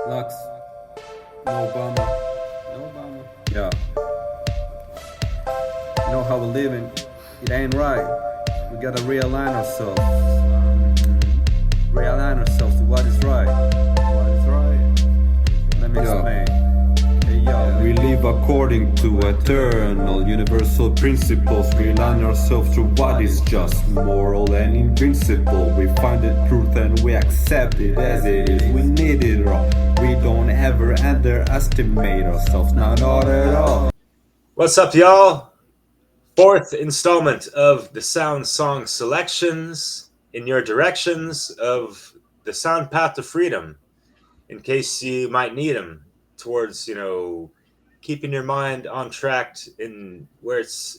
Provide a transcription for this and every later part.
Lux, no Obama. No Obama. Yeah. You know how we're living. It ain't right. We gotta realign ourselves. Realign ourselves to what is right. What is right? Let me explain. Hey yo, we live according to eternal universal principles. We align ourselves to what is just, moral, and invincible. We find the truth and we accept it as it is. We need it all. We don't ever underestimate ourselves, not at all. What's up, y'all? Fourth installment of the Sound Song Selections in your directions of the Soundpath to Freedom, in case you might need them towards, keeping your mind on track in where it's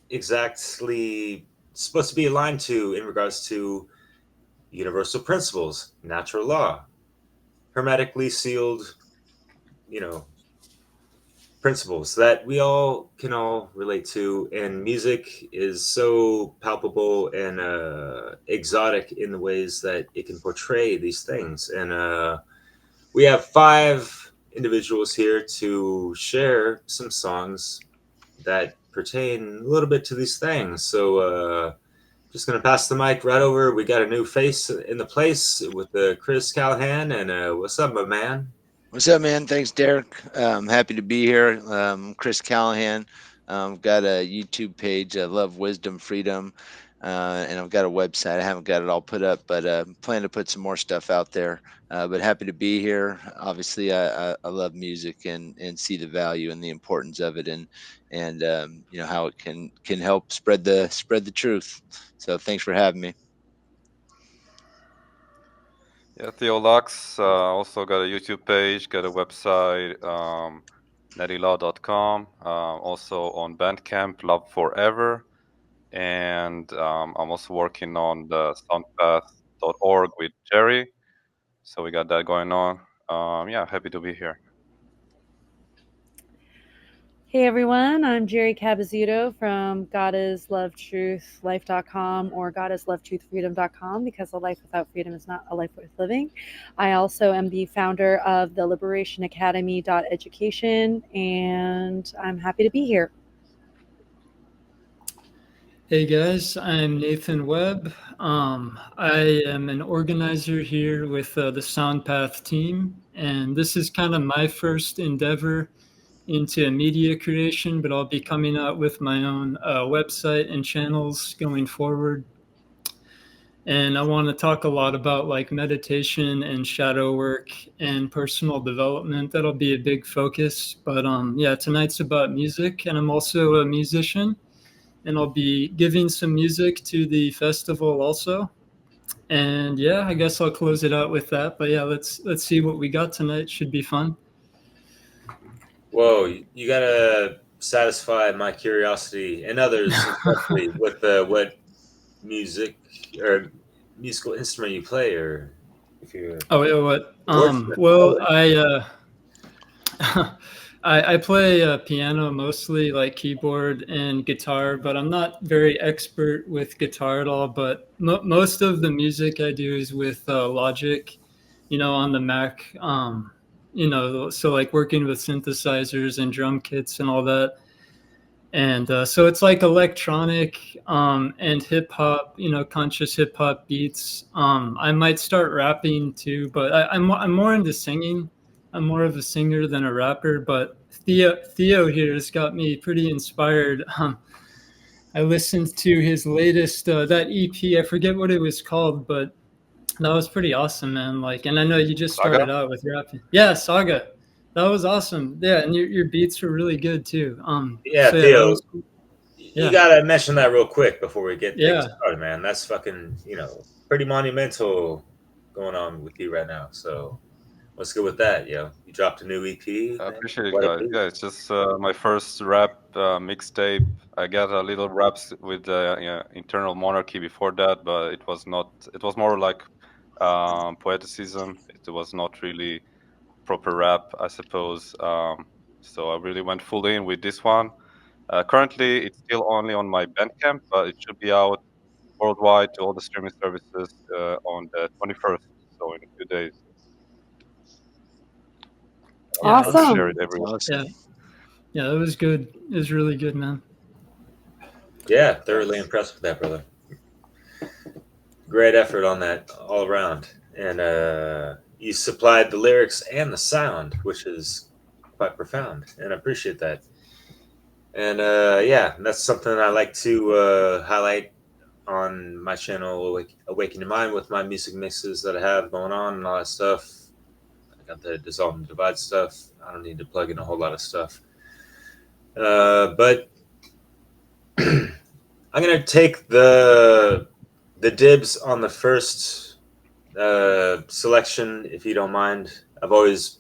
exactly supposed to be aligned to in regards to universal principles, natural law, hermetically sealed, you know, principles that we all can all relate to, and music is so palpable and exotic in the ways that it can portray these things. And we have five individuals here to share some songs that pertain a little bit to these things. So just gonna pass the mic right over. We got a new face in the place with Chris Callahan. And what's up, my man? What's up, man? Thanks, Derek. Happy to be here. Chris Callahan. Got a YouTube page, Love Wisdom Freedom, and I've got a website. I haven't got it all put up, but plan to put some more stuff out there. But happy to be here. Obviously, I love music and see the value and the importance of it, and how it can help spread the truth. So thanks for having me. Yeah, Theo Lux also got a YouTube page, got a website, nettylaw.com, also on Bandcamp, Love Forever. And I'm also working on the soundpath.org with Jerry. So we got that going on. Yeah, happy to be here. Hey everyone, I'm Jerry Cabazzuto from GodIsLoveTruthLife.com or GodIsLoveTruthFreedom.com, because a life without freedom is not a life worth living. I also am the founder of the Liberation Academy Education, and I'm happy to be here. Hey guys, I'm Nathan Webb. I am an organizer here with the Soundpath team, and this is kind of my first endeavor into media creation, but I'll be coming out with my own website and channels going forward. And I want to talk a lot about like meditation and shadow work and personal development. That'll be a big focus. But yeah, tonight's about music, and I'm also a musician, and I'll be giving some music to the festival also. And yeah, I guess I'll close it out with that. But yeah, let's see what we got tonight. Should be fun. Whoa, you gotta satisfy my curiosity and others, especially with what music or musical instrument you play, or if you're Oh, yeah, what? wordsmith. Well, I play piano mostly, like keyboard and guitar, but I'm not very expert with guitar at all. But most of the music I do is with Logic, on the Mac. So like working with synthesizers and drum kits and all that. And so it's like electronic and hip hop, conscious hip hop beats. I might start rapping too, but I'm more into singing. I'm more of a singer than a rapper. But Theo here has got me pretty inspired. I listened to his latest that EP. I forget what it was called, but that was pretty awesome, man. Like, and I know you just started Saga? out with rapping. Yeah, Saga. That was awesome. Yeah, and your beats were really good too. Yeah, So yeah, that Theo, was cool. you Yeah. gotta mention that real quick before we get things Yeah. started, man. That's fucking pretty monumental going on with you right now. So what's good with that, yo? You dropped a new EP, I man. appreciate it, What a guys. beat. Yeah, it's just my first rap mixtape. I got a little raps with internal monarchy before that, but it was not. It was more like poeticism. It was not really proper rap, I suppose. So I really went full in with this one. Currently, it's still only on my Bandcamp, but it should be out worldwide to all the streaming services on the 21st, so in a few days. Awesome. Share it everywhere. Yeah. Yeah, that was good. It was really good, man. Yeah, thoroughly impressed with that, brother. Great effort on that all around. And you supplied the lyrics and the sound, which is quite profound, and I appreciate that. And yeah, that's something I like to highlight on my channel, AwakenYaMind, with my music mixes that I have going on and all that stuff. I got the Dissolve and Divide stuff. I don't need to plug in a whole lot of stuff. But I'm gonna take the dibs on the first selection, if you don't mind. I've always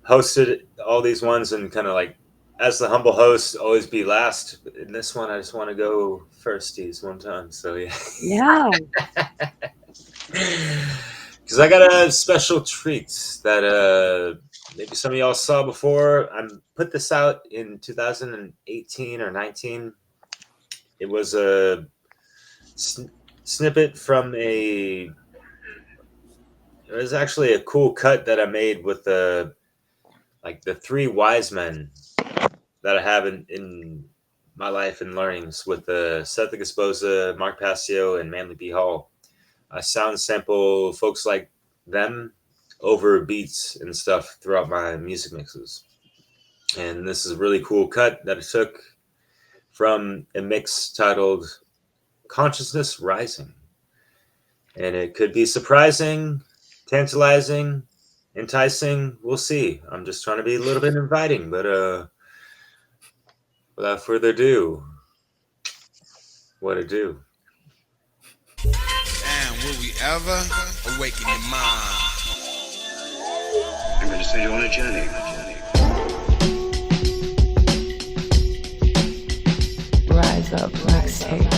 hosted all these ones and kind of like, as the humble host, always be last. But in this one, I just want to go firsties one time. So yeah. Yeah. Because I got a special treat that maybe some of y'all saw before. I put this out in 2018 or 19. It was a snippet from it was actually a cool cut that I made with the three wise men that I have in my life and learnings with the Sethikus, Boza, Passio, and Manley B. Hall. I sound sample folks like them over beats and stuff throughout my music mixes. And this is a really cool cut that I took from a mix titled Consciousness Rising. And it could be surprising, tantalizing, enticing. We'll see. I'm just trying to be a little bit inviting, but without further ado, what it do? And will we ever awaken your mind? I'm going to send you on a journey. Rise up, mixtape.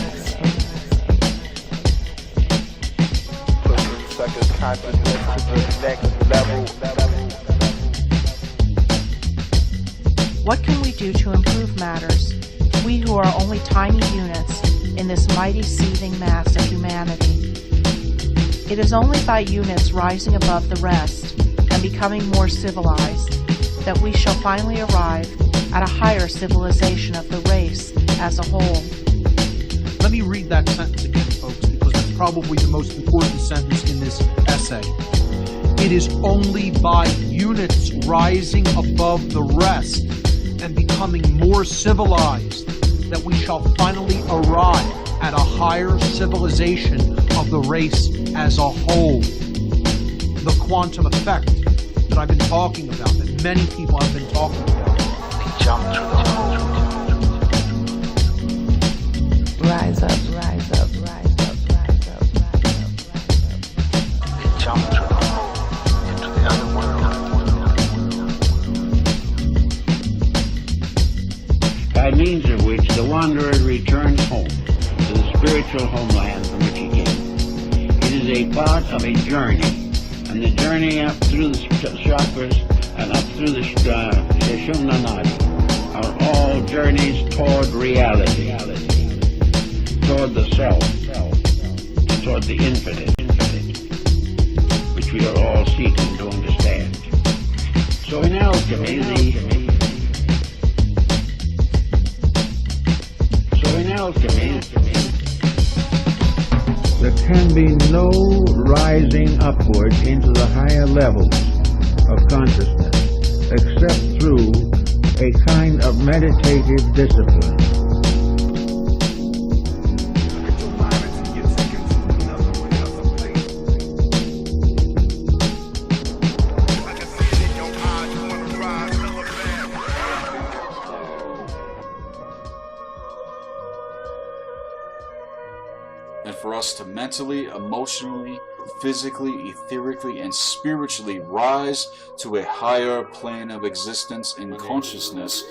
Pushing suckers' consciousness to the next level. What can we do to improve matters? We who are only tiny units in this mighty seething mass of humanity. It is only by units rising above the rest and becoming more civilized that we shall finally arrive at a higher civilization of the race as a whole. Let me read that sentence again, folks, because it's probably the most important sentence in this essay. It is only by units rising above the rest and becoming more civilized that we shall finally arrive at a higher civilization of the race as a whole. The quantum effect that I've been talking about, that many people have been talking about. Jump through the hole. Rise up, rise up, rise up, rise up, rise up, rise up. Jump through the hole into the other world. By means of which the wanderer returns home to the spiritual homeland from which he came. It is a part of a journey, and the journey up through the chakras and up through the Shumna Nadi are all journeys toward reality, toward the self, toward the infinite, which we are all seeking to understand. So in alchemy, there can be no rising upward into the higher levels of consciousness except through a kind of meditative discipline. And for us to mentally, emotionally, physically, etherically, and spiritually rise to a higher plane of existence in consciousness,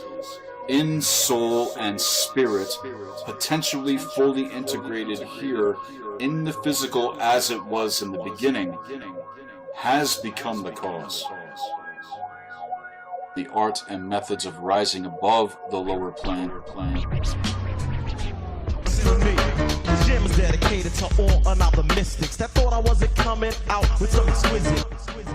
in soul and spirit, potentially fully integrated here in the physical as it was in the beginning, has become the cause. The art and methods of rising above the lower plane. The gym is dedicated to all unoptimistics that thought I wasn't coming out with some exquisite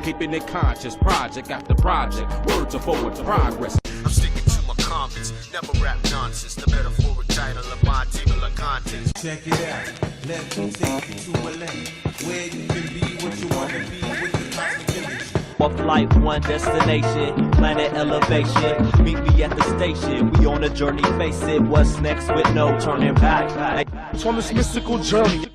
keeping it conscious. Project after project, words of forward progress. I'm sticking to my comments, never rap nonsense. The metaphoric title of my table of contents. Check it out, let me take you to a land where you can be what you want to be with the cosmic image. One life, one destination, planet elevation. Meet me at the station. We on a journey, face it. What's next with no turning back? It's on this mystical journey.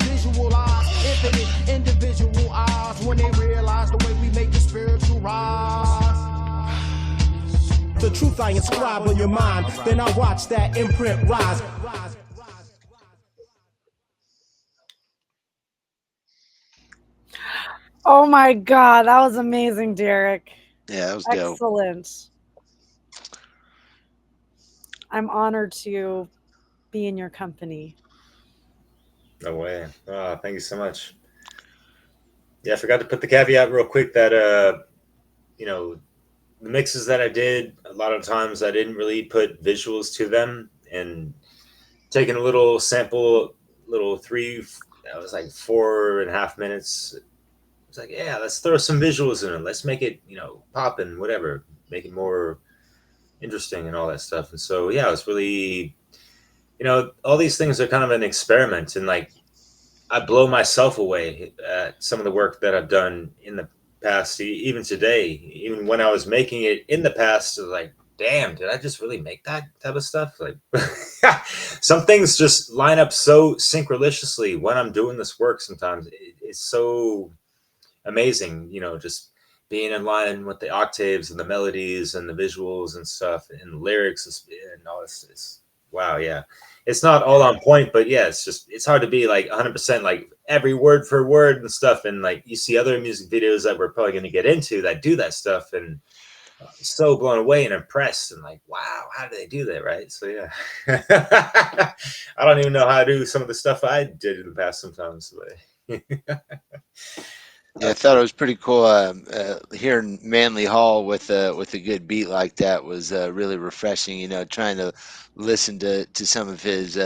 Visualize infinite individual eyes when they realize the way we make the spiritual rise. The truth I inscribe on your mind, then I watch that imprint rise. Oh my God, that was amazing, Derek. Yeah, that was dope. Excellent. I'm honored to be in your company. No way. Oh, thank you so much. Yeah, I forgot to put the caveat real quick that you know, the mixes that I did, a lot of times I didn't really put visuals to them, and taking a little sample, that was like 4.5 minutes. It's like, yeah, let's throw some visuals in it. Let's make it, you know, pop and whatever, make it more interesting and all that stuff. And so, yeah, it was really, you know, all these things are kind of an experiment, and like I blow myself away at some of the work that I've done in the past, even today, even when I was making it in the past, I was like, damn, did I just really make that type of stuff? Like some things just line up so synchronously when I'm doing this work. Sometimes it's so amazing, you know, just being in line with the octaves and the melodies and the visuals and stuff and the lyrics and all this. It's, wow, yeah. It's not all on point, but yeah, it's hard to be like 100% like every word for word and stuff. And like you see other music videos that we're probably going to get into that do that stuff, and so blown away and impressed and like, wow, how do they do that, right? So yeah. I don't even know how to do some of the stuff I did in the past sometimes. But Yeah, I thought it was pretty cool. Hearing Manly Hall with a good beat like that was really refreshing. You know, trying to listen to some of his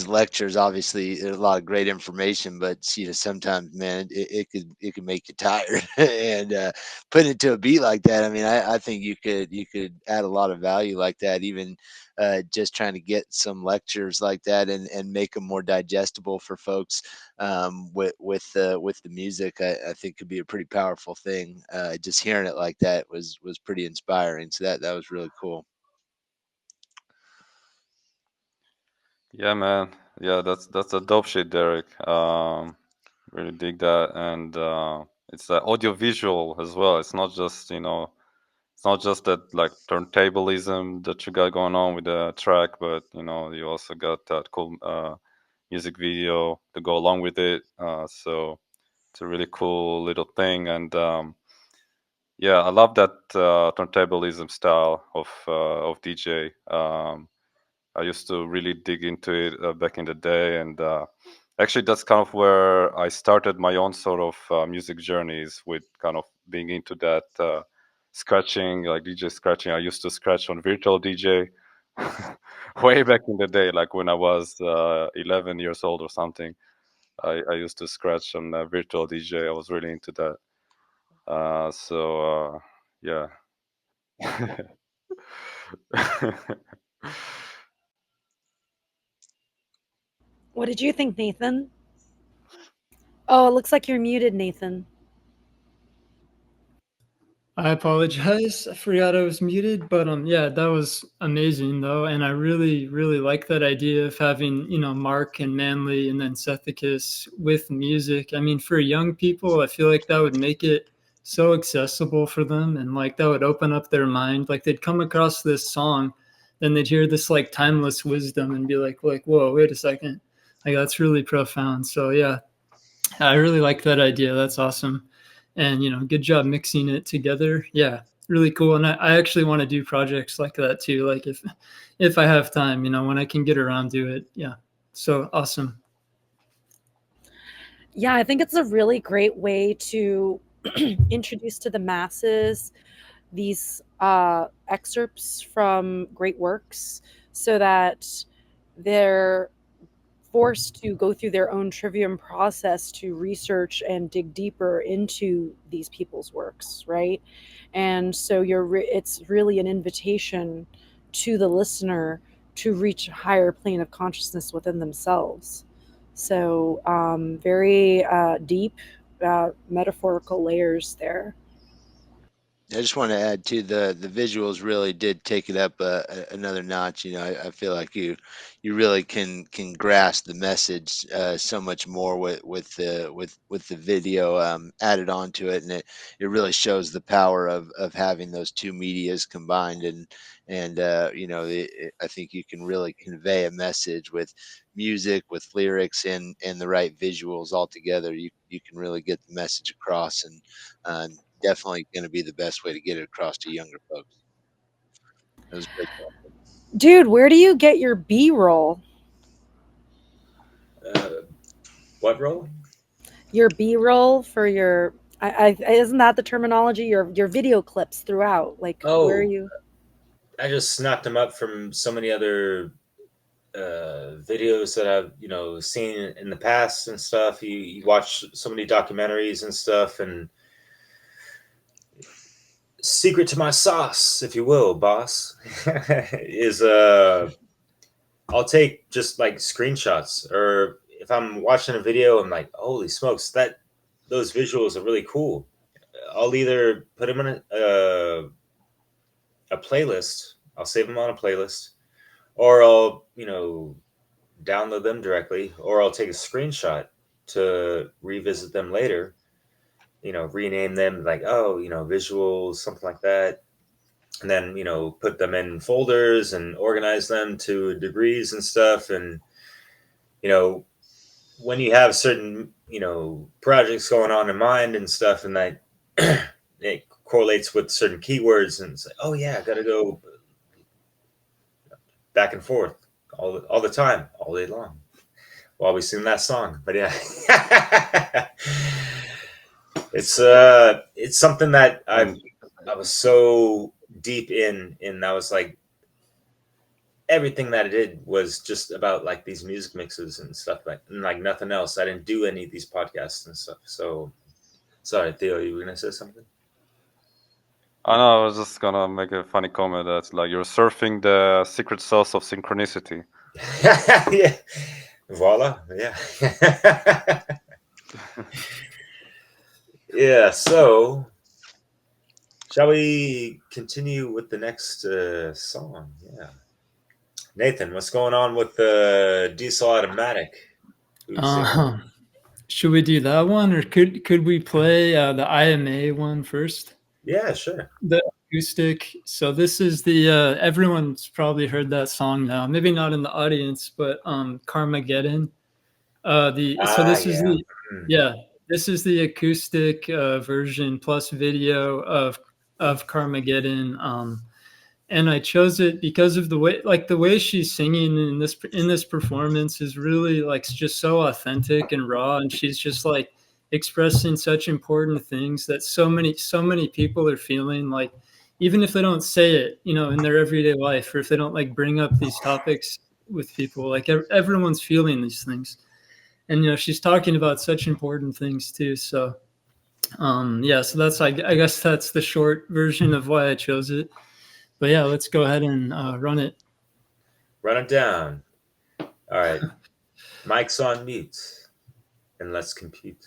lectures. Obviously, there's a lot of great information, but you know, sometimes, man, it could make you tired. And putting it to a beat like that, I mean, I think you could add a lot of value like that, even just trying to get some lectures like that and make them more digestible for folks with the music. I think could be a pretty powerful thing. Just hearing it like that was pretty inspiring. So that was really cool. Yeah, man. Yeah, that's a dope shit, Derek. Really dig that, and it's audio visual as well. It's not just, you know, it's not just that like turntablism that you got going on with the track, but you know, you also got that cool music video to go along with it. So it's a really cool little thing, and yeah, I love that turntablism style of DJ. I used to really dig into it back in the day, and actually, that's kind of where I started my own sort of music journeys, with kind of being into that scratching, like DJ scratching. I used to scratch on Virtual DJ way back in the day, like when I was 11 years old or something. I used to scratch on Virtual DJ. I was really into that. So yeah. What did you think, Nathan? Oh, it looks like you're muted, Nathan. I apologize. I forgot I was muted, but yeah, that was amazing though, and I really, really like that idea of having, you know, Mark and Manley and then Sethikus with music. I mean, for young people, I feel like that would make it so accessible for them, and like that would open up their mind. Like they'd come across this song, then they'd hear this like timeless wisdom and be like, whoa, wait a second, like that's really profound. So yeah, I really like that idea. That's awesome. And, you know, good job mixing it together. Yeah, really cool. And I actually want to do projects like that too. Like if I have time, you know, when I can get around to it. Yeah. So awesome. Yeah, I think it's a really great way to introduce to the masses these excerpts from great works, so that they're forced to go through their own trivium process to research and dig deeper into these people's works, right? And so it's really an invitation to the listener to reach a higher plane of consciousness within themselves. So very deep metaphorical layers there. I just want to add to the visuals really did take it up another notch. You know, I feel like you really can grasp the message so much more with the video added onto it, and it really shows the power of having those two medias combined, and you know, I think you can really convey a message with music, with lyrics, and the right visuals all together. You can really get the message across, and definitely going to be the best way to get it across to younger folks. That was great. Dude, where do you get your B-roll? What roll? Your B-roll for your isn't that the terminology? Your video clips throughout. Like, where are you? I just snapped them up from so many other videos that I've, you know, seen in the past and stuff. You watch so many documentaries and stuff, and secret to my sauce, if you will, boss, is I'll take just like screenshots, or if I'm watching a video, I'm like, holy smokes, those visuals are really cool. I'll either put them in a playlist, I'll save them on a playlist, or I'll, you know, download them directly, or I'll take a screenshot to revisit them later. You know, rename them like, oh, you know, visuals, something like that. And then, you know, put them in folders and organize them to degrees and stuff. And, you know, when you have certain, you know, projects going on in mind and stuff, and that it correlates with certain keywords, and it's like, oh yeah, I got to go back and forth all the time, all day long, while we sing that song. But yeah. It's something that I was so deep in I was like, everything that I did was just about like these music mixes and stuff, like nothing else. I didn't do any of these podcasts and stuff. So sorry, Theo, you were gonna say something? I know, I was just gonna make a funny comment that like you're surfing the secret sauce of synchronicity. Yeah. Voila. Yeah. Yeah, so shall we continue with the next song? Yeah. Nathan, what's going on with the DISL automatic? Should we do that one, or could we play the IMA one first? Yeah, sure. The acoustic. So this is the everyone's probably heard that song now. Maybe not in the audience, but Carmageddon. This is the acoustic version plus video of Carmageddon. And I chose it because of the way she's singing in this performance is really like just so authentic and raw, and she's just like expressing such important things that so many people are feeling, like even if they don't say it, you know, in their everyday life, or if they don't like bring up these topics with people, like everyone's feeling these things. And, you know, she's talking about such important things too. So, so that's, I guess that's the short version of why I chose it. But yeah, let's go ahead and run it. Run it down. All right. Mic's on mute, and let's compute.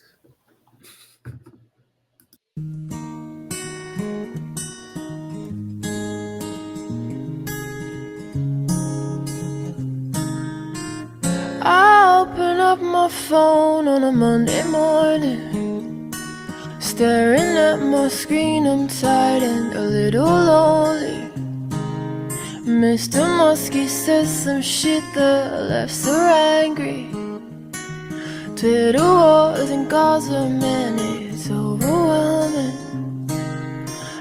I open up my phone on a Monday morning, staring at my screen. I'm tired and a little lonely. Mr. Muskie says some shit that left so angry. Twitter wars in Gaza, man, it's overwhelming.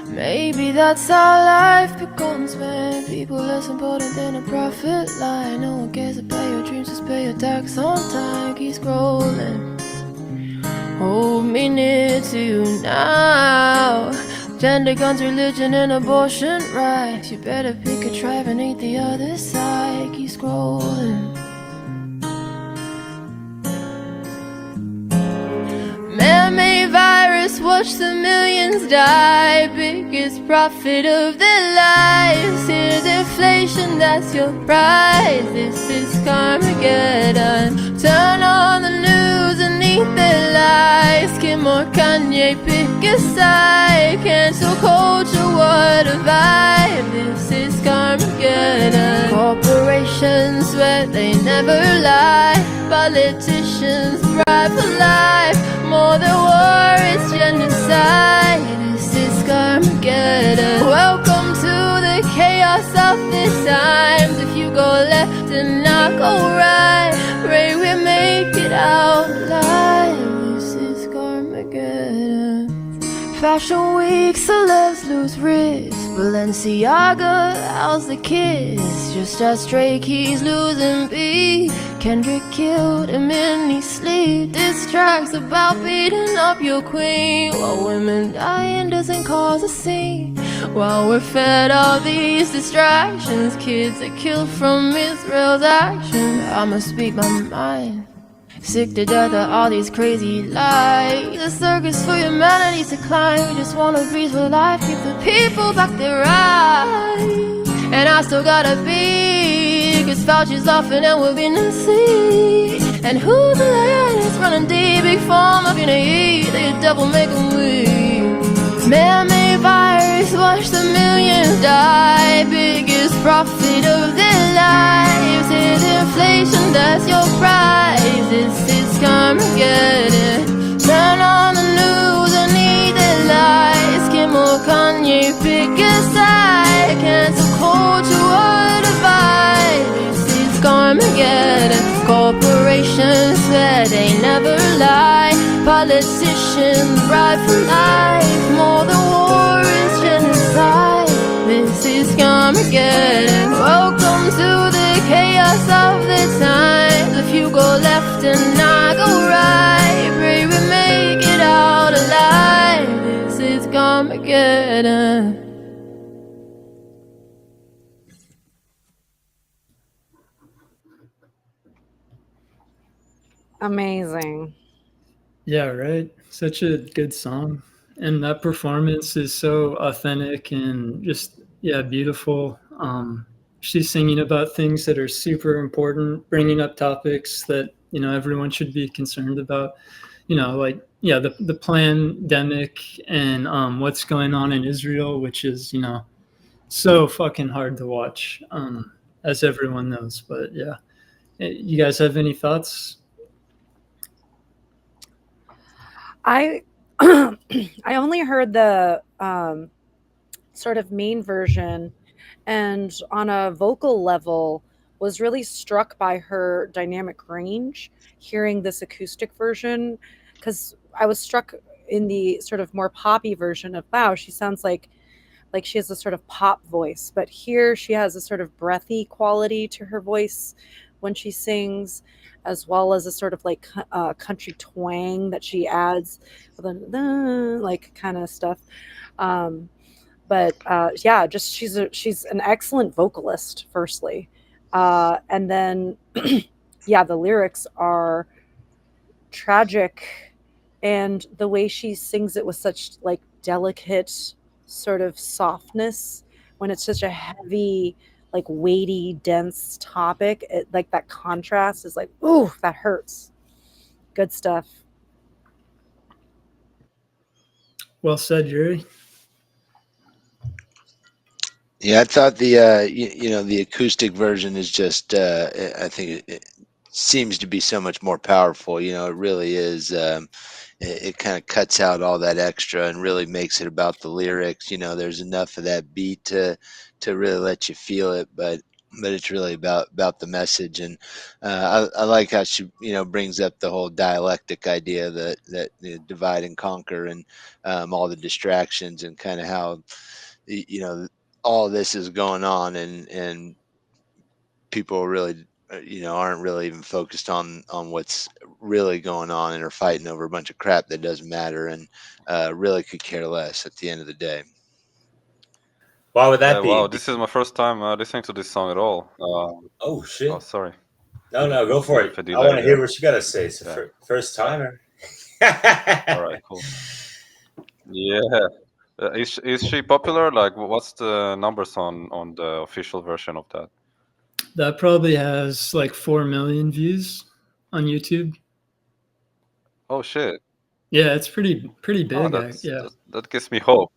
Maybe that's how life becomes, man. People less important than a profit line. No one cares about your dreams, just pay your tax on time. Keep scrolling. Hold me near to you now. Gender, guns, religion, and abortion rights. You better pick a tribe and ain't the other side. Keep scrolling. Man-made virus, watch the millions die. Biggest profit of their lives. Here's inflation, that's your prize. This is Carmageddon. Turn on the news and eat their lies. Kim or Kanye, pick a side. Cancel culture, what a vibe. This is Carmageddon. Corporations swear they never lie. Politicians bribe for life. More than war, it's genocide. This is Carmageddon. Welcome to the chaos of the times. If you go left and I go right, pray we make it out alive. This is Carmageddon. Fashion week, celebs lose wrists. Balenciaga, how's the kiss? Just as Stray Keys losing beat. Kendrick killed him in his sleep. This track's about beating up your queen. While women dying doesn't cause a scene. While we're fed all these distractions. Kids are killed from Israel's action. I'ma speak my mind. Sick to death of all these crazy lies. The circus for humanity's decline. We just wanna breathe for life. Give the people back their rights. And I still gotta be, cause Fauci's laughing and we're gonna see. And who's the lioness running deep? Big pharma gonna eat. They a devil make 'em weak. Man-made virus, watch the millions die. Biggest profit of their lives. Here's inflation, that's your prize. This is Carmageddon. Turn on the news and eat their lies. Kim or Kanye, pick a side. Cancel culture, what a vibe. This is Carmageddon. Corporations swear they never lie. Politicians bribe for life. More than war is genocide. This is Carmageddon. Welcome to the chaos of the times. If you go left and I go right, pray we make it out alive. This is Carmageddon. Amazing. Yeah, right. Such a good song. And that performance is so authentic and just, yeah, beautiful. She's singing about things that are super important, bringing up topics that, you know, everyone should be concerned about, you know, like, yeah, the pandemic and what's going on in Israel, which is, you know, so fucking hard to watch, as everyone knows. But yeah, you guys have any thoughts? I I only heard the sort of main version, and on a vocal level was really struck by her dynamic range hearing this acoustic version, because I was struck in the sort of more poppy version of, wow, she sounds like she has a sort of pop voice, but here she has a sort of breathy quality to her voice when she sings, as well as a sort of like country twang that she adds, like kind of stuff. But yeah, just she's an excellent vocalist, firstly, and then yeah, the lyrics are tragic, and the way she sings it with such like delicate sort of softness when it's such a heavy, like weighty, dense topic, like that contrast is like, ooh, that hurts. Good stuff. Well said, Yuri. Yeah, I thought the you know, the acoustic version is just I think it seems to be so much more powerful. You know, it really is. It kind of cuts out all that extra and really makes it about the lyrics. You know, there's enough of that beat to really let you feel it, but it's really about the message. And I like how she, you know, brings up the whole dialectic idea that you know, divide and conquer, and all the distractions, and kind of how, you know, all this is going on, and people really, you know, aren't really even focused on what's really going on, and are fighting over a bunch of crap that doesn't matter, and really could care less at the end of the day. Why would that be? Wow, this is my first time listening to this song at all. Oh shit! Oh, sorry. No, go for it. I want to hear what you got to say. It's a first timer. All right, cool. Yeah. Is she popular? Like, what's the numbers on the official version of that? That probably has like 4 million views on YouTube. Oh shit! Yeah, it's pretty Oh, big. Yeah. that gives me hope.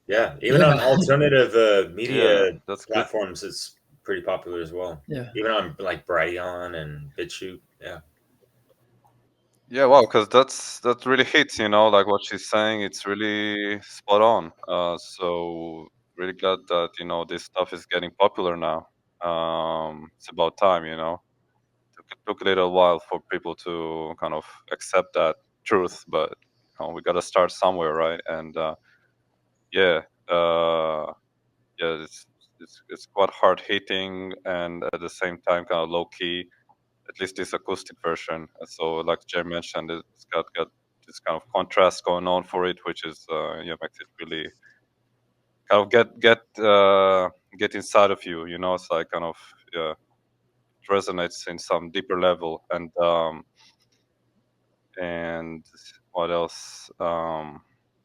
Yeah, even Yeah. on alternative media Yeah, that's good. platforms, it's pretty popular as well. Yeah. Even on like Brighteon and BitChute. Yeah. Yeah, wow, because that really hits, like what she's saying. It's really spot on. So really glad that this stuff is getting popular now. It's about time. Took a little while for people to kind of accept that truth, but we got to start somewhere, right? And yeah, yeah, it's quite hard hitting, and at the same time, kind of low key. At least this acoustic version. So, like Jay mentioned, it's got this kind of contrast going on for it, which is makes it really kind of get inside of you. It's like kind of it resonates in some deeper level. And what else?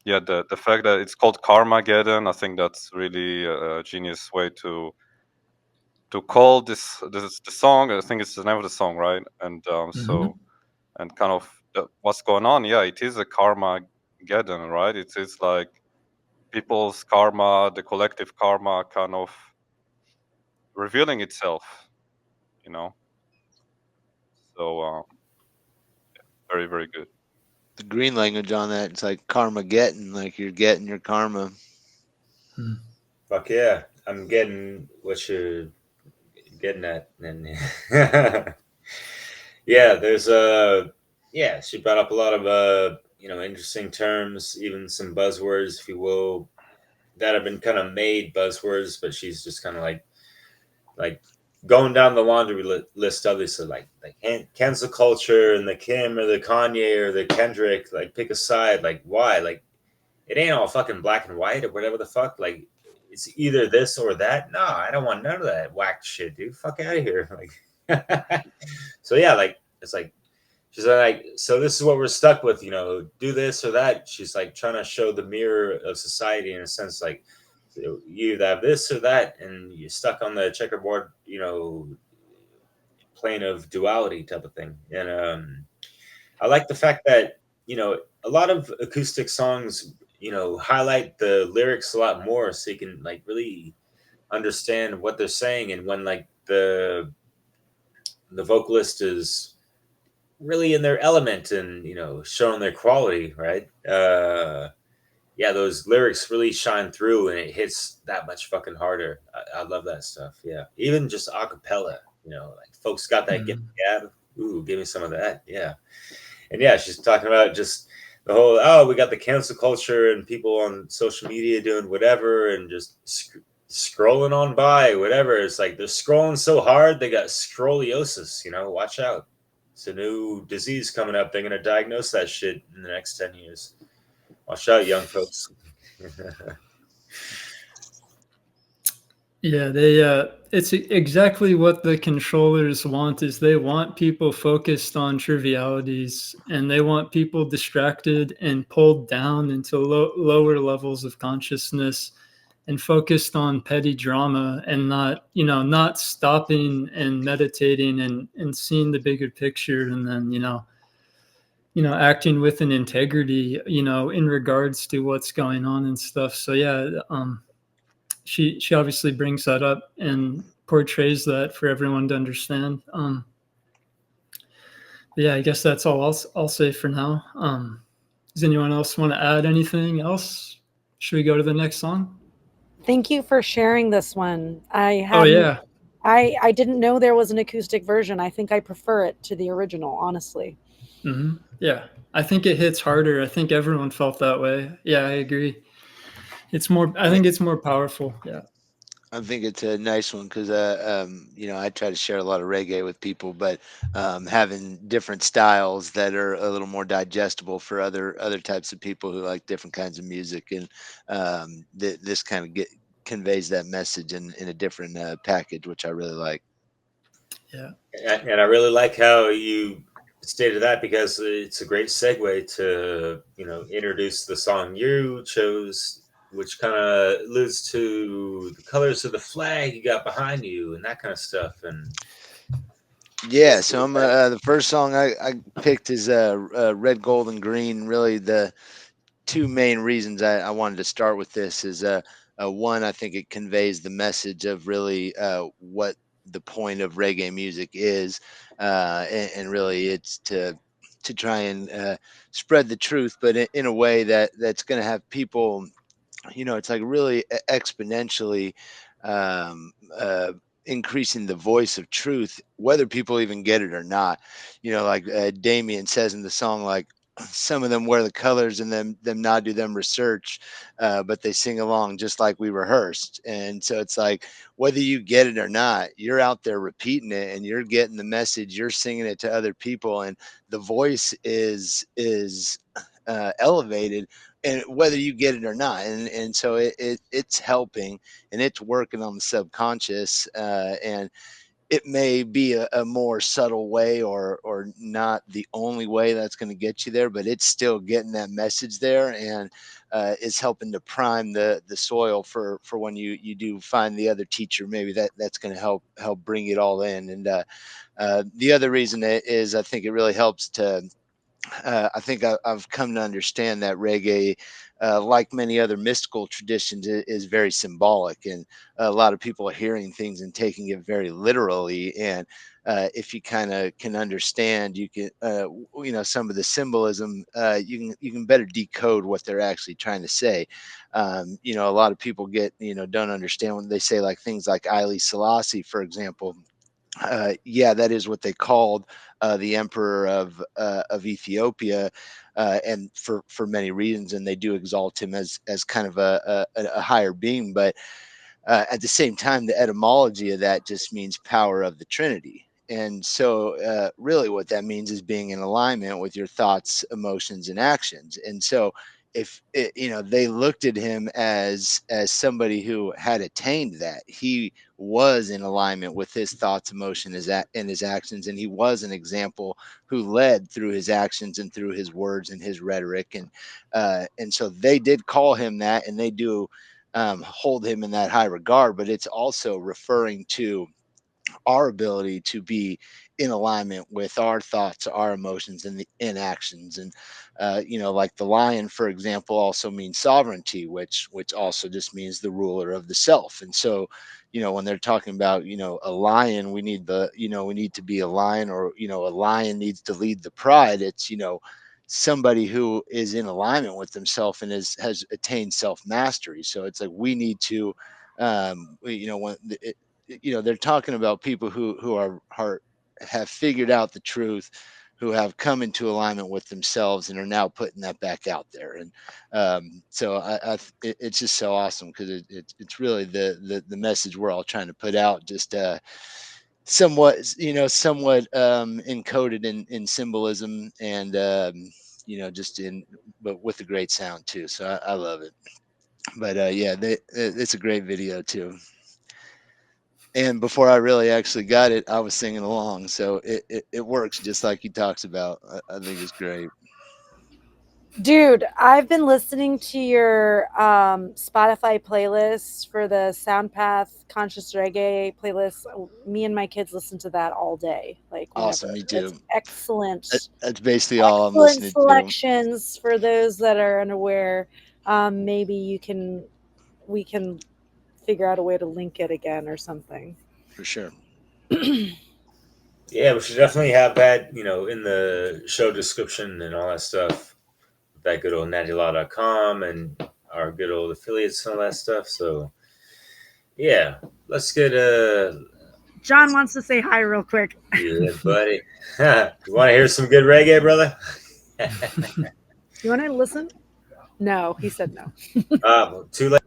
Yeah, the fact that it's called Karmageddon, I think that's really a genius way to call this the song. I think it's the name of the song, right? And so and kind of what's going on. Yeah, it is a Karmageddon, right? It is like people's karma, the collective karma, kind of revealing itself. So very, very good. The green language on that, it's like karma getting, like you're getting your karma. Fuck yeah, I'm getting what you're getting at, and yeah, there's yeah, she brought up a lot of interesting terms, even some buzzwords, if you will, that have been kind of made buzzwords, but she's just kind of like going down the laundry list, obviously, like cancel culture and the Kim or the Kanye or the Kendrick, like pick a side, like why, like it ain't all fucking black and white or whatever the fuck, like it's either this or that. No, I don't want none of that whack shit, dude. Fuck out of here. Like, so yeah, like it's like she's like, so this is what we're stuck with, do this or that. She's like trying to show the mirror of society in a sense, like you either have this or that, and you're stuck on the checkerboard, plane of duality type of thing. And I like the fact that a lot of acoustic songs highlight the lyrics a lot more, so you can like really understand what they're saying, and when like the vocalist is really in their element and showing their quality, right? Yeah, those lyrics really shine through, and it hits that much fucking harder. I love that stuff. Yeah, even just a cappella, like folks got that gab. Ooh, give me some of that. Yeah. And yeah, she's talking about just the whole, we got the cancel culture and people on social media doing whatever and just scrolling on by, whatever. It's like they're scrolling so hard, they got scoliosis, watch out. It's a new disease coming up. They're going to diagnose that shit in the next 10 years. Watch out, young folks. Yeah, it's exactly what the controllers want. Is they want people focused on trivialities, and they want people distracted and pulled down into lower levels of consciousness and focused on petty drama, and not stopping and meditating and seeing the bigger picture, and then acting with an integrity in regards to what's going on and stuff. So yeah, she obviously brings that up and portrays that for everyone to understand. Yeah, I guess that's all I'll say for now. Does anyone else want to add anything else? Should we go to the next song? Thank you for sharing this one. Oh yeah. I didn't know there was an acoustic version. I think I prefer it to the original, honestly. Mm-hmm. Yeah, I think it hits harder. I think everyone felt that way. Yeah, I agree. I think it's more powerful. Yeah. I think it's a nice one because, I try to share a lot of reggae with people, but having different styles that are a little more digestible for other types of people who like different kinds of music, and this kind of conveys that message in a different package, which I really like. Yeah. And I really like how you stated that because it's a great segue to introduce the song you chose, which kind of alludes to the colors of the flag you got behind you and that kind of stuff. And yeah, so I'm the first song I picked is Red, Gold, and Green. Really, the two main reasons I wanted to start with this is one, I think it conveys the message of really what the point of reggae music is, and really it's to try and spread the truth, but in a way that's going to have people, it's like really exponentially um, increasing the voice of truth, whether people even get it or not. Like Damian says in the song, like some of them wear the colors and them not do them research, but they sing along just like we rehearsed. And so it's like, whether you get it or not, you're out there repeating it and you're getting the message, you're singing it to other people, and the voice is elevated, and whether you get it or not. And so it's helping, and it's working on the subconscious, and it may be a more subtle way or not the only way that's going to get you there, but it's still getting that message there, and is helping to prime the soil for when you do find the other teacher, maybe that's going to help bring it all in. And the other reason is I think it really helps to I think I've come to understand that reggae, like many other mystical traditions, is very symbolic, and a lot of people are hearing things and taking it very literally. And if you kind of can understand, you can, some of the symbolism, you can better decode what they're actually trying to say. A lot of people don't understand when they say like things like Haile Selassie, for example. Yeah, that is what they called the emperor of Ethiopia, and for many reasons, and they do exalt him as kind of a higher being. But at the same time, the etymology of that just means power of the Trinity. And so, really, what that means is being in alignment with your thoughts, emotions, and actions. And so, if they looked at him as somebody who had attained that, he was in alignment with his thoughts, emotion, and his actions, and he was an example who led through his actions and through his words and his rhetoric. And so they did call him that, and they do hold him in that high regard. But it's also referring to our ability to be in alignment with our thoughts, our emotions, and the inactions. And like the lion, for example, also means sovereignty, which also just means the ruler of the self. And so when they're talking about a lion, we need to be a lion, or a lion needs to lead the pride. It's somebody who is in alignment with themselves and has attained self mastery. So it's like we need to when they're talking about people who have figured out the truth, who have come into alignment with themselves and are now putting that back out there. And so it's just so awesome, because it's really the message we're all trying to put out, just somewhat encoded in symbolism, and but with a great sound too. So I love it. But it's a great video too. And before I really actually got it, I was singing along. So it works just like he talks about. I think it's great. Dude, I've been listening to your Spotify playlist for the Soundpath Conscious Reggae playlist. Me and my kids listen to that all day. Like, awesome, me too. It's excellent. That's basically all I'm listening selections to. For those that are unaware, maybe we can figure out a way to link it again or something. For sure. Yeah, we should definitely have that, in the show description and all that stuff. That good old nattylaw.com and our good old affiliates and all that stuff. So yeah, let's get John wants to say hi real quick. Yeah, buddy. You want to hear some good reggae, brother? You want to listen? No, he said no. Well, too late.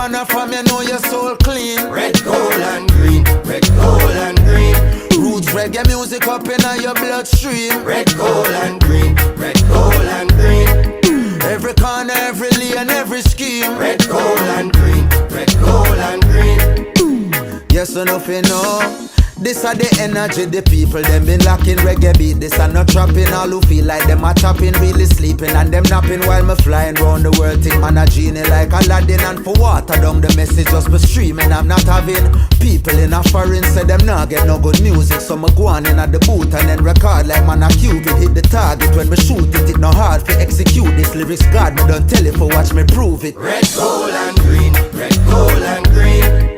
banner from you know your soul clean. Red, gold and green, red, gold and green. Roots reggae music up in your bloodstream. Red, gold and green, red, gold and green. Every corner, every lane, every scheme. Red, gold and green, red, gold and green. Yes or nothing, no. This are the energy, the people, them been locking reggae beat. This are not trapping, all who feel like them are tapping, really sleeping, and them napping while me flying round the world. Think man a genie like Aladdin, and for water down the message just be streaming. I'm not having people in a foreign say them not get no good music, so me go on in at the booth and then record like man a Cupid. Hit the target when me shoot it, it no hard to execute this lyrics. God me don't tell it for watch me prove it. Red, gold and green, red, gold and green.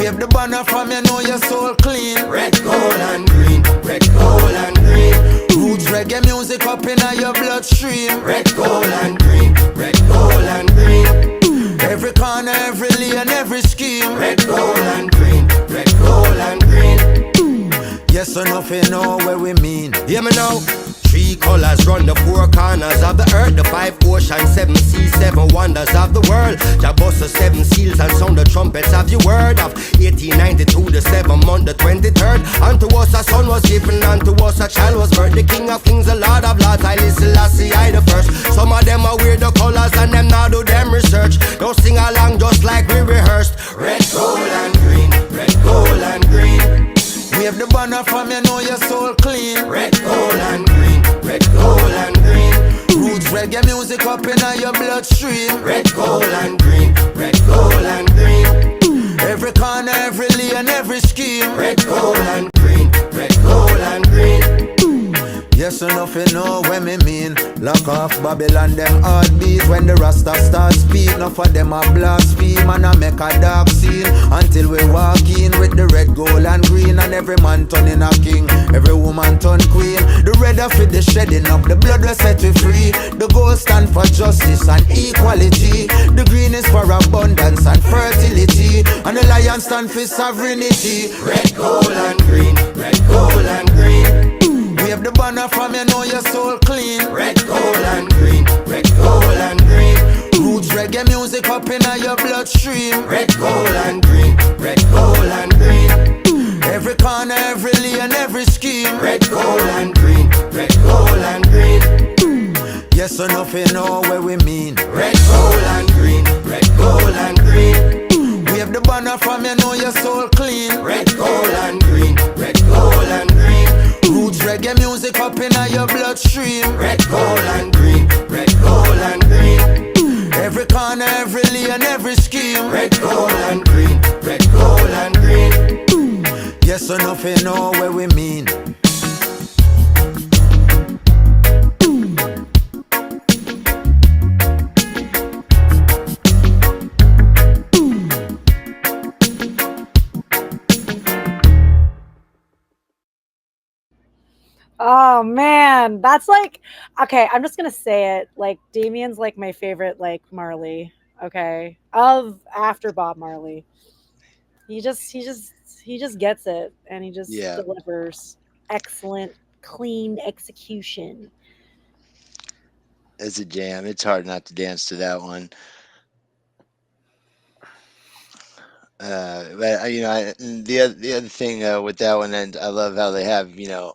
Wave the banner from you know your soul clean. Red, gold and green, red, gold and green. Roots reggae music up in your bloodstream. Red, gold and green, red, gold and green. Every corner, every lane, every scheme. Red, gold and green, red, gold and green. Yes or nothing, know where we mean. Hear me now. 3 colors run the 4 corners of the earth, the 5 oceans, 7 seas, 7 wonders of the world. Jah bust the 7 seals and sound the trumpets of your word of 1892, the 7th month, the 23rd. Unto us a son was given, unto us a child was birthed. The King of Kings, the Lord of Lords, I listen, I the first. Some of them are weird the colors and them now do them research. Don't sing along just like we rehearsed. Red, gold and green, red, gold and green. Wave the banner from you know your soul clean. Red, gold and green, red, gold and green. Roots reggae music up in your bloodstream. Red, gold and green, red, gold and green. Every corner, every lane, every scheme. Red, gold and green, red, gold and green. Yes or nothing, know what me mean. Lock off Babylon, them heartbeat. When the Rasta start speak, enough of them a blaspheme. And I make a dark scene until we walk in with the red, gold and green. And every man turning a king, every woman turn queen. The red of it, the shedding up, the blood will set we free. The gold stand for justice and equality. The green is for abundance and fertility. And the lion stand for sovereignty. Red, gold and green, red, gold and green. Wave the banner from you know your soul clean. Red, gold and green, red, gold and green. Roots reggae music up in your bloodstream. Red, gold and green, red, gold and green. Every corner, every lane, every scheme. Red, gold and green, red, gold and green. Yes or nothing, know where we mean. Red, gold and green, red, gold and green. Wave the banner from you know your soul clean. Red, gold and green, red, gold and green. Roots reggae music up in your bloodstream. Red, gold and green, red, gold and green. Every corner, every lane, every scheme. Red, gold and green, red, gold and green. Yes or nothing, know where we mean. Oh man, that's like, okay, I'm just gonna say it. Like Damian's like my favorite, like Marley. Okay, of after Bob Marley, he just gets it, and he just delivers excellent, clean execution. It's a jam. It's hard not to dance to that one. But the other thing with that one, and I love how they have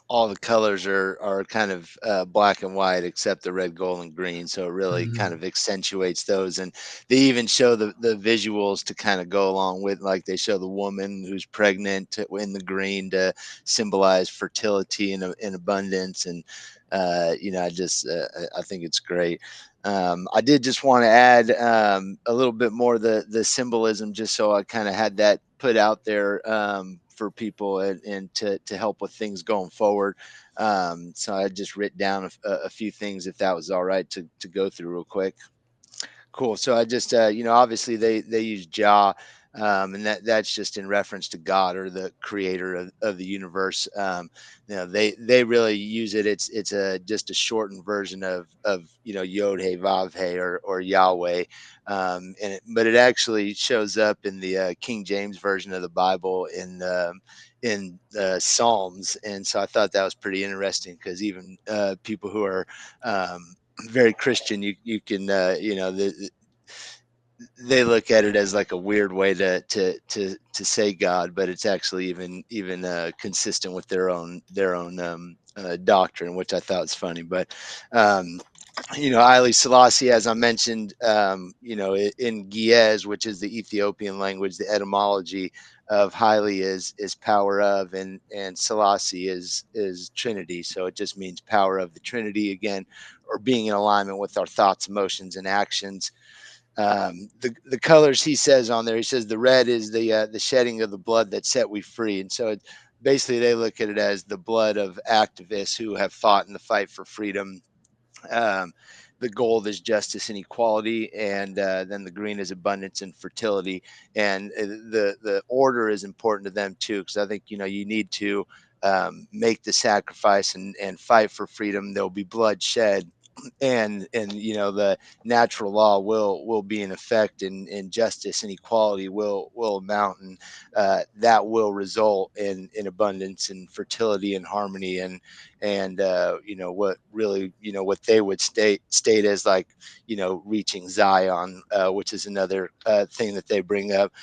all the colors are kind of black and white except the red, gold, and green, so it really kind of accentuates those. And they even show the visuals to kind of go along with, like they show the woman who's pregnant in the green to symbolize fertility and abundance. And I think it's great. I did just want to add a little bit more the symbolism, just so I kind of had that put out there for people and to help with things going forward. So I just writ down a few things, if that was all right to go through real quick. Cool. So I just, obviously they use Jah, and that's just in reference to God, or the creator of the universe. They really use it. It's just a shortened version of Yod He Vav He, or Yahweh. But it actually shows up in the King James version of the Bible in Psalms. And so I thought that was pretty interesting, because even people who are very Christian, you can they look at it as like a weird way to say God, but it's actually even consistent with their own doctrine, which I thought was funny. But Haile Selassie, as I mentioned, in Ge'ez, which is the Ethiopian language, the etymology of Haile is power of, and Selassie is Trinity. So it just means power of the Trinity again, or being in alignment with our thoughts, emotions, and actions. The colors he says on there, he says the red is the shedding of the blood that set we free, and so basically they look at it as the blood of activists who have fought in the fight for freedom. um, the gold is justice and equality, and then the green is abundance and fertility. And the order is important to them too, because I think you need to make the sacrifice and fight for freedom. There'll be bloodshed, and the natural law will be in effect, and justice and equality will amount, and that will result in abundance and fertility and harmony, and what really what they would state as like reaching Zion, which is another thing that they bring up,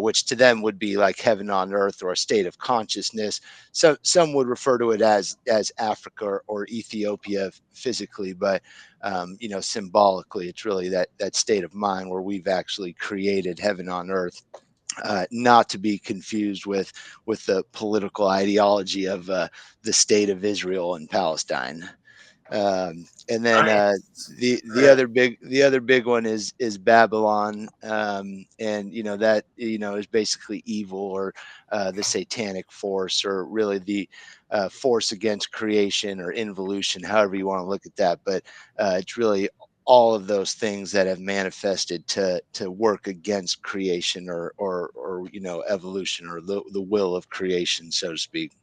which to them would be like heaven on earth or a state of consciousness. So some would refer to it as Africa or Ethiopia physically, but symbolically it's really that state of mind where we've actually created heaven on earth, not to be confused with the political ideology of the state of Israel and Palestine. And then the other big one is Babylon, and that is basically evil, or the satanic force, or really the force against creation or involution, however you want to look at that. But it's really all of those things that have manifested to work against creation, or evolution, or the will of creation, so to speak.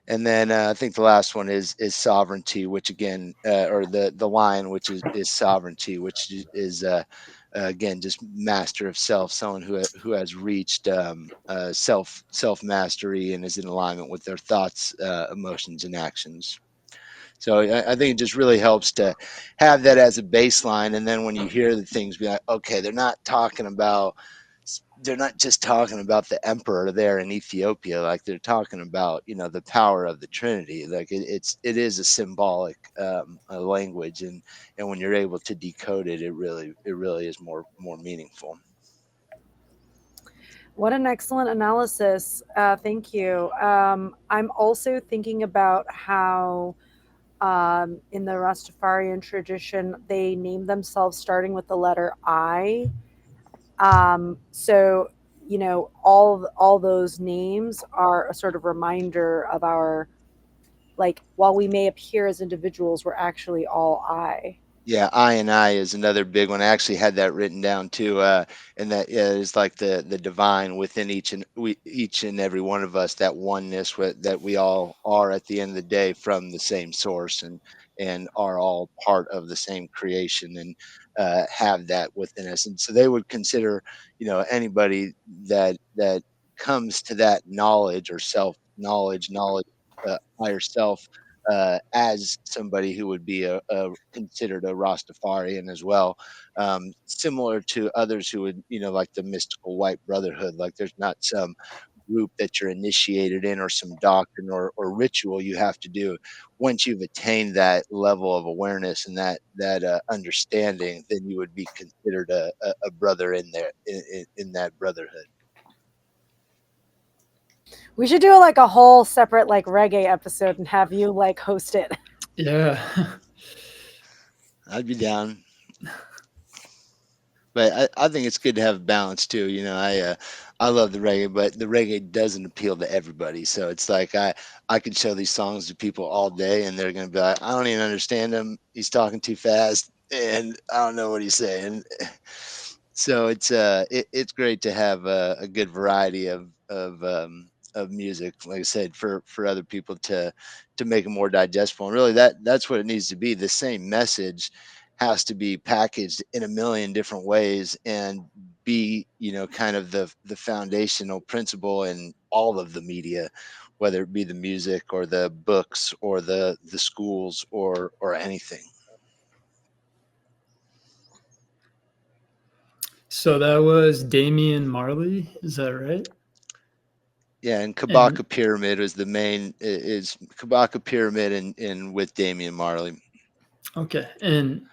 And then I think the last one is sovereignty, which again, or the lion, which is sovereignty, which is again just master of self, someone who has reached self mastery and is in alignment with their thoughts, emotions, and actions. So I think it just really helps to have that as a baseline, and then when you hear the things, be like, okay, they're not just talking about the emperor there in Ethiopia, like they're talking about the power of the Trinity. Like it is a symbolic language, and when you're able to decode it, it really is more meaningful. What an excellent analysis. Thank you. I'm also thinking about how in the Rastafarian tradition, they name themselves starting with the letter I. So, all those names are a sort of reminder of our, like, while we may appear as individuals, we're actually all I. Yeah, I and I is another big one. I actually had that written down too, and that is like the divine within each and every one of us. That oneness that we all are at the end of the day from the same source, and are all part of the same creation, and have that within us. And so they would consider, anybody that comes to that knowledge or self knowledge, higher self, as somebody who would be considered a Rastafarian as well, similar to others who would, like the mystical white brotherhood. Like there's not some group that you're initiated in, or some doctrine or ritual you have to do. Once you've attained that level of awareness and that understanding, then you would be considered a brother in there, in that brotherhood. We should do like a whole separate like reggae episode and have you like host it. Yeah. I'd be down. But I think it's good to have balance too. I love the reggae, but the reggae doesn't appeal to everybody. So it's like I could show these songs to people all day, and they're gonna be like, I don't even understand him. He's talking too fast, and I don't know what he's saying. So it's great to have a good variety of music, like I said, for other people to make it more digestible. And really, that's what it needs to be. The same message has to be packaged in a million different ways, and be kind of the foundational principle in all of the media, whether it be the music or the books or the schools or anything. So that was Damian Marley, is that right? Yeah, and Kabaka Pyramid was the main is Kabaka Pyramid and with Damian Marley. Okay, and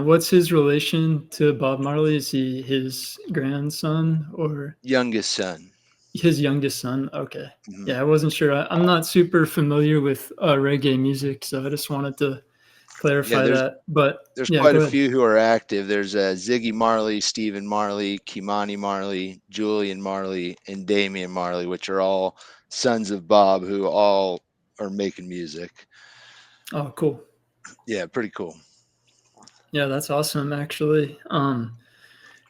what's his relation to Bob Marley? Is he his grandson or Youngest son? His youngest son. Okay, Mhm. yeah, I wasn't sure. I'm not super familiar with reggae music, so I just wanted to clarify that. But there's yeah, quite go a ahead. few who are active. There's Ziggy Marley, Stephen Marley, Kimani Marley, Julian Marley, and Damian Marley, which are all sons of Bob, who all are making music. Oh, cool. Yeah, pretty cool. Yeah, that's awesome, actually.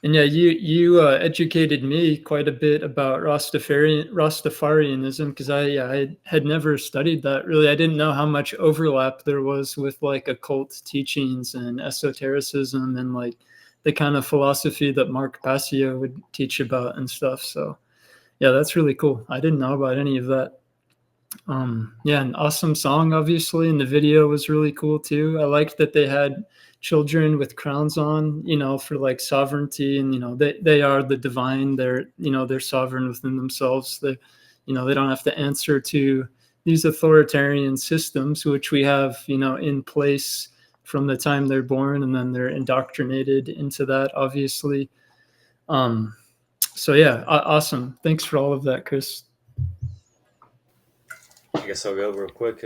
And yeah, you educated me quite a bit about Rastafarianism because I had never studied that really. I didn't know how much overlap there was with like occult teachings and esotericism and like the kind of philosophy that Mark Passio would teach about and stuff. So yeah, that's really cool. I didn't know about any of that. Yeah, an awesome song, obviously, and the video was really cool too. I liked that they had children with crowns on, for like sovereignty, and they are the divine. They're sovereign within themselves. They don't have to answer to these authoritarian systems, which we have, in place from the time they're born, and then they're indoctrinated into that, obviously. So yeah, awesome. Thanks for all of that, Chris. I guess I'll go real quick.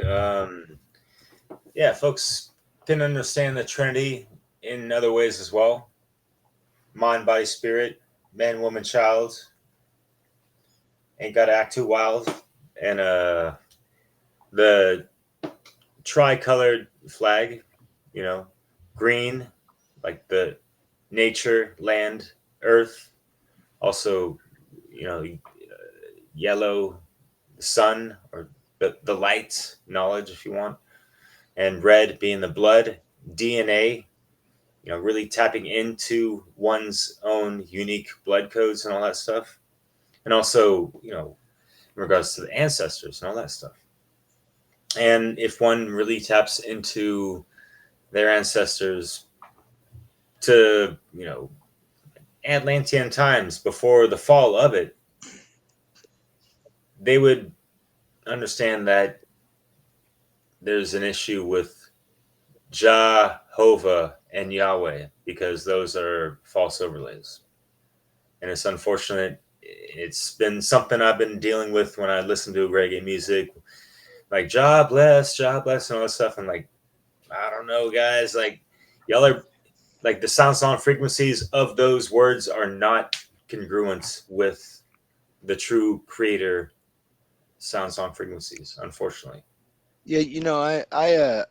Yeah, folks can understand the Trinity in other ways as well. Mind, body, spirit, man, woman, child. Ain't gotta act too wild. And the tricolored flag, green, like the nature, land, earth. Also, yellow, sun, or the light, knowledge, if you want. And red being the blood, DNA, really tapping into one's own unique blood codes and all that stuff. And also, in regards to the ancestors and all that stuff. And if one really taps into their ancestors to, Atlantean times before the fall of it, they would understand that there's an issue with Jehovah and Yahweh because those are false overlays. And it's unfortunate. It's been something I've been dealing with when I listen to reggae music, like God bless, and all that stuff. And like, I don't know, guys, like y'all are like the sound frequencies of those words are not congruent with the true creator sound frequencies, unfortunately. Yeah, I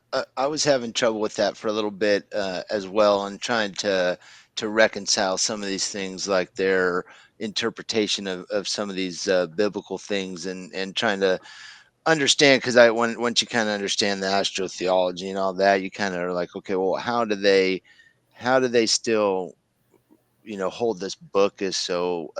was having trouble with that for a little bit as well, and trying to reconcile some of these things, like their interpretation of some of these biblical things, and trying to understand, because once you kind of understand the astrotheology and all that, you kind of are like, okay, well, how do they still hold this book as so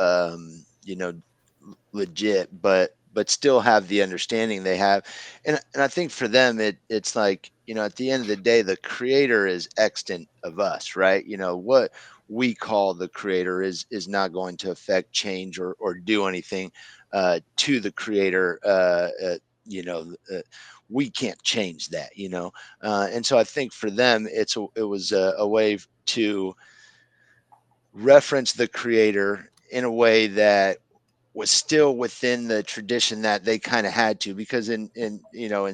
legit, but still have the understanding they have. And I think for them it's like, at the end of the day, the creator is extant of us, right? What we call the creator is not going to affect, change, or do anything to the creator. We can't change that, and so I think for them it was a way to reference the creator in a way that was still within the tradition that they kind of had to, because in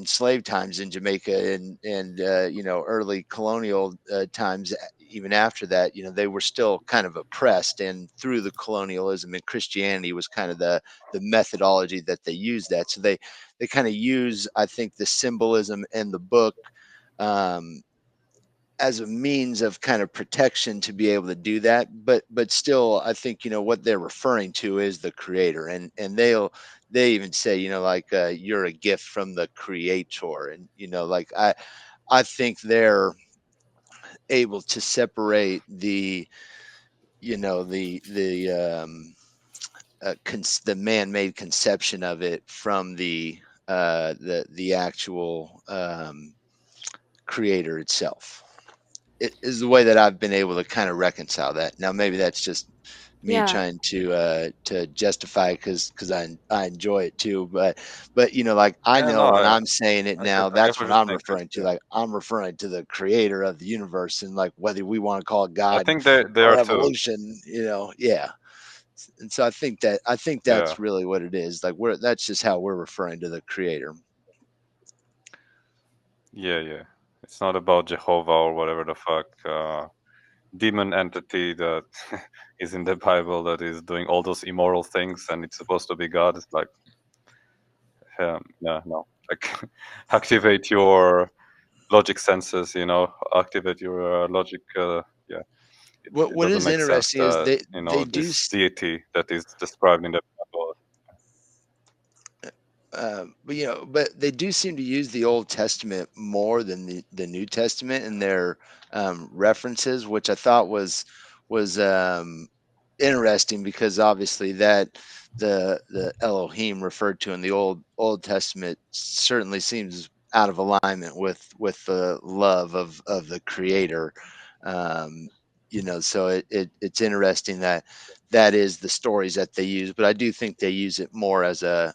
slave times in Jamaica, and early colonial times, even after that, they were still kind of oppressed, and through the colonialism, and Christianity was kind of the methodology that they used. That so they kind of use, I think, the symbolism in the book as a means of kind of protection to be able to do that, but still, I think what they're referring to is the creator, and they even say, like, you're a gift from the creator, and like, I think they're able to separate the the man-made conception of it from the actual creator itself. It is the way that I've been able to kind of reconcile that. Now, maybe that's just me Yeah. trying to justify because I enjoy it too. But like I Yeah, know no, when I'm saying it I now, get that's what what you're I'm saying, Chris. referring to. Yeah. Like I'm referring to the creator of the universe, and like whether we want to call it I God think they or are too. evolution, yeah. And so I think Yeah. that's really what it is. Like that's just how we're referring to the creator. Yeah. It's not about Jehovah or whatever the fuck demon entity that is in the Bible that is doing all those immoral things, and it's supposed to be God. It's like, no, like activate your logic senses. Activate your logic. Yeah, it What doesn't is make sense interesting is that they do this deity that is described in the Bible. but they do seem to use the Old Testament more than the New Testament in their references, which I thought was interesting because obviously that the Elohim referred to in the Old Testament certainly seems out of alignment with the love of the Creator. So it's interesting that is the stories that they use, but I do think they use it more as a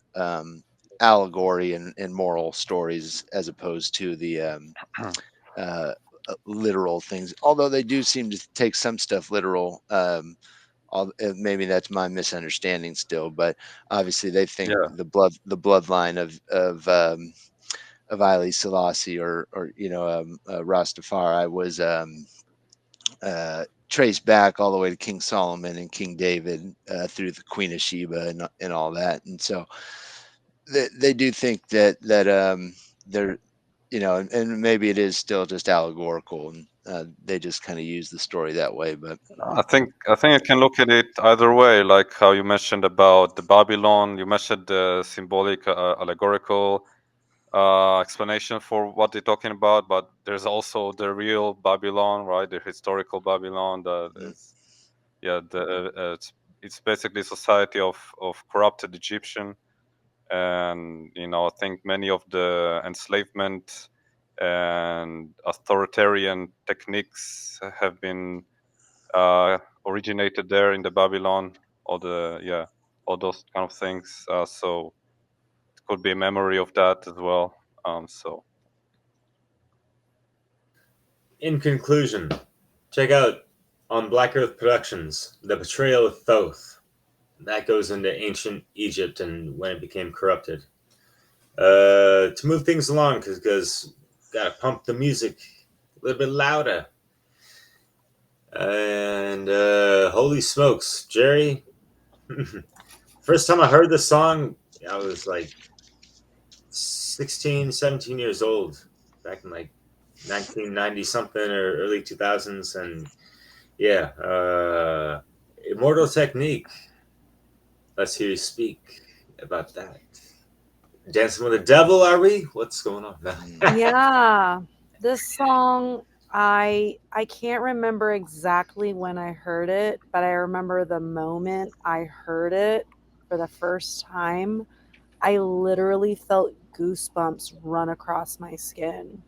allegory and moral stories as opposed to the literal things. Although they do seem to take some stuff literal. Maybe that's my misunderstanding still, but obviously they think Yeah. the bloodline of Haile Selassie or Rastafari was traced back all the way to King Solomon and King David through the Queen of Sheba and all that, and so they do think that they're and maybe it is still just allegorical and they just kind of use the story that way. But I think I can look at it either way, like how you mentioned about the Babylon. You mentioned the symbolic, allegorical explanation for what they're talking about, but there's also the real Babylon, right? The historical Babylon that is, it's basically society of corrupted Egyptian, and I think many of the enslavement and authoritarian techniques have been originated there in the Babylon, all those kind of things. So it could be a memory of that as well. So In conclusion, check out on Black Earth Productions, The Betrayal of Thoth. That goes into ancient Egypt and when it became corrupted. To move things along, because gotta pump the music a little bit louder. And holy smokes, Jerry! First time I heard the song, I was like 16, 17 years old, back in like 1990 something or early 2000s, and yeah, Immortal Technique. Let's hear you speak about that. Dancing with the Devil, are we? What's going on? Yeah, this song, I can't remember exactly when I heard it, but I remember the moment I heard it for the first time. I literally felt goosebumps run across my skin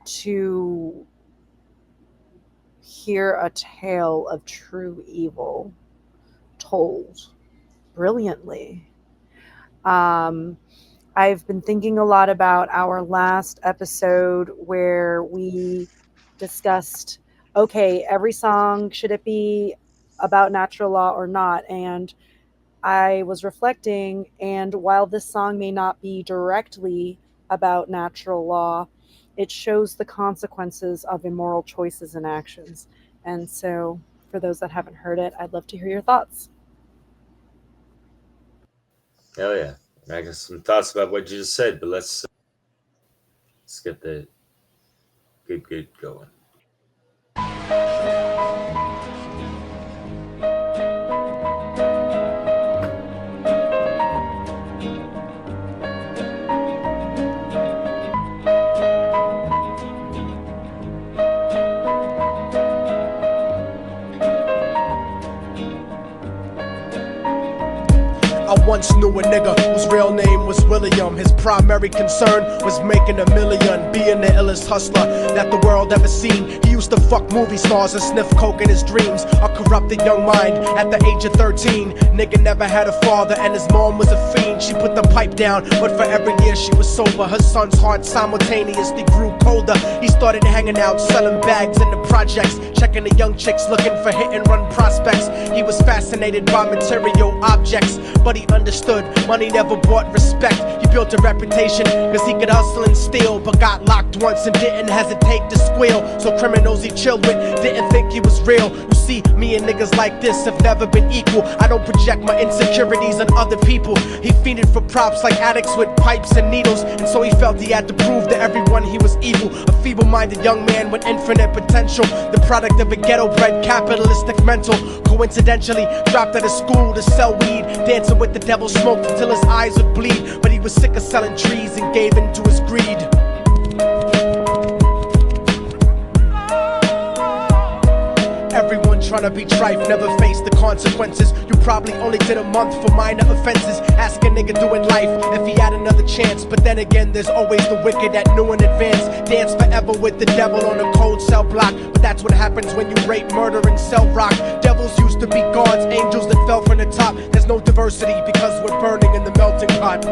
to hear a tale of true evil told brilliantly. I've been thinking a lot about our last episode where we discussed, okay, every song, should it be about natural law or not? And I was reflecting, and while this song may not be directly about natural law, it shows the consequences of immoral choices and actions. And so, for those that haven't heard it, I'd love to hear your thoughts. Hell yeah. I got some thoughts about what you just said, but let's get the good going. I once knew a nigga whose real name was William. His primary concern was making $1 million, being the illest hustler that the world ever seen. He used to fuck movie stars and sniff coke in his dreams. A corrupted young mind at the age of 13. Nigga never had a father and his mom was a fiend. She put the pipe down, but for every year she was sober, her son's heart simultaneously grew colder. He started hanging out, selling bags in the projects, checking the young chicks looking for hit and run prospects. He was fascinated by material objects, but he understood money never bought respect. He built a reputation cause he could hustle and steal, but got locked once and didn't hesitate to squeal. So criminals he chilled with didn't think he was real. You see, me and niggas like this have never been equal. I don't project my insecurities on other people. He fiended for props like addicts with pipes and needles, and so he felt he had to prove to everyone he was evil. A feeble-minded young man with infinite potential, the product of a ghetto-bred capitalistic mental. Coincidentally dropped out of school to sell weed, dancing with the devil, smoked until his eyes would bleed. But he was sick of selling trees and gave in to his greed. Everyone tryna be trife, never face the consequences. You probably only did a month for minor offenses. Ask a nigga doing life if he had another chance. But then again, there's always the wicked that knew in advance. Dance forever with the devil on a cold cell block. But that's what happens when you rape, murder, and sell rock. Devils used to be gods, angels that fell from the top. There's no diversity because we're burning in the melting pot.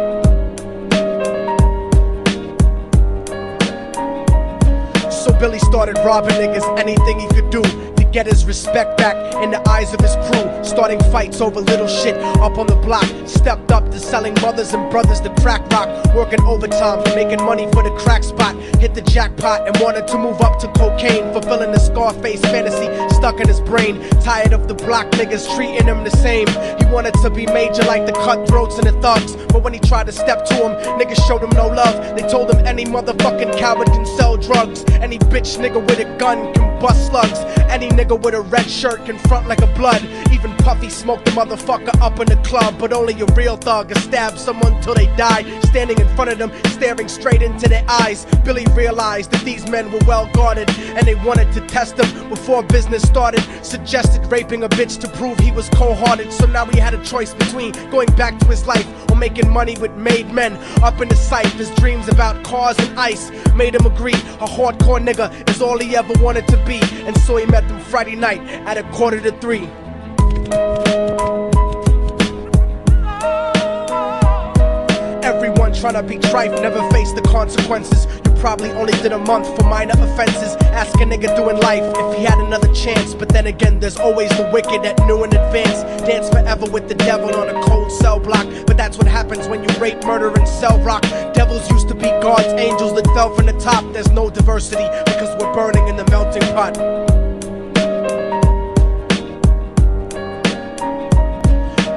So Billy started robbing niggas, anything he could do to get his respect back in the eyes of his crew. Starting fights over little shit up on the block. Stepped up to selling mothers and brothers the crack rock. Working overtime, making money for the crack spot. Hit the jackpot and wanted to move up to cocaine. Fulfilling the Scarface fantasy stuck in his brain. Tired of the block niggas treating him the same. He wanted to be major like the cutthroats and the thugs. But when he tried to step to him, niggas showed him no love. They told him any motherfucking coward can sell drugs. Any bitch nigga with a gun can bust slugs. Any nigga with a red shirt can front like a blood. Even Puffy smoked the motherfucker up in the club. But only a real thug can stab someone till they die. Standing in front of them, staring straight into their eyes, Billy realized that these men were well guarded, and they wanted to test him before business started. Suggested raping a bitch to prove he was cold-hearted. So now he had a choice between going back to his life or making money with made men. Up in the sight, his dreams about cars and ice made him agree a hardcore nigga is all he ever wanted to be. And so he met them Friday night at 2:45. Everyone tryna be trife, never face the consequences. You probably only did a month for minor offenses. Ask a nigga doing life if he had another chance. But then again, there's always the wicked that knew in advance. Dance forever with the devil on a cold cell block. But that's what happens when you rape, murder, and sell rock. Devils used to be gods, angels that fell from the top. There's no diversity because we're burning in the melting pot.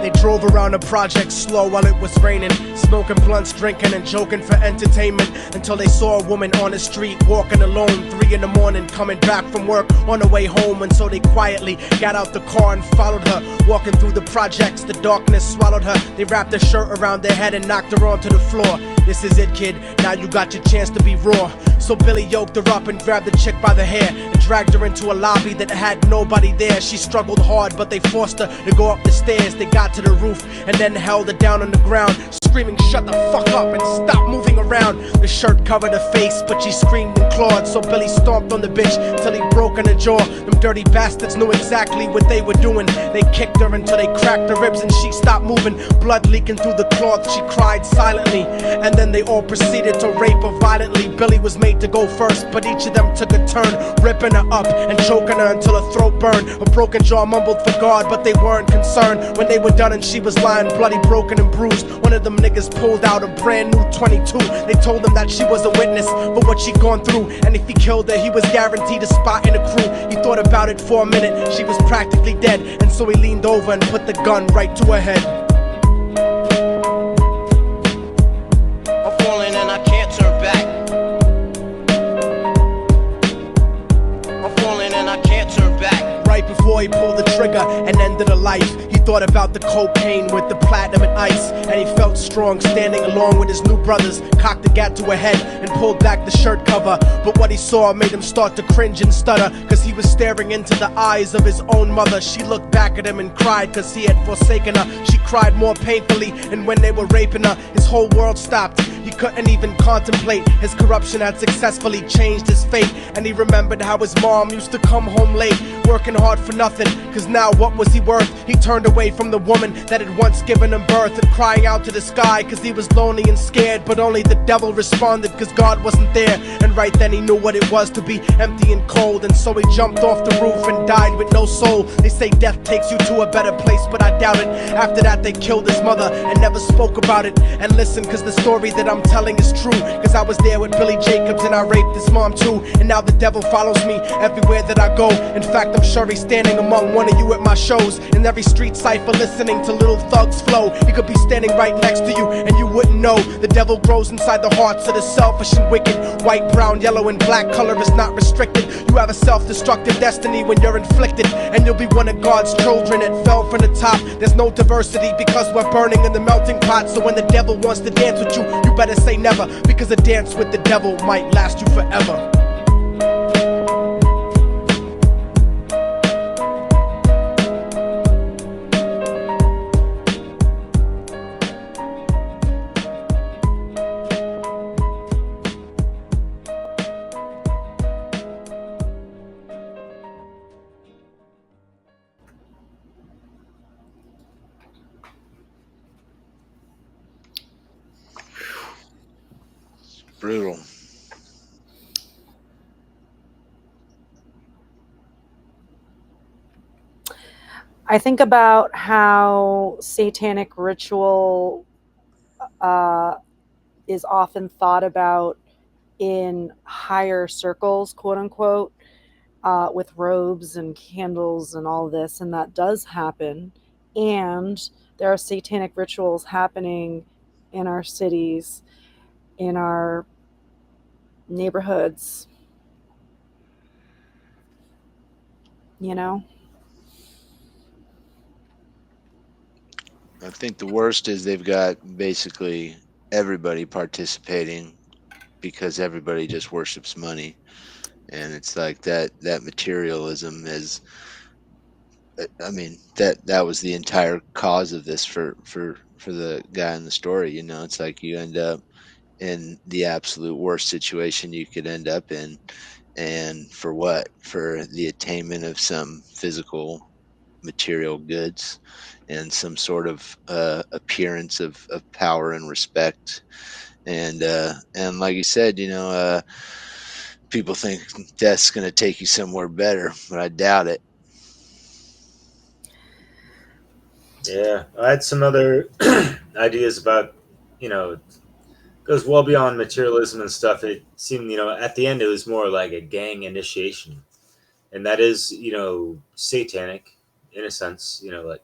They drove around the project slow while it was raining, smoking blunts, drinking and joking for entertainment, until they saw a woman on the street walking alone, 3 in the morning, coming back from work on her way home. And so they quietly got out the car and followed her. Walking through the projects, the darkness swallowed her. They wrapped her shirt around their head and knocked her onto the floor. This is it, kid, now you got your chance to be raw. So Billy yoked her up and grabbed the chick by the hair and dragged her into a lobby that had nobody there. She struggled hard, but they forced her to go up the stairs. They got to the roof and then held her down on the ground, screaming, "Shut the fuck up and stop moving around." The shirt covered her face, but she screamed and clawed. So Billy stomped on the bitch till he broke in her jaw. Them dirty bastards knew exactly what they were doing. They kicked her until they cracked her ribs and she stopped moving. Blood leaking through the cloth, she cried silently. And then they all proceeded to rape her violently. Billy was made to go first, but each of them took a turn, ripping her up and choking her until her throat burned. Her broken jaw mumbled for God, but they weren't concerned. When they were done and she was lying bloody, broken and bruised, one of them niggas pulled out a brand new 22. They told him that she was a witness for what she'd gone through, and if he killed her, he was guaranteed a spot in the crew. He thought about it for a minute, she was practically dead, and so he leaned over and put the gun right to her head. I'm falling and I can't turn back. I'm falling and I can't turn back. Right before he pulled the trigger and ended her life, he thought about the cocaine with the platinum and ice, and he felt strong standing along with his new brothers. Cocked the gat to her head and pulled back the shirt cover, but what he saw made him start to cringe and stutter, cause he was staring into the eyes of his own mother. She looked back at him and cried cause he had forsaken her. She cried more painfully. And when they were raping her, his whole world stopped. He couldn't even contemplate. His corruption had successfully changed his fate. And he remembered how his mom used to come home late, working hard for nothing, cause now what was he worth? He turned away from the woman that had once given him birth, and crying out to the sky cause he was lonely and scared. But only the devil responded cause God wasn't there. And right then he knew what it was to be empty and cold, and so he jumped off the roof and died with no soul. They say death takes you to a better place, but I doubt it. After that they killed his mother and never spoke about it. And listen, cause the story that I'm telling is true, cause I was there with Billy Jacobs and I raped his mom too. And now the devil follows me everywhere that I go. In fact, I'm sure he's standing among one of you at my shows. In every street cipher listening to Little Thug's flow. He could be standing right next to you and you wouldn't know. The devil grows inside the hearts of the selfish and wicked. White, brown, yellow and black color is not restricted. You have a self-destructive destiny when you're inflicted, and you'll be one of God's children that fell from the top. There's no diversity because we're burning in the melting pot. So when the devil wants to dance with you, you better say never, because a dance with the devil might last you forever. Brutal. I think about how satanic ritual is often thought about in higher circles, quote unquote, with robes and candles and all this, and that does happen. And there are satanic rituals happening in our cities, in our neighborhoods, you know? I think the worst is they've got basically everybody participating because everybody just worships money. And it's like that materialism is, I mean, that was the entire cause of this for the guy in the story. You know, it's like you end up in the absolute worst situation you could end up in. And for what? For the attainment of some physical material goods and some sort of appearance of power and respect. And like you said, you know, people think death's going to take you somewhere better, but I doubt it. Yeah, I had some other ideas about, you know, goes well beyond materialism and stuff. It seemed, you know, at the end it was more like a gang initiation, and that is, you know, satanic in a sense. You know, like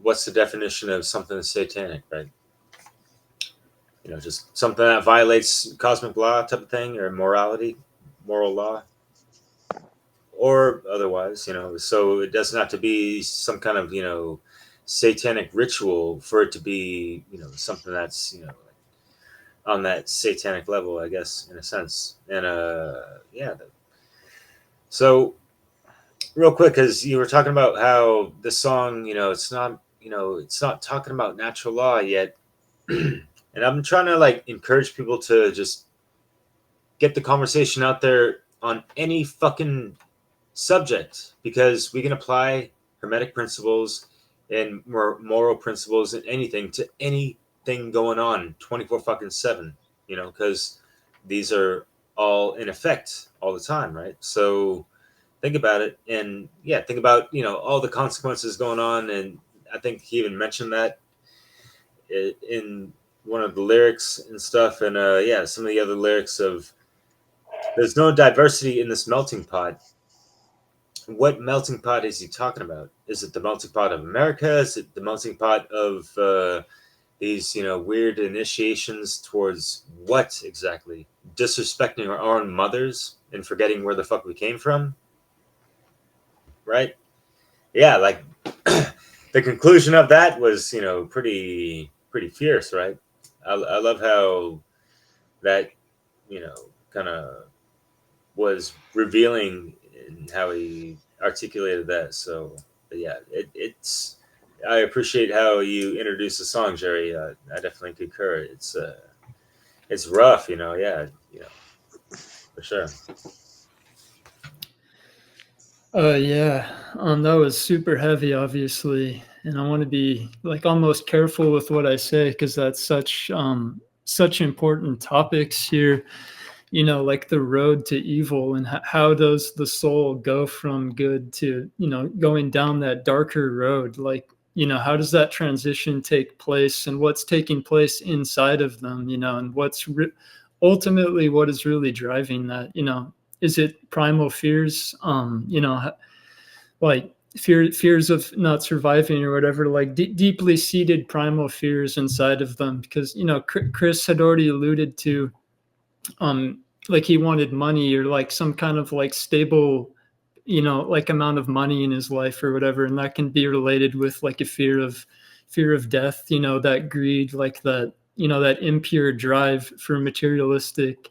what's the definition of something that's satanic, right? You know, just something that violates cosmic law type of thing, or morality, moral law, or otherwise, you know. So it doesn't have to be some kind of, you know, satanic ritual for it to be, you know, something that's, you know, on that satanic level, I guess, in a sense. And yeah. So real quick, because you were talking about how the song, you know, it's not talking about natural law yet. And I'm trying to like encourage people to just get the conversation out there on any fucking subject, because we can apply hermetic principles and moral principles and anything to anything going on 24/7, you know, because these are all in effect all the time, right? So think about it, and yeah, think about, you know, all the consequences going on. And I think he even mentioned that in one of the lyrics and stuff. And yeah, some of the other lyrics of there's no diversity in this melting pot. What melting pot is he talking about? Is it the melting pot of America? Is it the melting pot of these, you know, weird initiations towards what exactly? Disrespecting our own mothers and forgetting where the fuck we came from? Right? Yeah, like the conclusion of that was, you know, pretty fierce, right? I love how that, you know, kind of was revealing in how he articulated that. So, but yeah, it's I appreciate how you introduced the song, Jerry. I definitely concur. It's rough, Yeah, for sure. Yeah, that was super heavy, obviously, and I want to be like almost careful with what I say because that's such important topics here. Like the road to evil and how does the soul go from good to going down that darker road? Like how does that transition take place, and what's taking place inside of them? And what's ultimately what is really driving that? Is it primal fears? Like fears of not surviving or whatever, like deeply seated primal fears inside of them. Because Chris had already alluded to, like he wanted money or like some kind of like stable, like amount of money in his life or whatever, and that can be related with like a fear of death. That greed, like that, that impure drive for materialistic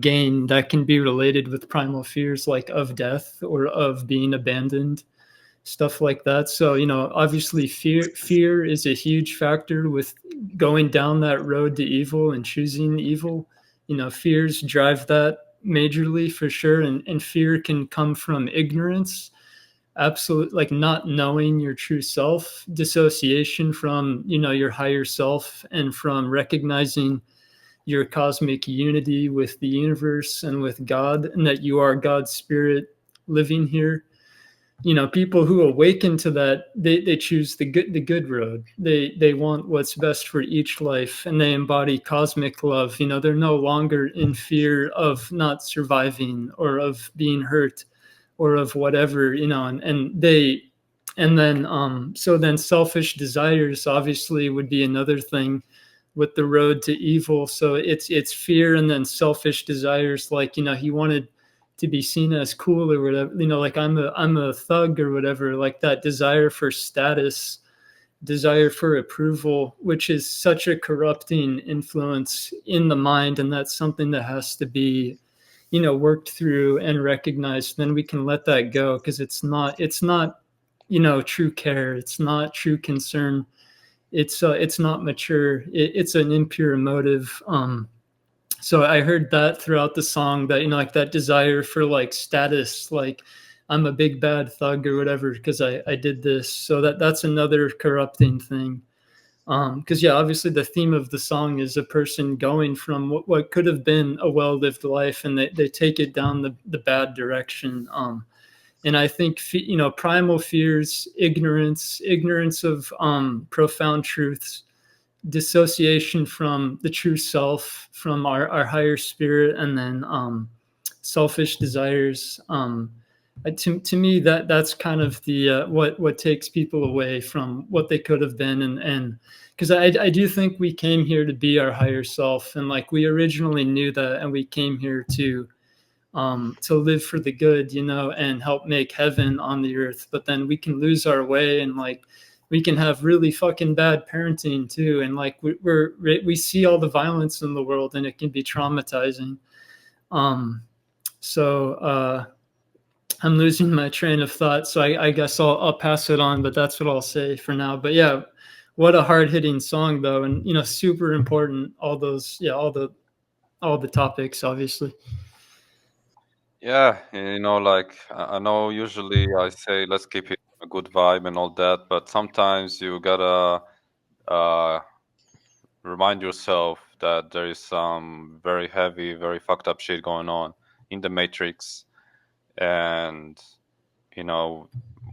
gain, that can be related with primal fears like of death or of being abandoned, stuff like that. So obviously fear is a huge factor with going down that road to evil and choosing evil. Fears drive that majorly for sure, and fear can come from ignorance, absolute, like not knowing your true self, dissociation from your higher self, and from recognizing your cosmic unity with the universe and with God, and that you are God's spirit living here. People who awaken to that, they choose the good road. They want what's best for each life, and they embody cosmic love. They're no longer in fear of not surviving or of being hurt or of whatever, and then so then selfish desires obviously would be another thing with the road to evil. So it's fear and then selfish desires, like he wanted to be seen as cool or whatever, like I'm a thug or whatever, like that desire for status, desire for approval, which is such a corrupting influence in the mind. And that's something that has to be worked through and recognized. Then we can let that go, because it's not true care, it's not true concern, it's not mature, it's an impure motive. So I heard that throughout the song, that like that desire for like status, like I'm a big bad thug or whatever because I did this. So that's another corrupting thing. Because obviously the theme of the song is a person going from what could have been a well-lived life, and they take it down the bad direction. And I think primal fears, ignorance of profound truths, dissociation from the true self, from our higher spirit, and then selfish desires. To me, that's kind of the what takes people away from what they could have been, and because I do think we came here to be our higher self, and like we originally knew that, and we came here to live for the good, and help make heaven on the earth. But then we can lose our way, and like we can have really fucking bad parenting too, and like we see all the violence in the world, and it can be traumatizing. So I'm losing my train of thought, so I guess I'll pass it on, but that's what I'll say for now. But yeah, what a hard-hitting song though, and super important, all those, all the topics, obviously. Yeah, like I know usually I say let's keep it a good vibe and all that, but sometimes you gotta remind yourself that there is some very heavy, very fucked up shit going on in the Matrix, and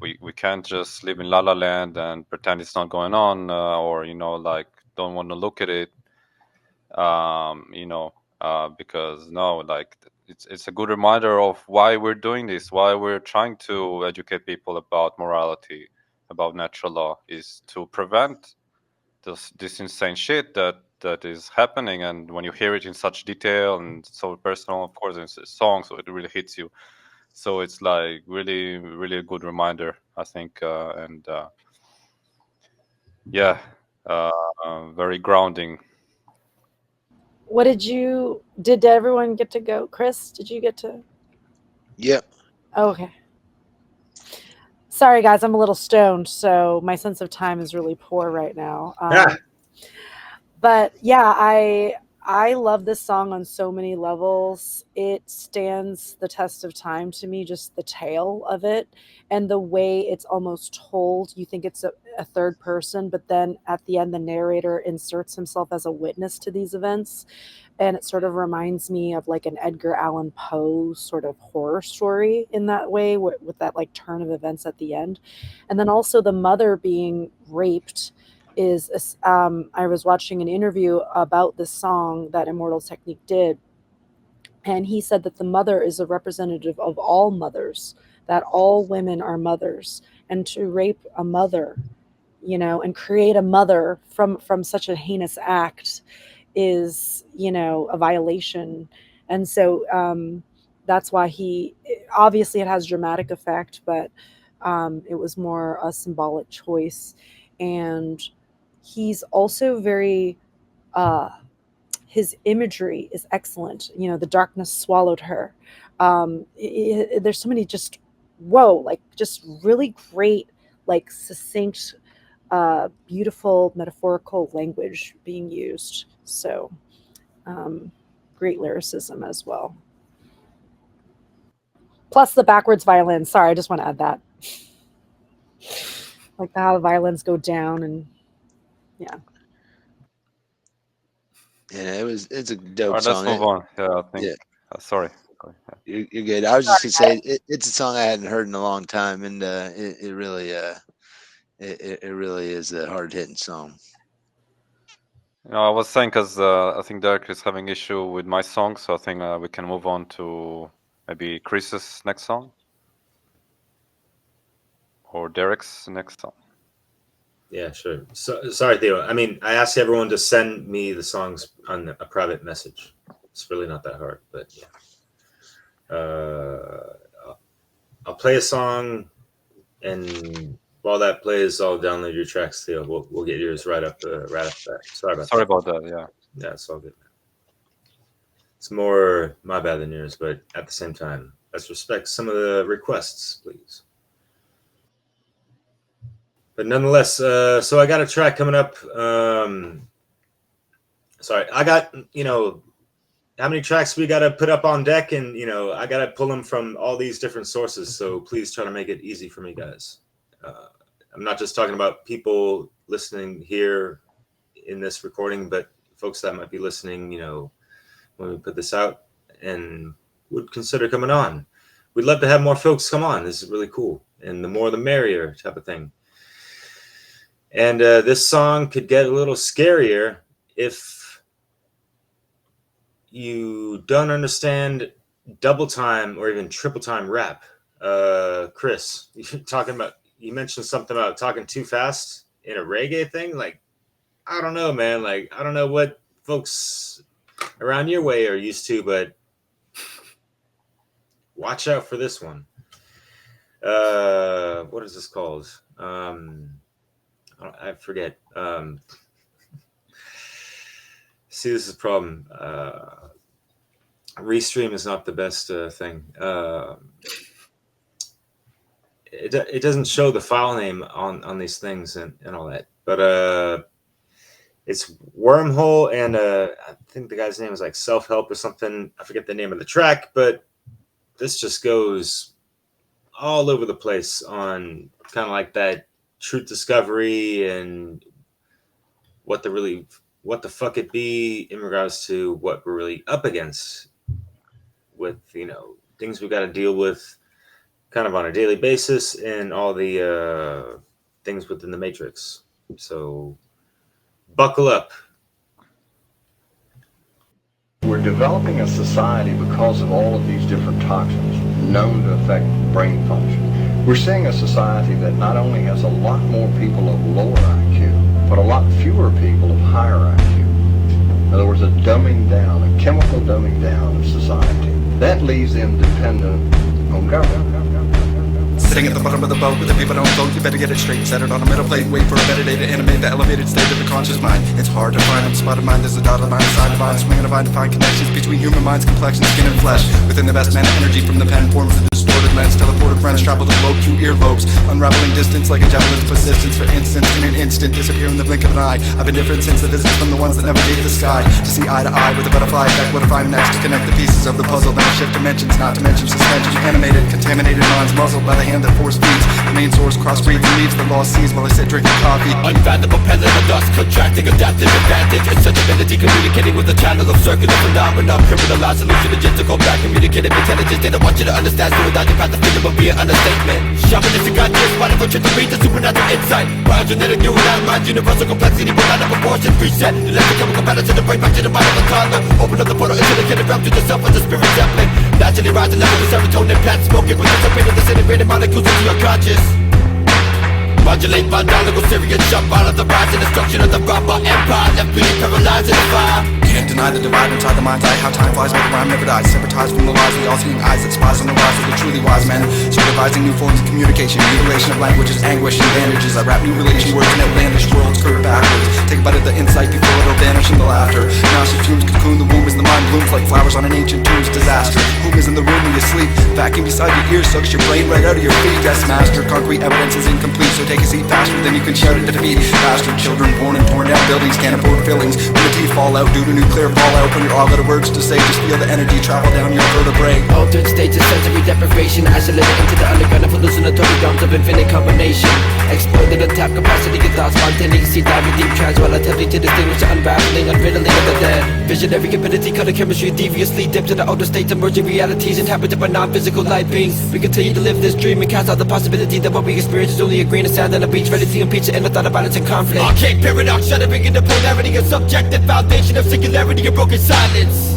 we can't just live in La La Land and pretend it's not going on, or like don't want to look at it, because no, like it's a good reminder of why we're doing this, why we're trying to educate people about morality, about natural law, is to prevent this insane shit that is happening. And when you hear it in such detail and so personal, of course it's a song, so it really hits you. So it's like really, really a good reminder, I think, and very grounding. Did everyone get to go? Chris, did you get to? Yep. Okay. Sorry, guys, I'm a little stoned, so my sense of time is really poor right now. But yeah, I love this song on so many levels. It stands the test of time to me, just the tale of it and the way it's almost told. You think it's a third person, but then at the end, the narrator inserts himself as a witness to these events. And it sort of reminds me of like an Edgar Allan Poe sort of horror story in that way, with that like turn of events at the end. And then also the mother being raped is, I was watching an interview about this song that Immortal Technique did. And he said that the mother is a representative of all mothers, that all women are mothers. And to rape a mother, you know, and create a mother from such a heinous act is, you know, a violation. And so that's why obviously it has dramatic effect, but it was more a symbolic choice. And he's also very, his imagery is excellent. You know, the darkness swallowed her. There's so many just, like just really great, like succinct, beautiful metaphorical language being used. So great lyricism as well. Plus the backwards violin. Sorry, I just want to add that. Like how the violins go down and yeah. Yeah, it's a dope Let's song. move on. Yeah, I think. Yeah. Sorry. You're good. I was just gonna say it's a song I hadn't heard in a long time, and it really is a hard hitting song. You know, I was saying because I think Derek is having issue with my song, so I think we can move on to maybe Chris's next song or Derek's next song. Yeah, sure. So, sorry, Theo. I mean, I asked everyone to send me the songs on a private message. It's really not that hard, but yeah. I'll play a song, and while that plays, I'll download your tracks, Theo. We'll get yours right up there. Sorry about that. Yeah. Yeah, it's all good. It's more my bad than yours, but at the same time, let's respect some of the requests, please. But nonetheless, so I got a track coming up. Sorry, I got, you know, how many tracks we got to put up on deck, and, you know, I got to pull them from all these different sources. So please try to make it easy for me, guys. I'm not just talking about people listening here in this recording, but folks that might be listening, you know, when we put this out and would consider coming on. We'd love to have more folks come on. This is really cool. And the more the merrier type of thing. And this song could get a little scarier if you don't understand double time or even triple time rap. Chris, you mentioned something about talking too fast in a reggae thing. Like, I don't know, man. Like, I don't know what folks around your way are used to, but watch out for this one. What is this called? I forget. See, this is a problem. Restream is not the best thing. It doesn't show the file name on these things and all that. But it's Wormhole, and I think the guy's name is like Selfhelp or something. I forget the name of the track, but this just goes all over the place on kind of like that truth discovery and what the fuck it be in regards to what we're really up against with, you know, things we got to deal with kind of on a daily basis and all the things within the matrix. So buckle up. We're developing a society because of all of these different toxins known to affect brain function. We're seeing a society that not only has a lot more people of lower IQ, but a lot fewer people of higher IQ. In other words, a dumbing down, a chemical dumbing down of society. That leaves them dependent on government. Sitting at the bottom of the boat with the people don't vote, you better get it straight. Set it on a middle plate, wait for a better day to animate the elevated state of the conscious mind. It's hard to find on the spot of mind, there's a dotted line, side to line, swinging a vine to find connections between human minds, complexion, skin and flesh. Within the best man, energy from the pen forms the distorted lens. Teleported friends travel to low Q earlobes, unraveling distance like a javelin's persistence. For instance, in an instant, disappear in the blink of an eye. I've been different since the visits from the ones that never gave the sky. To see eye to eye with a butterfly effect. What if I'm next to connect the pieces of the puzzle? Then I shift dimensions, not to mention suspension. Animated, contaminated minds muzzled by the hand that force feeds. The main source crossbreeds and leaves the lost seas while I sit drinking coffee. Unfathomable pendulum of dust, contracting adaptive advantage. And such ability communicating with a channel of circular phenomena. Criminalized solution agents to go back, communicative intelligence. They don't want you to understand, so without your path of freedom will be an understatement. Shamanistic ideas, whatever trick to read the supernatural insight. Biogenetic neural mind, universal complexity, but not a proportion. Reset, electrochemical balance in the brain, back to the mind of a toddler. Open up the portal into the hidden realm to yourself as a spirit template. Naturally rising level of serotonin, plant smoking, with dissipating disintegrated molecules into your conscious. Modulate my dialogue, serious jump out of the rise and destruction of the robber empire. Left being paralyzed in the fire. Can't deny the divide inside the mind's eye. How time flies, but the rhyme never dies. Separatized from the lies, the all-seeing eyes that spies on the rise of the truly wise men. Supervising new forms of communication, mutilation of languages, anguish and bandages. I rap new relation words in outlandish worlds curved backwards. Take a bite of the insight before it'll vanish in the laughter. Now she fumes cocoon the womb as the mind blooms like flowers on an ancient tomb's disaster. Whom is in the room when you sleep? Vacuum beside your ears sucks your brain right out of your feet. Yes, master, concrete evidence is incomplete, so take a seat faster than you can shout it to defeat. Bastard children born in torn down buildings can't afford fillings. When the teeth fall out due to nuclear fallout, when you're all out of words to say, just feel the energy travel down your vertebrae. Altered states of sensory deprivation, isolated into the underground of hallucinatory realms of infinite combination. Exploited untapped capacity of thought, spontaneously diving deep trance while attempting to distinguish the unraveling, unriddling of the dead. Visionary ability, color chemistry, deviously dipped to the outer states, emerging realities inhabited by non-physical light beings. We continue to live this dream and cast out the possibility that what we experience is only a grain of sand on a beach, ready to impeach the inner thought of violence and conflict. Arcane paradox, shuddering in the polarity of subjective foundation of singularity and broken silence.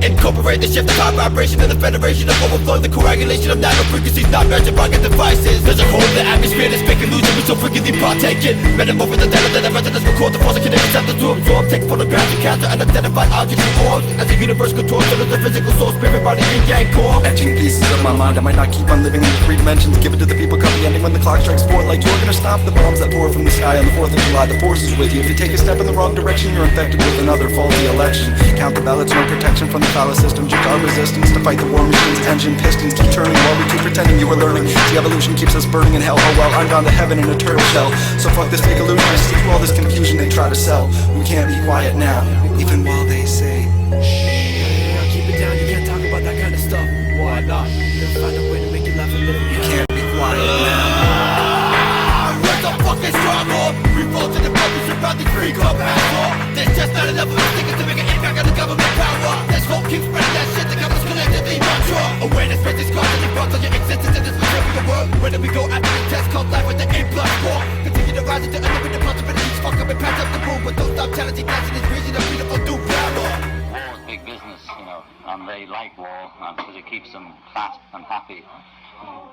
Incorporate the shift of high vibration and the federation of overflowing the coagulation of nano frequencies, not measured by devices. There's a hole in the atmosphere that's fake illusion, we so frequently partaking. Metamorph the data that the resonance record the force of kinetic receptors to absorb. Take photographs and capture unidentified objects and orbs as the universe controls so the physical soul, spirit, body, and yang core. Etching pieces of my mind, I might not keep on living in the three dimensions. Give it to the people, come the ending when the clock strikes 4. Like you're gonna stop the bombs that pour from the sky on the 4th of July. The force is with you. If you take a step in the wrong direction, you're infected with another faulty election. Count the ballots, no protection from the phallus system. Our resistance to fight the war machine's engine pistons keep turning while we keep pretending you were learning. The evolution keeps us burning in hell. Oh well, I'm gone to heaven in a turtle shell. So fuck this fake illusion, I see through all this confusion they try to sell. We can't be quiet now, even while they say shh. Keep it down, you can't talk about that kind of stuff. Why not? You'll find a way to make you laugh a little. You can't be quiet now. Where's the fucking struggle? Revolt in the public surrounding free club asshole. There's just not enough of us thinking to make an impact on the government power. Let's hope keep spreading that shit, the government's collectively mantra. Awareness raises constantly brought on your existence in this material world. Where do we go after the test called life with the A+4? Continue to rise into unlimited possibilities. Fuck up and patch up the room, but don't stop challenging dancing this region of beautiful new power. War is big business, you know, and they like war because it keeps them fat and happy.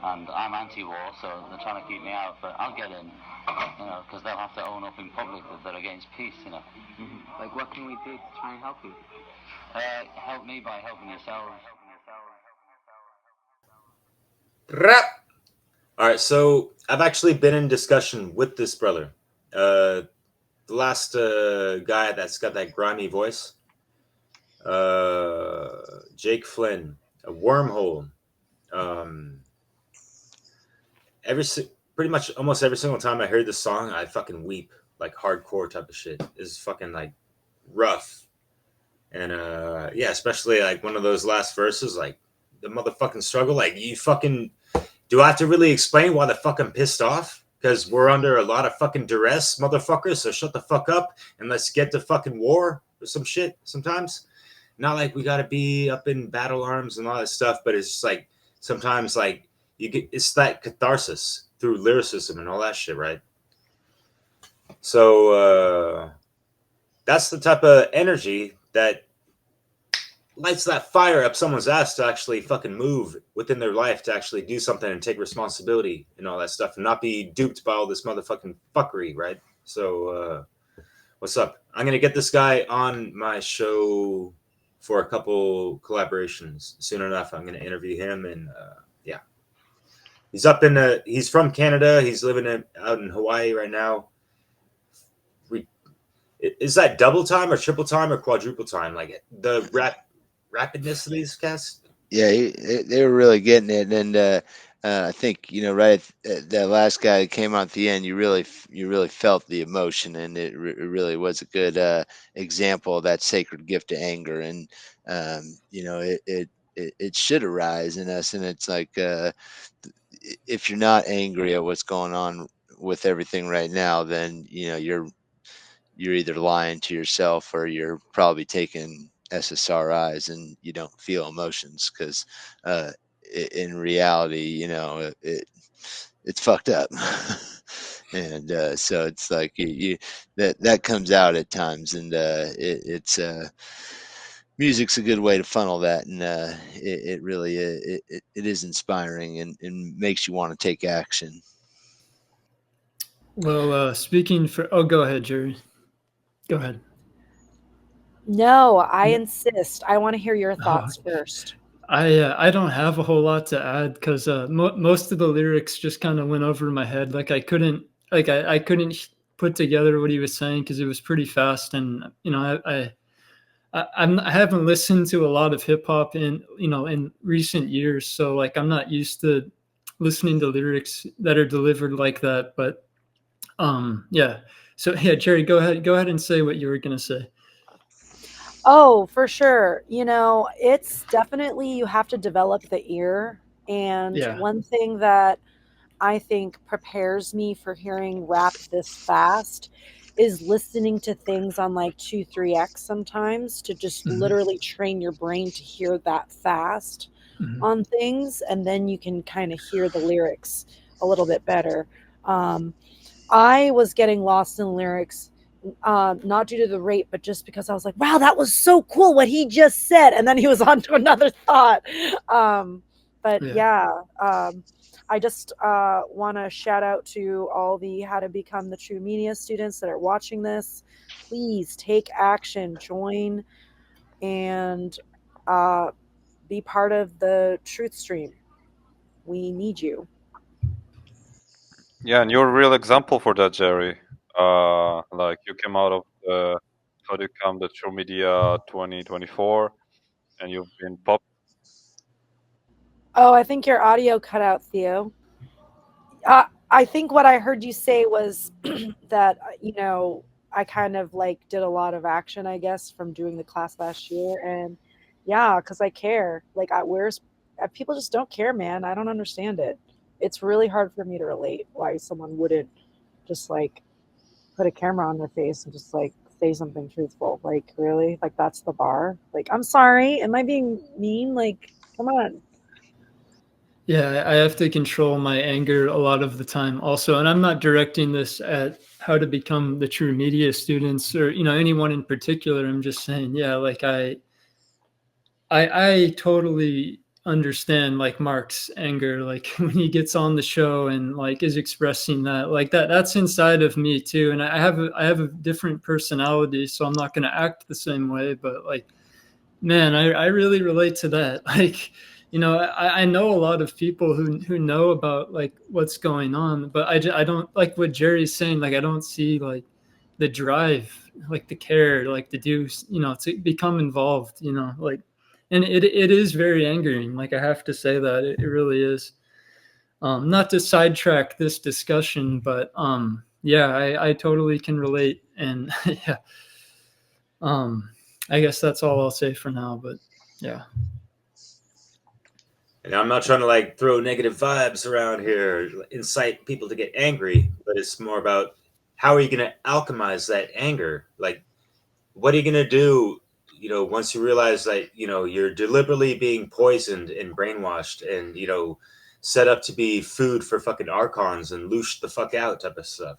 And I'm anti-war, so they're trying to keep me out, but I'll get in, you know, because they'll have to own up in public that they're against peace, you know. Like, what can we do to try and help you? Help me by helping yourselves. Rap. All right, so I've actually been in discussion with this brother. The last guy that's got that grimy voice, Jake Flynn, a Wormhole. Pretty much almost every single time I heard this song, I fucking weep, like hardcore type of shit. Is fucking like rough. And yeah, especially like one of those last verses, like the motherfucking struggle. Like, you fucking, do I have to really explain why the fuck I'm pissed off? Because we're under a lot of fucking duress, motherfuckers. So shut the fuck up and let's get to fucking war or some shit sometimes. Not like we gotta be up in battle arms and all that stuff, but it's just like sometimes like you get, it's that catharsis through lyricism and all that shit, right? So that's the type of energy that lights that fire up someone's ass to actually fucking move within their life, to actually do something and take responsibility and all that stuff, and not be duped by all this motherfucking fuckery, right? So what's up? I'm gonna get this guy on my show for a couple collaborations soon enough. I'm gonna interview him, and yeah, he's up in he's from Canada. He's living out in Hawaii right now. Is that double time or triple time or quadruple time? Like the rapidness of these cats? Yeah, they were really getting it, and I think right that last guy that came out at the end, you really felt the emotion, and it really was a good example of that sacred gift of anger, and it should arise in us, and it's like if you're not angry at what's going on with everything right now, then you're either lying to yourself or you're probably taking SSRIs and you don't feel emotions because in reality, it's fucked up. And so it's like that comes out at times, and it's music's a good way to funnel that, and it really it is inspiring and makes you want to take action. Well, speaking for, oh, go ahead, Jerry. Go ahead. No, I insist. I want to hear your thoughts first. I don't have a whole lot to add because most of the lyrics just kind of went over my head. Like I couldn't put together what he was saying because it was pretty fast, and I haven't listened to a lot of hip hop in recent years, so like I'm not used to listening to lyrics that are delivered like that. But yeah. So yeah, Jerry, go ahead and say what you were gonna say. Oh, for sure. It's definitely you have to develop the ear. And Yeah. one thing that I think prepares me for hearing rap this fast is listening to things on like 2, 3x sometimes to just literally train your brain to hear that fast on things. And then you can kind of hear the lyrics a little bit better. I was getting lost in lyrics not due to the rate, but just because I was like, wow, that was so cool what he just said. And then he was on to another thought. But I just want to shout out to all the How to Become the True Media students that are watching this. Please take action, join, and be part of the truth stream. We need you. Yeah, and you're a real example for that, Jerry. Like you came out of the How to Become the True Media 2024, and you've been pop. Oh, I think your audio cut out, Theo. I think what I heard you say was that, I kind of like did a lot of action, I guess, from doing the class last year. And yeah, because I care. Like, people just don't care, man. I don't understand it. It's really hard for me to relate why someone wouldn't just like put a camera on their face and just like say something truthful. Like, really? Like, that's the bar? Like, I'm sorry. Am I being mean? Like, come on. Yeah, I have to control my anger a lot of the time also. And I'm not directing this at How to Become the True Media students or, anyone in particular. I'm just saying, yeah, like I totally understand like Mark's anger, like when he gets on the show and like is expressing that, like that's inside of me too. And I have a different personality, so I'm not going to act the same way. But like, man, I really relate to that. Like, I know a lot of people who know about like what's going on, but I don't like what Jerry's saying. Like, I don't see like the drive, like the care, like to do, to become involved, like, and it is very angering. Like, I have to say that it really is. Not to sidetrack this discussion, but yeah, I totally can relate. And yeah, I guess that's all I'll say for now, but yeah. And I'm not trying to like throw negative vibes around here, incite people to get angry, but it's more about how are you going to alchemize that anger? Like, what are you going to do, once you realize that, you're deliberately being poisoned and brainwashed and, set up to be food for fucking archons and loosh the fuck out type of stuff,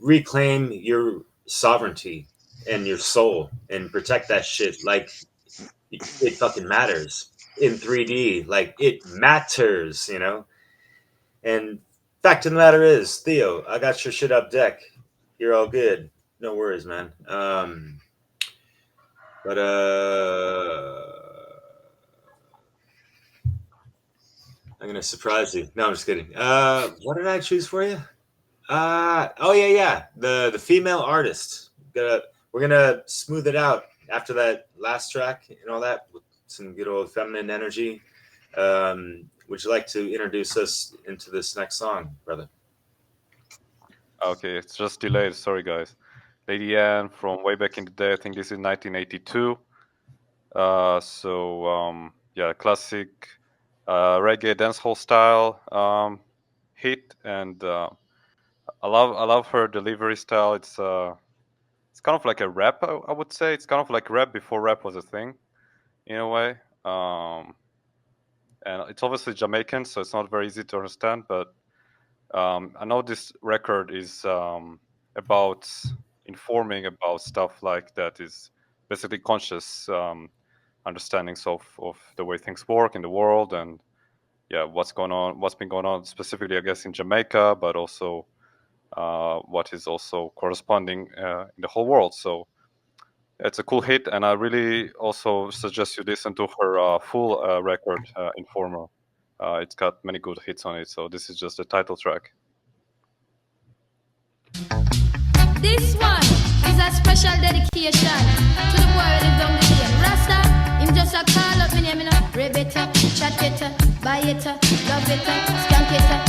reclaim your sovereignty and your soul and protect that shit like it fucking matters in 3D. Like, it matters, And fact of the matter is, Theo, I got your shit up deck. You're all good. No worries, man. But I'm gonna surprise you. No, I'm just kidding. What did I choose for you? Oh yeah. The female artist. We're gonna smooth it out after that last track and all that. some good old feminine energy. Would you like to introduce us into this next song, brother? Okay, it's just delayed. Sorry, guys. Lady Anne from way back in the day. I think this is 1982. Yeah, classic reggae dancehall style hit, and I love her delivery style. It's kind of like a rap, I would say. It's kind of like rap before rap was a thing, in a way. And it's obviously Jamaican, so it's not very easy to understand. But I know this record is about informing about stuff like that is basically conscious understandings of the way things work in the world, and yeah, what's been going on specifically, I guess, in Jamaica, but also what is also corresponding in the whole world. So it's a cool hit, and I really also suggest you listen to her full record, Informer. It's got many good hits on it, so this is just the title track. This one is a special dedication to the boy who live down the lane. Rasta, him just a call up me name, you know. Rib it up, chat it up, buy it up, love it up, skank it up.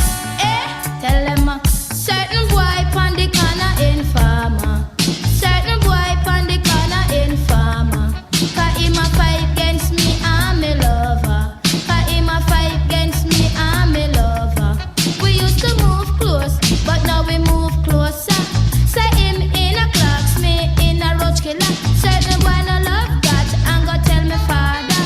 Tell them certain boy pon the corner informer. Certain boy pon the corner informer. Cause him a fight against me and me lover. Cause him a fight against me and me lover. We used to move close, but now we move closer. Say him in a clocks, me in a roach killer. Certain boy no love God, and go tell me father.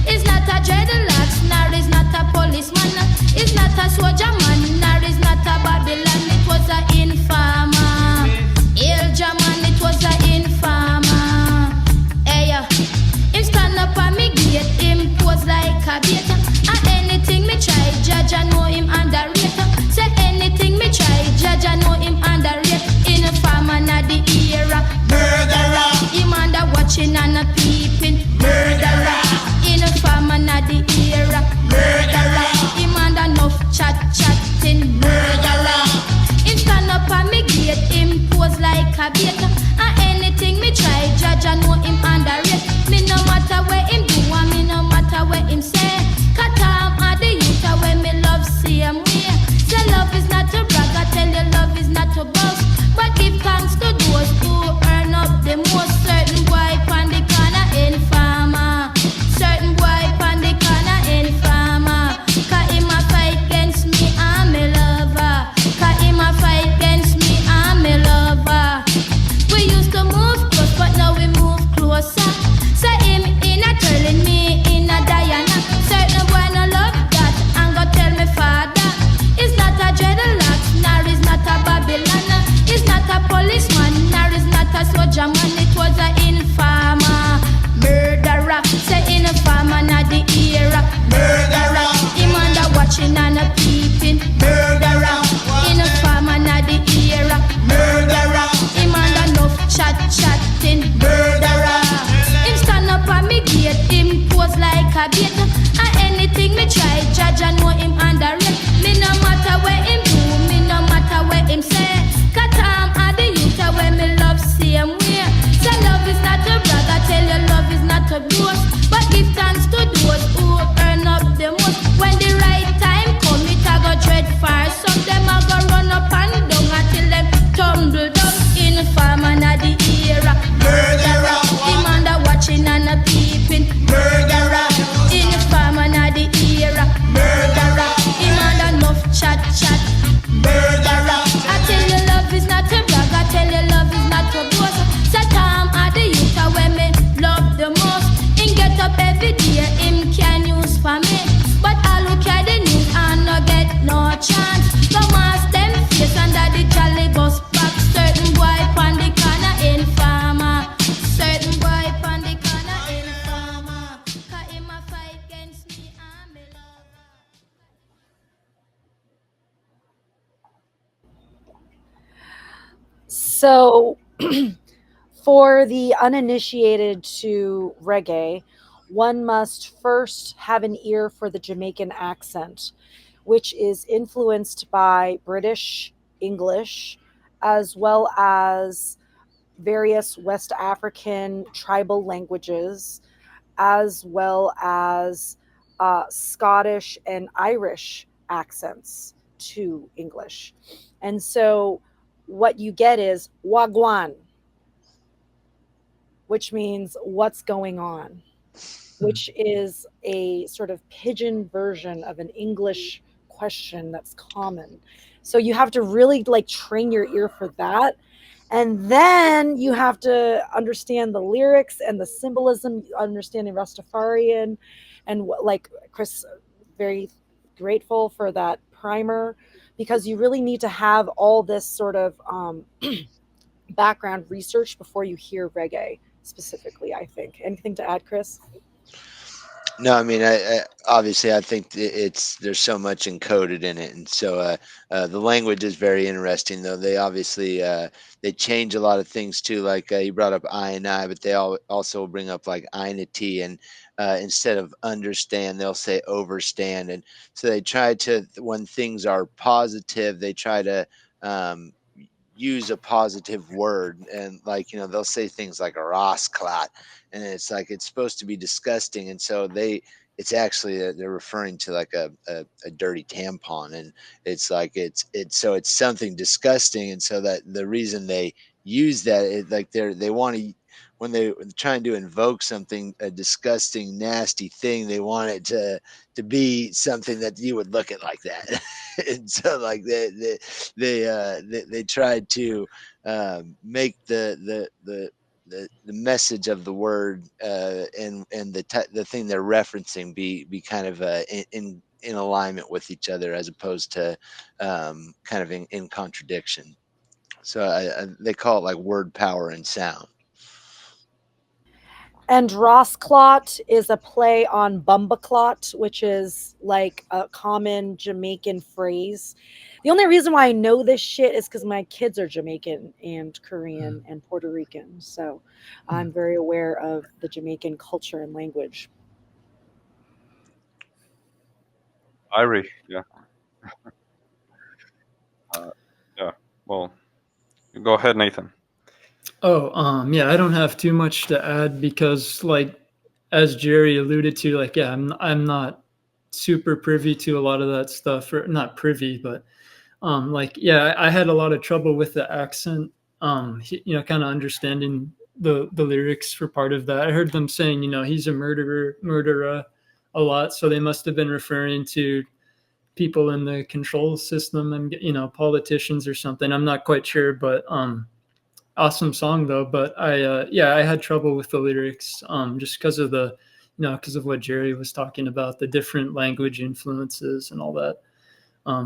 It's not a dreadlocks, nor is not a policeman. It's not a soldier man, nor is not a Babylon. It was a informer. Ilja man, it was a informer. Hey, him stand up on me gate, him pose like a bait. And anything me try, judge I know him underrate. Say anything me try, judge I know him underrate. Informer na the era, murderer. Him under watching and a peeping, murderer. Informer na the era, murderer. Him under enough chatting, murderer. Him stand up on me gate, him pose like a bait. And anything me try, judge I know him underrate. Me no matter where him do, and me no matter where him say. Katam and the youth where me love same way. Say love is not a brag, I tell you love is not a boast. But give thanks to those who earn up the most. Certain boy pon the corner informer. Certain boy pon the corner informer. Cause him a fight against me and me lover. Cause him a fight against me and me lover. We used to move close, but now we move closer. Say him in a telling me in a Diana. Certain boy no love that, and go tell me father. It's not a dreadlocks, nor is not a Babylon. It's not a policeman, nor is not a soldier man. It was a informer, murderer. Say informer na the era, murderer. Him under watching and a peeping, murderer. Informer na the era, murderer. Him under enough chatting, murderer. Him stand up on me gate, him pose like a bait. And anything me try, judge I know him underrate. Me no matter where him do, me no matter where him say. Katam and the youth where me love same way. So love is not a brag, I tell you love is not a boast. But give thanks to those who earn up the most. When the right time come, it a go tread far. Some them a go run up and down until them tumble down. Informer na the era, murderer. Him under watching and a peeping, murderer. Informer na the era, murderer. Him under enough chat, murderer. I tell you love is not a brag, I tell you love is not a boast. Satam are the youth where me love the most. Him get up every day, him can use for me. But I look at the news and no get no chance. Come ask them face under the jolly bus back. Certain boy pon the corner informer. Certain boy pon the corner informer. Cause him a fight against me and me love. So, for the uninitiated to reggae, one must first have an ear for the Jamaican accent, which is influenced by British English as well as various West African tribal languages, as well as Scottish and Irish accents to English. And so what you get is wagwan, which means what's going on, which is a sort of pidgin version of an English question that's common. So you have to really like train your ear for that. And then you have to understand the lyrics and the symbolism, understanding Rastafarian. And like Chris, very grateful for that primer, because you really need to have all this sort of background research before you hear reggae specifically, I think. Anything to add, Chris? No, I mean, I obviously I think there's so much encoded in it, and so the language is very interesting. Though they obviously they change a lot of things too. Like you brought up I and I, but they also bring up like einity, and instead of understand, they'll say overstand, and so they try to, when things are positive, they try to use a positive word, and like, you know, they'll say things like a Rossclot, and it's like it's supposed to be disgusting, and so it's actually they're referring to like a dirty tampon, and it's like it's so it's something disgusting, and so that the reason they use that, like they want to, when they're trying to invoke something, a disgusting, nasty thing, they want it to be something that you would look at like that. And so like they tried to make the message of the word and the thing they're referencing be kind of in alignment with each other, as opposed to kind of in contradiction. So they call it like word power and sound. And Rossclot is a play on Bumbaclot, which is like a common Jamaican phrase. The only reason why I know this shit is because my kids are Jamaican and Korean and Puerto Rican. So I'm very aware of the Jamaican culture and language. Irie, yeah. Yeah, well, go ahead, Nathan. Oh, yeah, I don't have too much to add because, like, as Jerry alluded to, like, yeah, I'm not super privy to a lot of that stuff, or not privy, but like, yeah, I had a lot of trouble with the accent, you know, kind of understanding the lyrics for part of that. I heard them saying, you know, he's a murderer a lot, so they must have been referring to people in the control system and, you know, politicians or something. I'm not quite sure, but awesome song though. But I had trouble with the lyrics just because of the, you know, because of what Jerry was talking about, the different language influences and all that.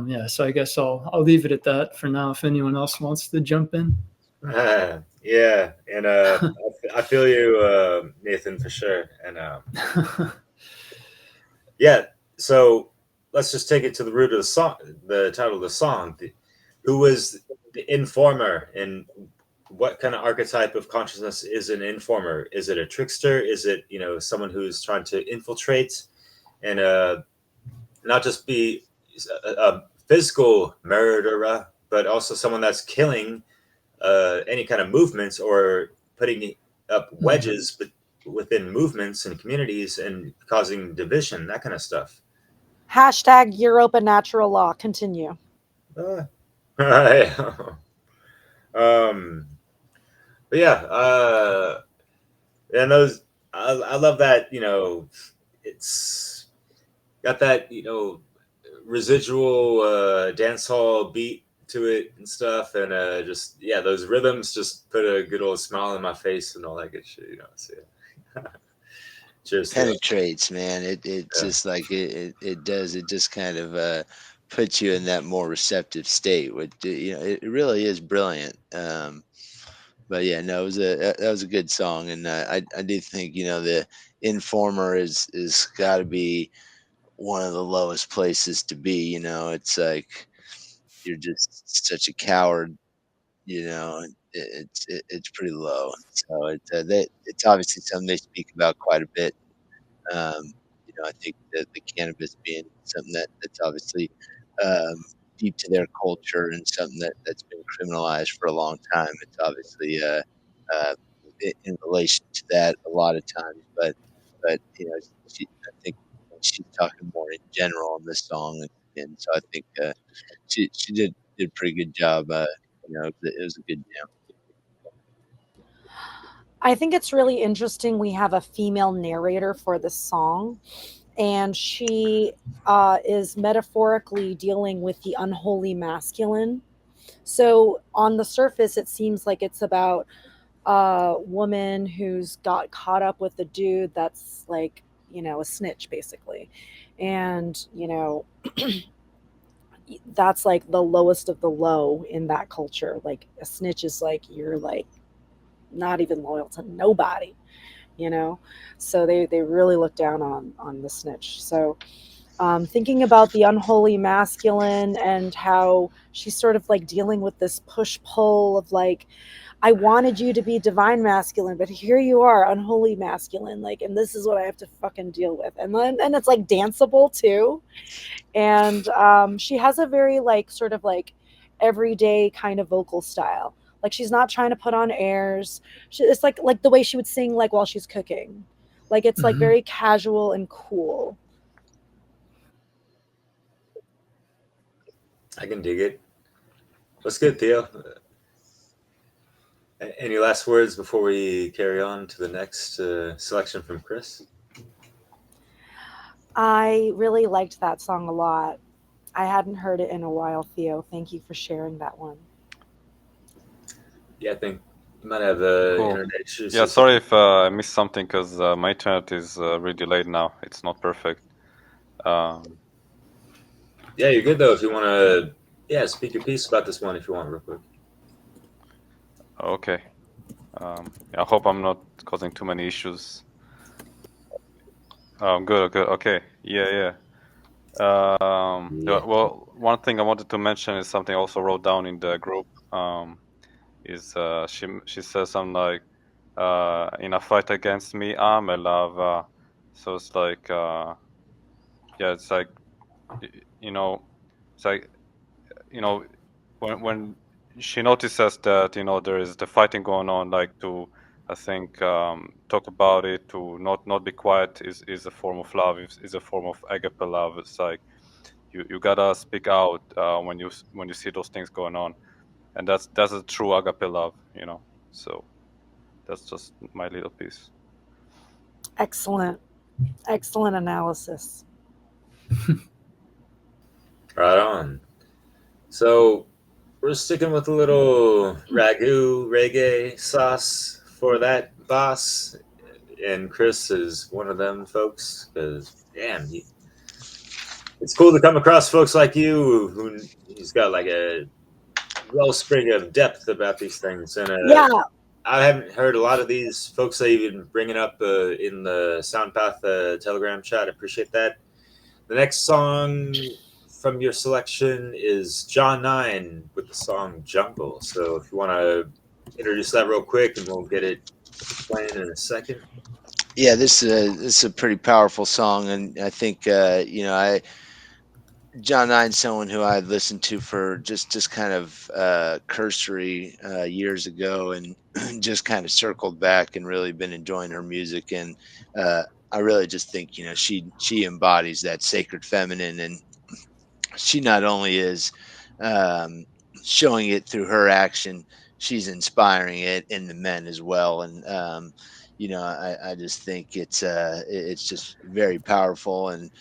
Yeah, so I guess I'll leave it at that for now. If anyone else wants to jump in. Yeah, and I feel you, Nathan, for sure. And yeah, so let's just take it to the root of the song, the title of the song. Who was the informer, and what kind of archetype of consciousness is an informer? Is it a trickster? Is it, you know, someone who's trying to infiltrate and not just be a physical murderer, but also someone that's killing any kind of movements or putting up wedges within movements and communities and causing division, that kind of stuff. Hashtag Europa Natural Law. Continue. But yeah, and those, I love that, you know, it's got that, you know, residual dancehall beat to it and stuff, and just, yeah, those rhythms just put a good old smile on my face and all that good shit, you know. So yeah. Cheers. Penetrates, man. It's just like it does. It just kind of puts you in that more receptive state. Which, you know, it really is brilliant. But yeah, no, that was a good song, and I do think, you know, the informer is got to be one of the lowest places to be. You know, it's like you're just such a coward. You know, it's pretty low. So it's obviously something they speak about quite a bit. You know, I think that the cannabis being something that's obviously deep to their culture and something that's been criminalized for a long time. It's obviously in relation to that a lot of times, but but I think she's talking more in general in this song, and so I think she did a pretty good job. It was a good jam. I think it's really interesting. We have a female narrator for this song, and she is metaphorically dealing with the unholy masculine. So on the surface, it seems like it's about a woman who's got caught up with a dude that's like, a snitch basically. And, that's like the lowest of the low in that culture. Like a snitch is like, you're like not even loyal to nobody, So they really look down on the snitch. So thinking about the unholy masculine and how she's sort of like dealing with this push-pull of like, I wanted you to be divine masculine, but here you are, unholy masculine, like, and this is what I have to fucking deal with. And it's like danceable too. And she has a very like sort of like everyday kind of vocal style. Like she's not trying to put on airs. It's like the way she would sing like while she's cooking. Like it's like very casual and cool. I can dig it. What's good, Theo? Any last words before we carry on to the next selection from Chris? I really liked that song a lot. I hadn't heard it in a while, Theo. Thank you for sharing that one. Yeah, I think you might have internet issues. Yeah, sorry if I missed something because my internet is really delayed now. It's not perfect. Yeah, you're good though. If you want to, speak your piece about this one if you want, real quick. Okay. I hope I'm not causing too many issues. Good. Okay. Yeah. Well, one thing I wanted to mention is something I also wrote down in the group. She says something like, "In a fight against me, I'm a lava." So it's like, it's like, it's like, when she notices that there is the fighting going on, like to, I think, talk about it, to not be quiet is a form of love, is a form of agape love. It's like you gotta speak out when you see those things going on, and that's a true agape love, So that's just my little piece. Excellent analysis. Right on. So we're sticking with a little ragu reggae sauce for that boss, and Chris is one of them folks. Because damn, it's cool to come across folks like you who he's got like a wellspring of depth about these things. And I haven't heard a lot of these folks that you've been bringing up in the Soundpath Telegram chat. I appreciate that. The next song from your selection is John 9 with the song Jungle. So if you want to introduce that real quick, and we'll get it playing in a second. Yeah, this is a pretty powerful song, and I think John 9's someone who I listened to for just kind of cursory years ago, and just kind of circled back and really been enjoying her music. And I really just think she embodies that sacred feminine, and she not only is showing it through her action, she's inspiring it in the men as well. And I just think it's just very powerful, and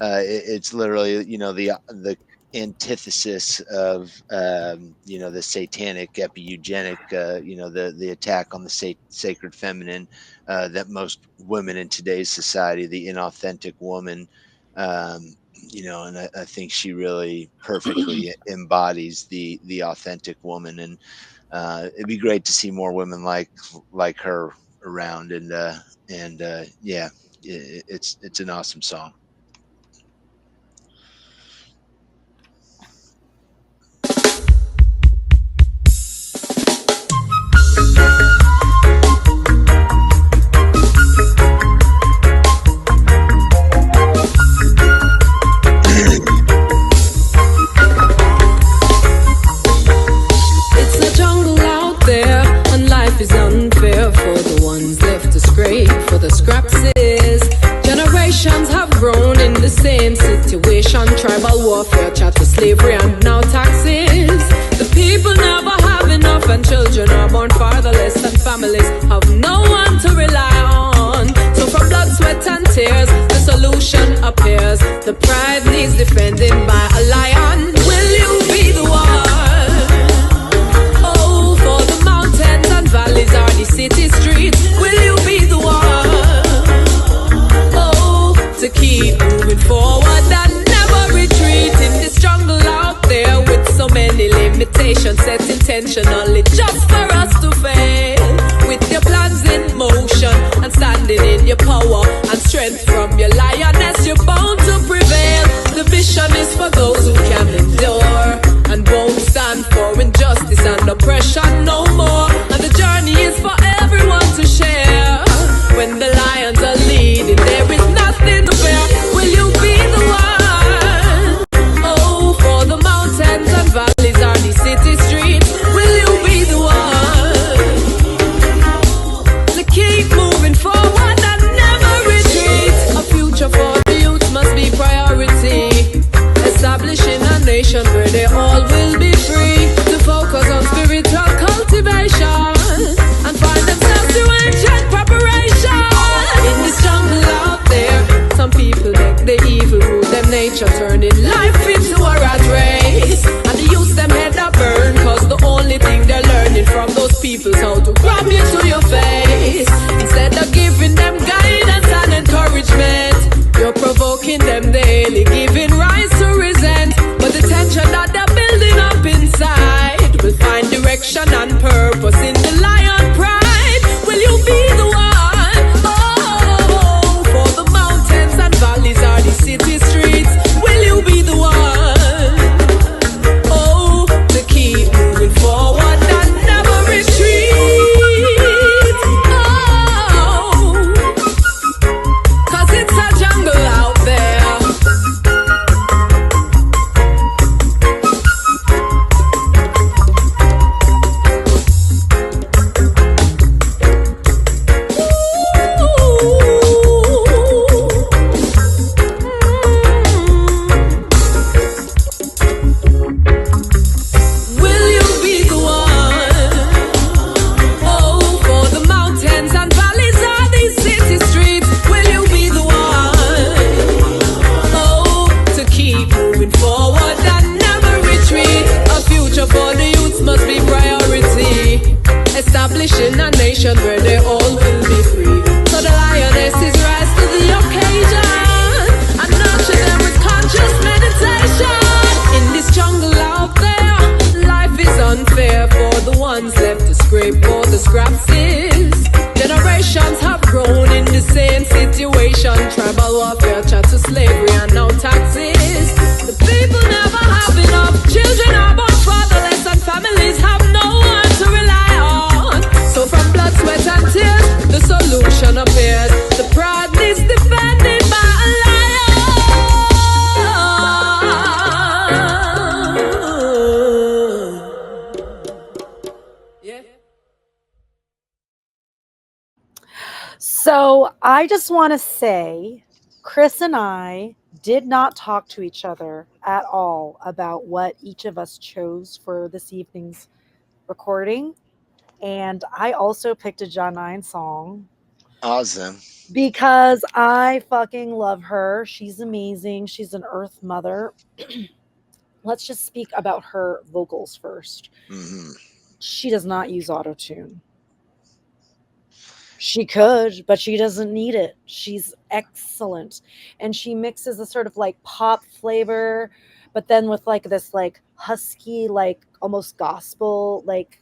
it's literally the antithesis of the satanic epi-eugenic, the attack on the sacred feminine that most women in today's society, the inauthentic woman, and I think she really perfectly embodies the authentic woman. And it'd be great to see more women like her around. And it's an awesome song. Is unfair for the ones left to scrape for the scraps is tribal warfare, chattel slavery and now taxes. The people never have enough and children are born fatherless and families have no one to rely on. So from blood, sweat and tears, the solution appears. The pride needs defending by a lion. Will you be the one? Oh, for the mountains and valleys are the city streets. Will you be the one? Oh, to keep moving forward and never retreat in this jungle out there with so many limitations set intentionally just for us to fail. With your plans in motion and standing in your power and strength from your lioness, you're bound to prevail. The vision is for those who can endure and won't stand for injustice and oppression no more. And the journey is for everyone to share. When the lions are leading, there is nothing to fear. Will you be the one? Oh, for the mountains and valleys are the city streets. Will you be the one to keep moving forward and never retreat? A future for the youth must be priority. Establishing a nation where they all will be free to focus on spiritual cultivation and find themselves through ancient preparation. In this jungle out there, some people make the evil rule them nature, turning life into a rat race. And the youth them head a burn, cause the only thing they're learning from those people is how to grab you to your face. Instead of giving them guidance and encouragement, you're provoking them daily, giving rise to resent. But the tension that they're building up inside will find direction and purpose in the lion pride. Will you be the one? Oh, for the mountains and valleys are the city streets. Will you be the one? Oh, to keep moving forward and never retreat. Oh, cause it's a jungle out there. Will you be the one? Oh, for the mountains and valleys are these city streets. Will you be the one? Oh, to keep moving forward and never retreat. A future for the youths must be priority. Establishing a nation where they all will be free. So the lionesses rise to the occasion and nurture them with conscious meditation. In this jungle out there, life is unfair for the ones left to scrape for the scraps. Generations have grown in the same situation. Tribal warfare, chattel slavery and now taxes. The people never have enough. Children are born fatherless and families have no one to rely on. So from blood, sweat and tears, the solution appears. The pride needs defended by a lion. Yeah. So I just want to say, Chris and I did not talk to each other at all about what each of us chose for this evening's recording. And I also picked a John 9 song Awesome. because I fucking love her. She's amazing. She's an earth mother. Let's just speak about her vocals first. Mm-hmm. She does not use autotune. She could, but she doesn't need it. She's excellent. And she mixes a sort of like pop flavor, but then with like this like husky, like almost gospel, like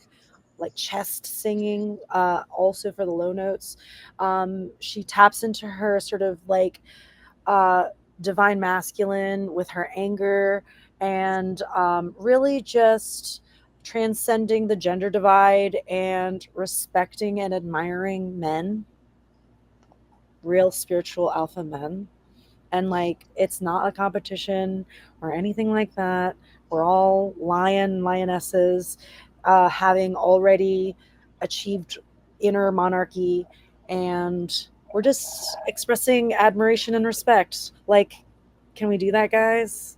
chest singing, also for the low notes. She taps into her sort of like divine masculine with her anger and really just transcending the gender divide and respecting and admiring men, real spiritual alpha men. And like, it's not a competition or anything like that. We're all lionesses, having already achieved inner monarchy, and we're just expressing admiration and respect. Like, can we do that, guys?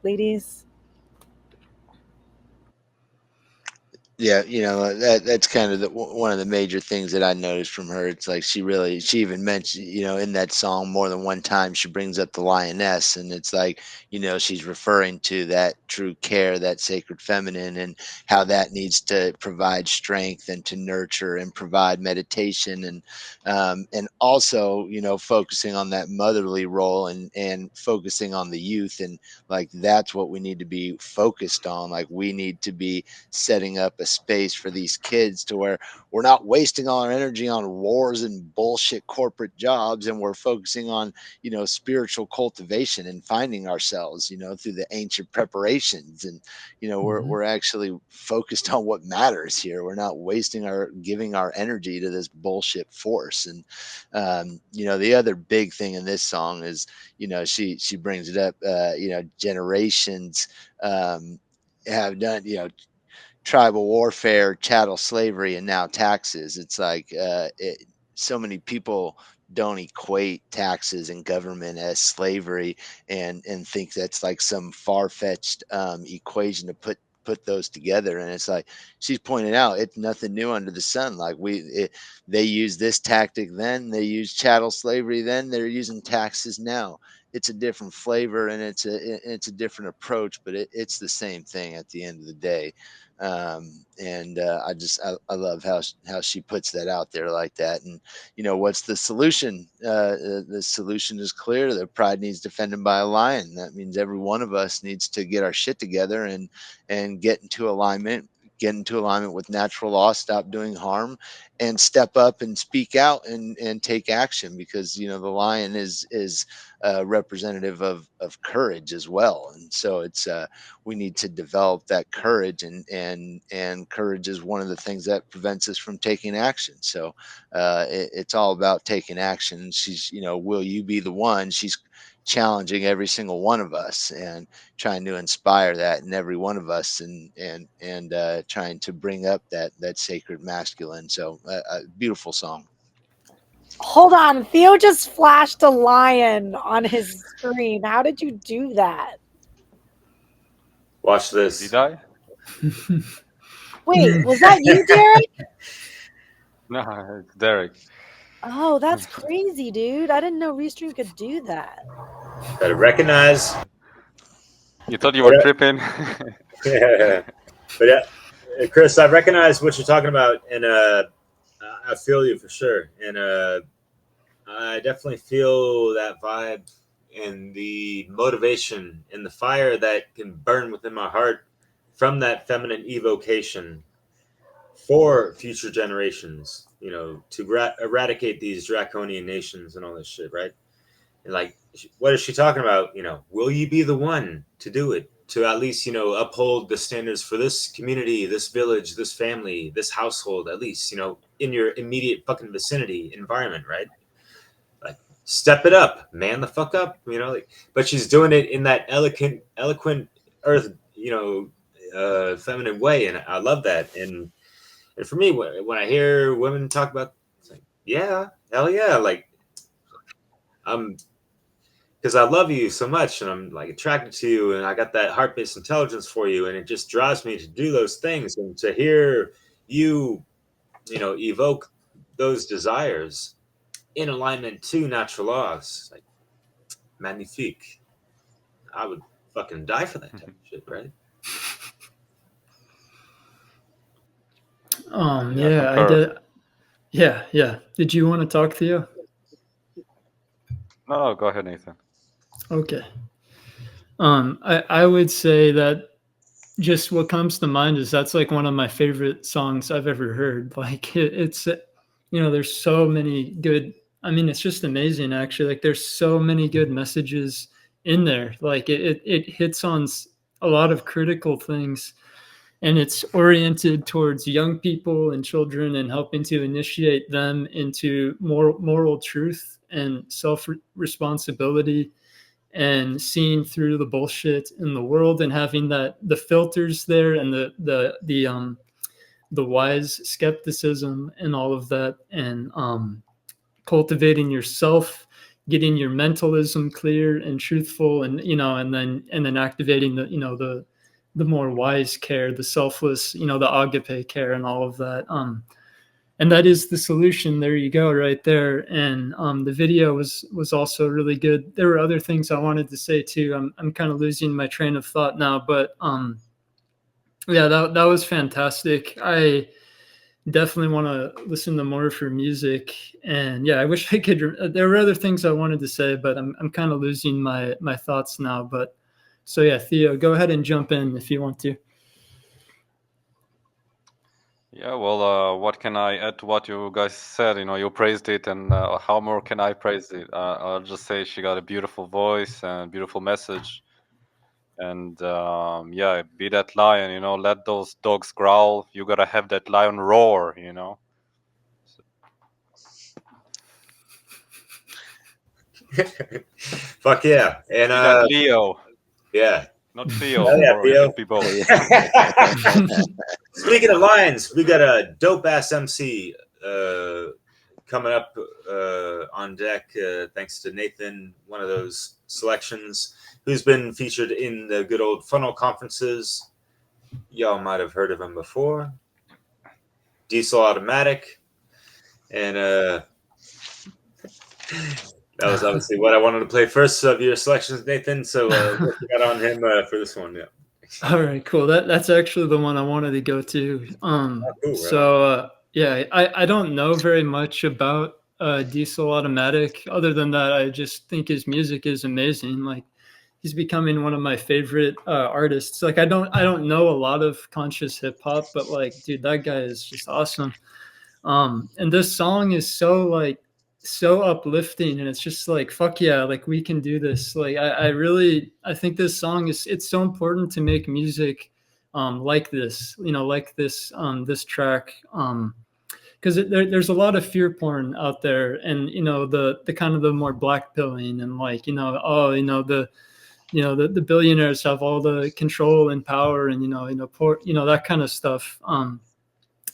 ladies? Yeah, that's kind of one of the major things that I noticed from her. It's like she even mentioned, in that song more than one time, she brings up the lioness, and it's like, she's referring to that true care, that sacred feminine, and how that needs to provide strength and to nurture and provide meditation, and also, focusing on that motherly role and focusing on the youth, and like that's what we need to be focused on. Like we need to be setting up a space for these kids to where we're not wasting all our energy on wars and bullshit corporate jobs, and we're focusing on spiritual cultivation and finding ourselves through the ancient preparations, and we're actually focused on what matters here. We're not giving our energy to this bullshit force. And the other big thing in this song is she brings it up, generations have done tribal warfare, chattel slavery, and now taxes. It's like so many people don't equate taxes and government as slavery, and think that's like some far-fetched equation to put those together. And it's like she's pointing out, it's nothing new under the sun. Like they use this tactic then, they use chattel slavery then, they're using taxes now. It's a different flavor, and it's a different approach, but it's the same thing at the end of the day. I love how she puts that out there like that. And what's the solution? The solution is clear. The pride needs defended by a lion. That means every one of us needs to get our shit together and get into alignment with natural law, stop doing harm, and step up and speak out and take action, because the lion is representative of courage as well. And so it's we need to develop that courage, and courage is one of the things that prevents us from taking action. So it's all about taking action. She's will you be the one? She's challenging every single one of us and trying to inspire that in every one of us, and trying to bring up that sacred masculine. So a beautiful song. Hold on, Theo just flashed a lion on his screen. How did you do that? Watch this. Did I? Wait, was that you, Derek? No, it's Derek. Oh, that's crazy, dude. I didn't know Restream could do that. Gotta recognize. You thought you were tripping? Yeah. But yeah, Chris, I recognize what you're talking about, and I feel you for sure. And I definitely feel that vibe and the motivation and the fire that can burn within my heart from that feminine evocation for future generations, to eradicate these draconian nations and all this shit, right? And like, what is she talking about? Will you be the one to do it? To at least, uphold the standards for this community, this village, this family, this household, at least, in your immediate fucking vicinity environment, right? Like, step it up, man the fuck up, but she's doing it in that eloquent earth, feminine way. And I love that. And for me, when I hear women talk about, it's like, yeah, hell yeah. Like, because I love you so much, and I'm like attracted to you, and I got that heart-based intelligence for you, and it just drives me to do those things. And to hear you, evoke those desires in alignment to natural laws, like, magnifique. I would fucking die for that type of shit, right? Yeah, I did. Yeah. Did you want to talk, Theo? No, go ahead, Nathan. Okay. I would say that just what comes to mind is that's like one of my favorite songs I've ever heard. Like it's there's so many good. I mean, it's just amazing, actually. Like there's so many good messages in there. Like it hits on a lot of critical things, and it's oriented towards young people and children and helping to initiate them into moral truth and self-responsibility, and seeing through the bullshit in the world, and having the filters there, and the wise skepticism and all of that, and cultivating yourself getting your mentalism clear and truthful, and and then activating the more wise care, the selfless, the agape care, and all of that. And that is the solution. There you go, right there. And the video was also really good. There were other things I wanted to say too. I'm kind of losing my train of thought now, but yeah, that was fantastic. I definitely want to listen to more of her music. And yeah, I wish I could. There were other things I wanted to say, but I'm kind of losing my thoughts now. But so yeah, Theo, go ahead and jump in if you want to. Yeah, well, what can I add to what you guys said? You praised it, and how more can I praise it? I'll just say she got a beautiful voice and beautiful message. And yeah, be that lion, let those dogs growl. You gotta have that lion roar, Fuck yeah. And be that Leo. Yeah. Not Theo. Oh, yeah, Theo. People. Speaking of lions, we got a dope ass MC coming up on deck, thanks to Nathan, one of those selections, who's been featured in the good old funnel conferences. Y'all might have heard of him before. DISL Automatic. And that was obviously what I wanted to play first of your selections, Nathan. So what you got on him for this one? Yeah. All right, cool. That's actually the one I wanted to go to. Cool, right? So yeah, I don't know very much about DISL Automatic. Other than that, I just think his music is amazing. Like, he's becoming one of my favorite artists. Like, I don't know a lot of conscious hip hop, but like, dude, that guy is just awesome. And this song is so uplifting, and it's just like, fuck yeah, like we can do this. Like I think this song it's so important to make music like this, like this track, because there's a lot of fear porn out there, and the kind of the more black pilling, and like the billionaires have all the control and power, and that kind of stuff.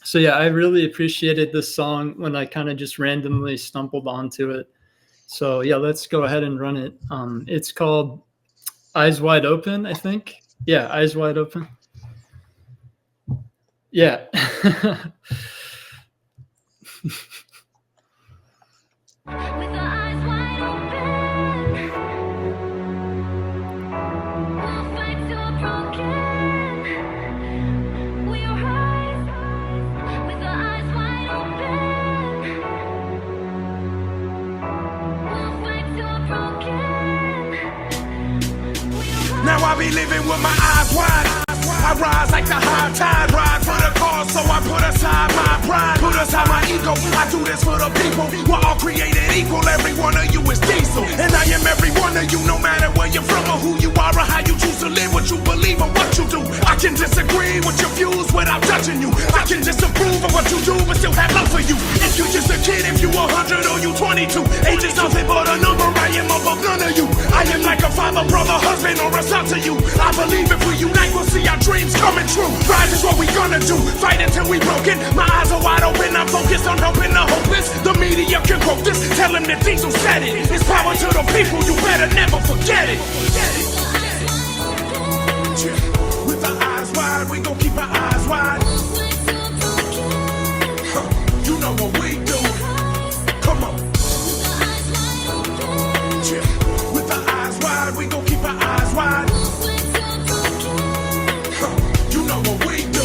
So yeah, I really appreciated this song when I kind of just randomly stumbled onto it. So yeah, let's go ahead and run it. It's called Eyes Wide Open, I think. Yeah, Eyes Wide Open. Yeah. Now I be living with my eyes wide. I rise like the high tide, ride for the cause, so I put aside my pride, put aside my ego. I do this for the people. We're all created equal. Every one of you is diesel, and I am every one of you, no matter where you're from or who you are or how you choose to live, what you believe or what you do. I can disagree with your views without judging you. I can disapprove of what you do, but still have love for you. If you just a kid, if you 100 or you 22, age is nothing but a number. I am above none of you. I am like a father, brother, husband, or a son to you. I believe if we unite, we'll see our dreams coming true. Rise is what we gonna do. Fight until we broken. My eyes are wide open. I'm focused on helping the hopeless. The media can quote this. Tell them that Diesel said it. It's power to the people. You better never forget it. With our eyes wide, we gon' keep our eyes wide. You know what we do. Come on. With our eyes wide, we gon' keep our eyes wide. You know what we do.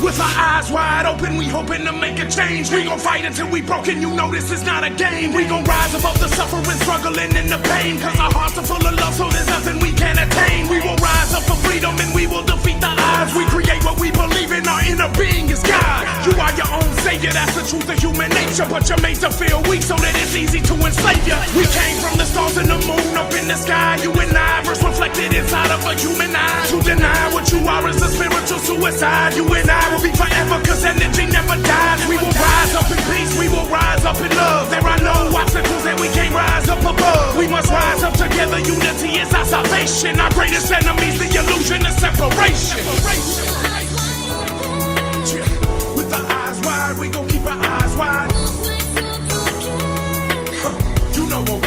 With our eyes wide open, we hoping to make a change. We gon' fight until we broken, you know this is not a game. We gon' rise above the suffering, struggling, and the pain. Cause our hearts are full of love, so there's nothing we can't attain. We will rise up for freedom and we will defeat the odds. We create what we believe in, our inner being is God. You are your own savior, that's the truth of human nature. But you're made to feel weak so that it's easy to enslave you. We came from the stars and the moon up in the sky. You and I, verse reflected inside of a human eye. To deny what you are is a spiritual suicide. You and I will be forever, cause energy never dies. We will rise up in peace, we will rise up in love. There are no obstacles that we can't rise up above. We must rise up together, unity is our salvation. Our greatest enemies, the illusion of separation. With our eyes wide, we gon' keep our eyes wide. You know what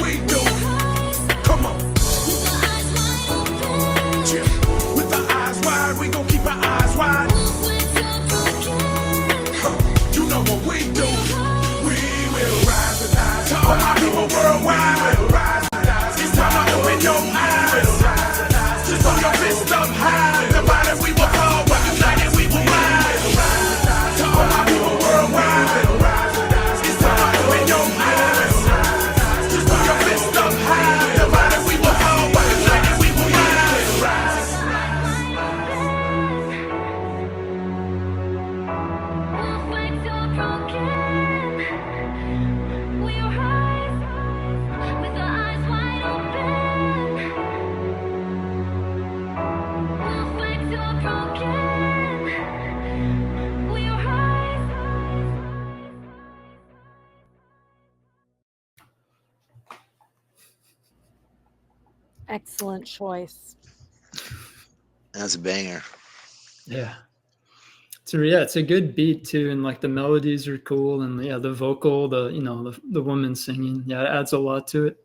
Excellent choice. That's a banger. Yeah. So yeah, it's a good beat too, and like the melodies are cool, and yeah, the vocal, the woman singing, yeah, it adds a lot to it.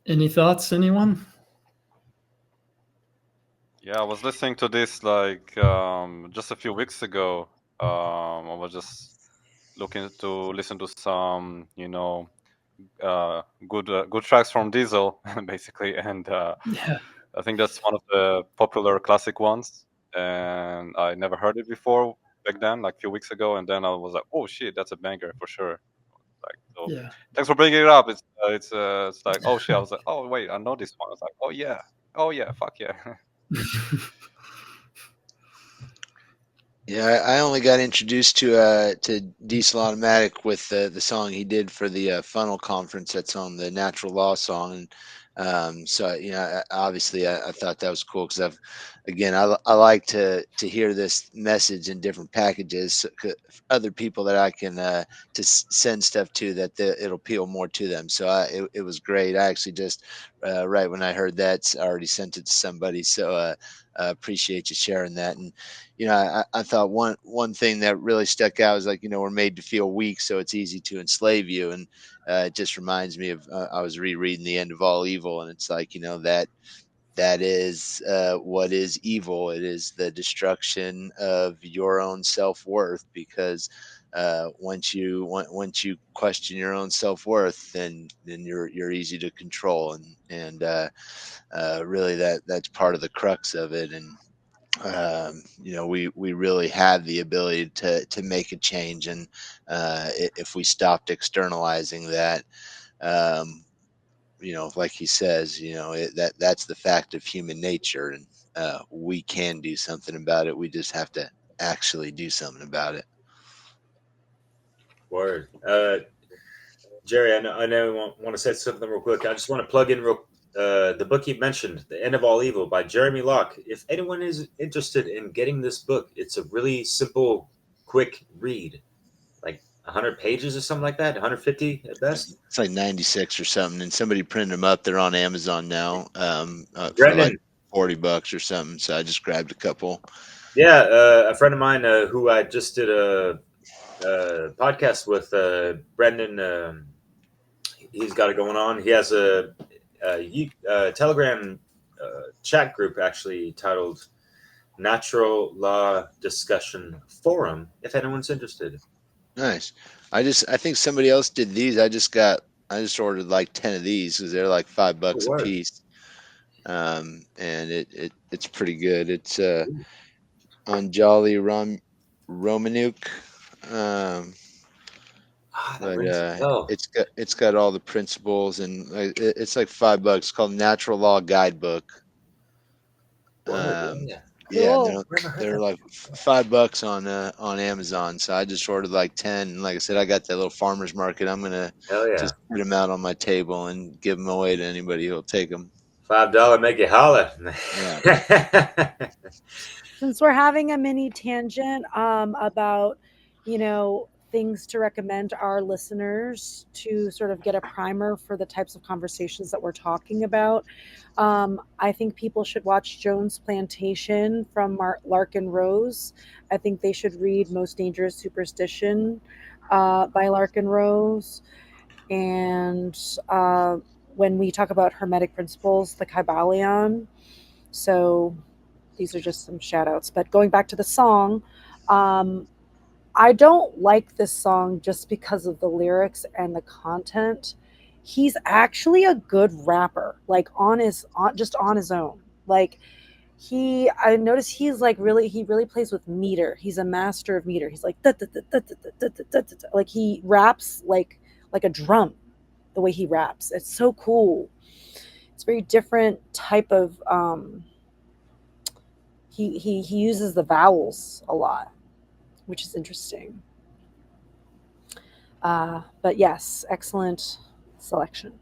Any thoughts, anyone? Yeah, I was listening to this like just a few weeks ago. I was just looking to listen to some, good tracks from DISL, basically, and Yeah. I think that's one of the popular classic ones, and I never heard it before back then, like a few weeks ago, and then I was like, oh shit, that's a banger for sure. Like, so Yeah. thanks for bringing it up. It's like, oh shit, I was like, oh wait, I know this one. I was like, oh yeah, fuck yeah. Yeah, I only got introduced to DISL Automatic with the song he did for the Funnel Conference. That's on the Natural Law song, and so obviously I thought that was cool because I like to hear this message in different packages, so, other people that I can send stuff to that it'll appeal more to them. So it was great. I actually just right when I heard that, I already sent it to somebody. So appreciate you sharing that. And I thought one thing that really stuck out is like, we're made to feel weak, so it's easy to enslave you. And it just reminds me of I was rereading The End of All Evil, and it's like, that is what is evil. It is the destruction of your own self-worth, because once you question your own self-worth, then you're easy to control, and really that's part of the crux of it. And we really have the ability to make a change, and if we stopped externalizing that, like he says, that's the fact of human nature, and we can do something about it. We just have to actually do something about it. Word. Jerry, I know you want to say something real quick. I just want to plug in the book you mentioned, The End of All Evil by Jeremy Locke. If anyone is interested in getting this book, it's a really simple, quick read, like 100 pages or something like that, 150 at best. It's like 96 or something, and somebody printed them up. They're on Amazon now for Brendan. like $40 or something. So I just grabbed a couple. Yeah, a friend of mine who I just did a podcast with, Brendan. He's got it going on. He has a Telegram chat group actually titled Natural Law Discussion Forum, if anyone's interested. Nice. I think somebody else did these. I just ordered like 10 of these because they're like $5 a piece. And it's pretty good. It's on Jolly Romanuk. It's got all the principles, and it's like $5. It's called Natural Law Guidebook. Yeah, they're like $5 on Amazon. So I just ordered like 10. And like I said, I got that little farmer's market. I'm gonna just put them out on my table and give them away to anybody who'll take them. $5 make you holler. Yeah. Since we're having a mini tangent about, things to recommend our listeners to sort of get a primer for the types of conversations that we're talking about, I think people should watch Jones Plantation from Larkin Rose. I think they should read Most Dangerous Superstition by Larkin Rose. And when we talk about Hermetic principles, the Kybalion. So these are just some shout outs. But going back to the song, I don't like this song just because of the lyrics and the content. He's actually a good rapper, like just on his own. Like I notice he really plays with meter. He's a master of meter. He's like like he raps like a drum, the way he raps. It's so cool. It's a very different type of he uses the vowels a lot, which is interesting. But yes, excellent selection.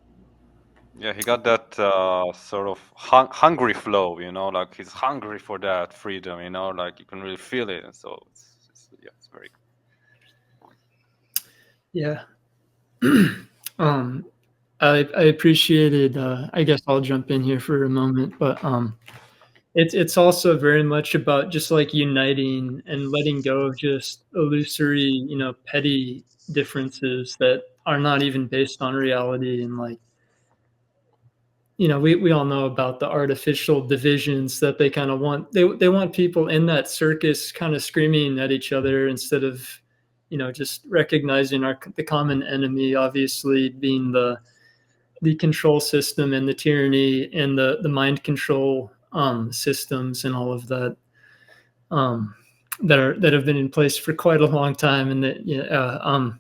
Yeah, he got that sort of hungry flow, like he's hungry for that freedom, like you can really feel it. And so it's very cool. Yeah. I appreciated. I guess I'll jump in here for a moment, but it's also very much about just like uniting and letting go of just illusory, petty differences that are not even based on reality. And like, we all know about the artificial divisions that they kind of want. They want people in that circus kind of screaming at each other instead of, just recognizing the common enemy, obviously being the control system and the tyranny and the mind control systems and all of that that have been in place for quite a long time. And that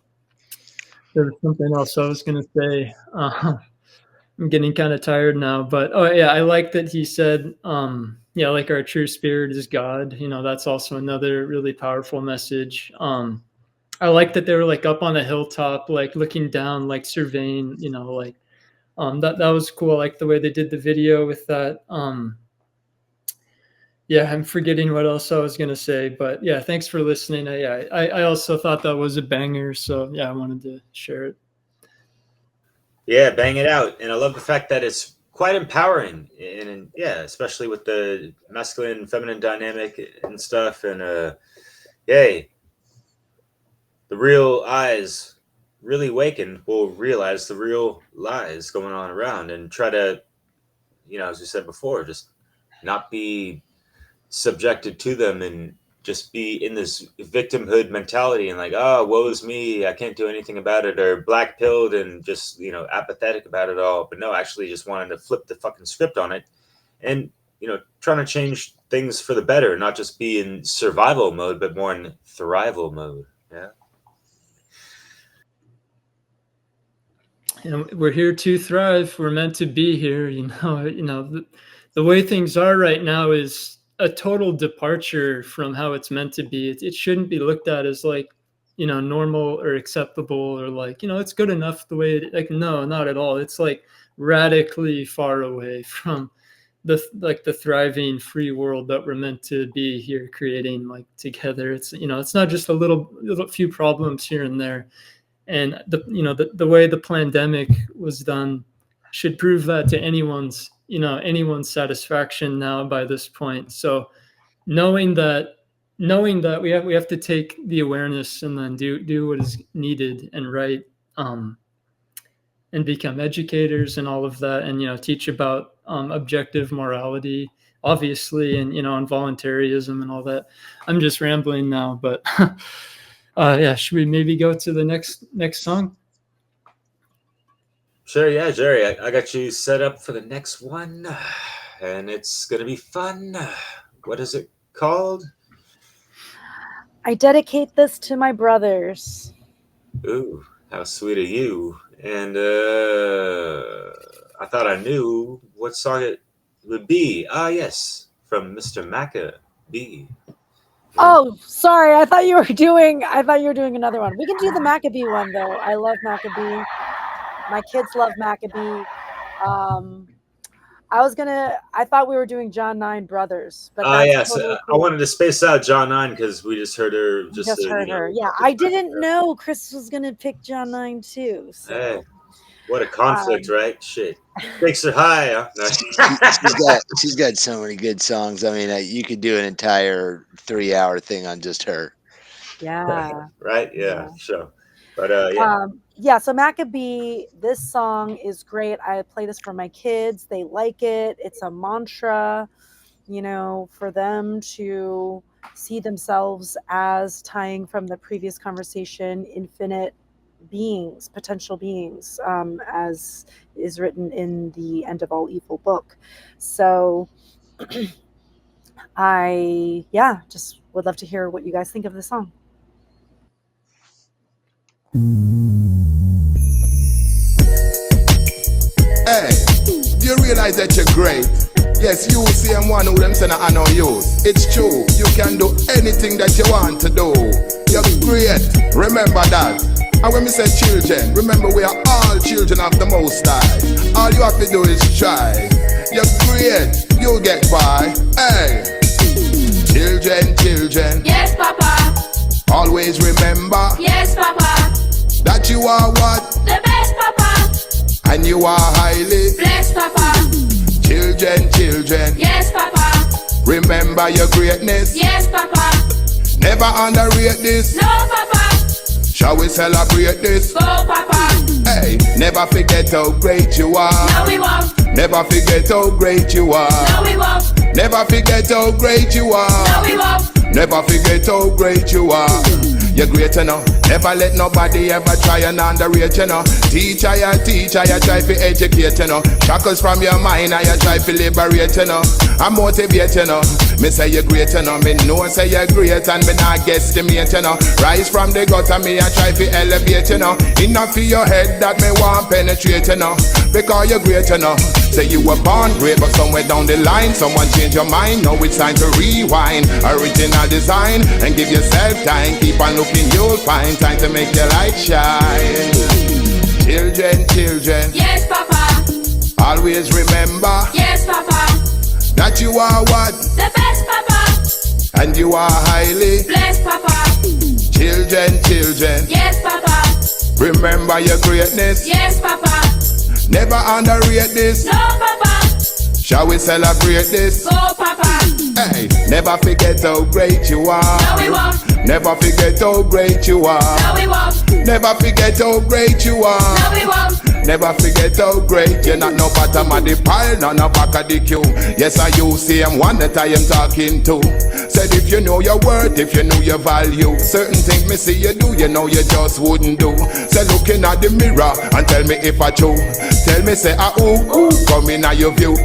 there was something else I was going to say. I'm getting kind of tired now, but I like that he said, like our true spirit is God. That's also another really powerful message. I like that they were like up on a hilltop, like looking down, like surveying, that was cool. I like the way they did the video with that. I'm forgetting what else I was going to say, but yeah, thanks for listening. I also thought that was a banger. So yeah, I wanted to share it. Yeah, bang it out. And I love the fact that it's quite empowering. And yeah, especially with the masculine feminine dynamic and stuff. And yay, the real eyes really awaken will realize the real lies going on around and try to, as we said before, just not be subjected to them and just be in this victimhood mentality and like, oh, woe is me, I can't do anything about it, or black pilled and just, apathetic about it all. But no, actually just wanted to flip the fucking script on it and, trying to change things for the better, not just be in survival mode, but more in thrival mode. Yeah. And we're here to thrive. We're meant to be here. The way things are right now is a total departure from how it's meant to be. It shouldn't be looked at as like, normal or acceptable or like, it's good enough the way it, like, no, not at all. It's like radically far away from the thriving free world that we're meant to be here creating like together. It's, it's not just a little few problems here and there. And the way the pandemic was done should prove that to anyone's satisfaction now by this point. So knowing that we have to take the awareness and then do what is needed and right, and become educators and all of that, and teach about objective morality, obviously, and on voluntarism and all that. I'm just rambling now, but should we maybe go to the next song? Sure, yeah, Jerry. I got you set up for the next one, and it's gonna be fun. What is it called? I dedicate this to my brothers. Ooh, how sweet of you. And I thought I knew what song it would be. Ah, yes, from Mr. Macka B. Oh, sorry. I thought you were doing another one. We can do the Maccabee one though. I love Maccabee. My kids love Maccabee. I thought we were doing John 9 Brothers, but yes, totally cool. I wanted to space out John 9 because we just heard her. Heard her. Yeah, I didn't know Chris was gonna pick John 9 too. So. Hey, what a conflict, right? Shit, stakes are high. Huh? No. she's got so many good songs. I mean, you could do an entire 3-hour thing on just her. Yeah. Right. Yeah. Sure. But so Maccabee, this song is great. I play this for my kids. They like it. It's a mantra, for them to see themselves as, tying from the previous conversation, infinite beings, potential beings, as is written in the End of All Evil book. So I just would love to hear what you guys think of the song. Hey, do you realize that you're great? Yes, you see I'm one who them say I know you. It's true, you can do anything that you want to do. You're great, remember that. And when we say children, remember we are all children of the Most High. All you have to do is try. You're great, you'll get by. Hey, children. Yes, Papa. Always remember. Yes, Papa. That you are what? The best, Papa. And and you are highly blessed, Papa. Children, children, Yes, Papa. remember your greatness. Yes, Papa. Never underrate this. No, Papa. Shall we celebrate this? Go, Papa. Hey, never forget how great you are. No, we won't. Never forget how great you are. No, we won't. Never forget how great you are. No, we won't. Never forget how great you are. You're great enough. Never let nobody ever try and underrate you know. Teach I try to educate you know. Shackles from your mind I try to liberate you know. I motivate you know. Me say you're great you know. Me know say you're great and me not guesstimate you know. Rise from the gutter me I try to elevate you know. Enough for your head that me want penetrate you know. Because you're great you know. Say you were born great but somewhere down the line someone change your mind. Now it's time to rewind. Original design and give yourself time. Keep on looking you'll find. Time to make your light shine. Children, children. Yes, Papa. Always remember. Yes, Papa. That you are what? The best, Papa. And you are highly blessed, Papa. Children, children. Yes, Papa. Remember your greatness. Yes, Papa. Never underrate this. No, Papa. Shall we celebrate this? Go, Papa. Hey, never forget how great you are. No, we won't. Never forget how great you are. No, we won't. Never forget how great you are. No, we won't. Never forget how great you're not no bottom of the pile, nor no back of the queue. Yes, I you same one that I am talking to. Said if you know your worth, if you know your value, certain things me see you do, you know you just wouldn't do. Say looking at the mirror and tell me if I true. Tell me say ooh, come in at your view.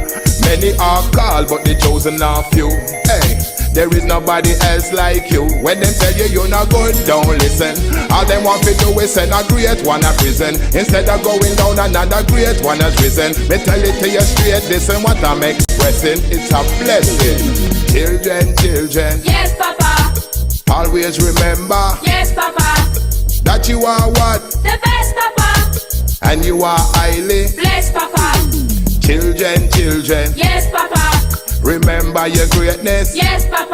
Many are called, but the chosen are few. Hey. There is nobody else like you. When them tell you you're not good, don't listen. All them want to do is send a great one to prison. Instead of going down, another great one has risen. Me tell it to you straight, listen what I'm expressing. It's a blessing. Children, children. Yes, Papa. Always remember. Yes, Papa. That you are what? The best, Papa. And you are highly blessed, Papa. Children, children. Yes, Papa. Remember your greatness. Yes, Papa.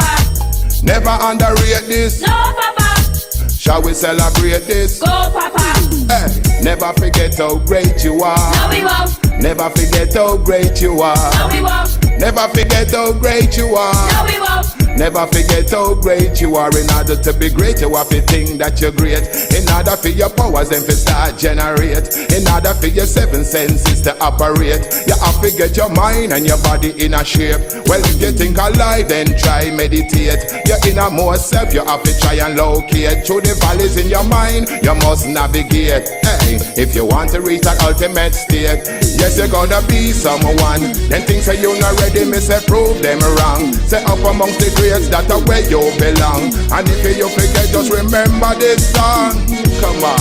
Never underrate this. No, Papa. Shall we celebrate this? Go, Papa. Hey, never forget how great you are. No, we won't. Never forget how great you are. No, we won't. Never forget how great you are. No, we won't. Never forget how great you are. In order to be great, you have to think that you're great. In order for your powers then to start generate. In order for your seven senses to operate, you have to get your mind and your body in a shape. Well, if you think alive, then try meditate. Your innermost self, you have to try and locate. Through the valleys in your mind, you must navigate. Hey, if you want to reach that ultimate state, yes, you're gonna be someone. Then things say you're not ready, me say prove them wrong. Say up amongst the greats, that's where you belong. And if you forget, just remember this song. Come on.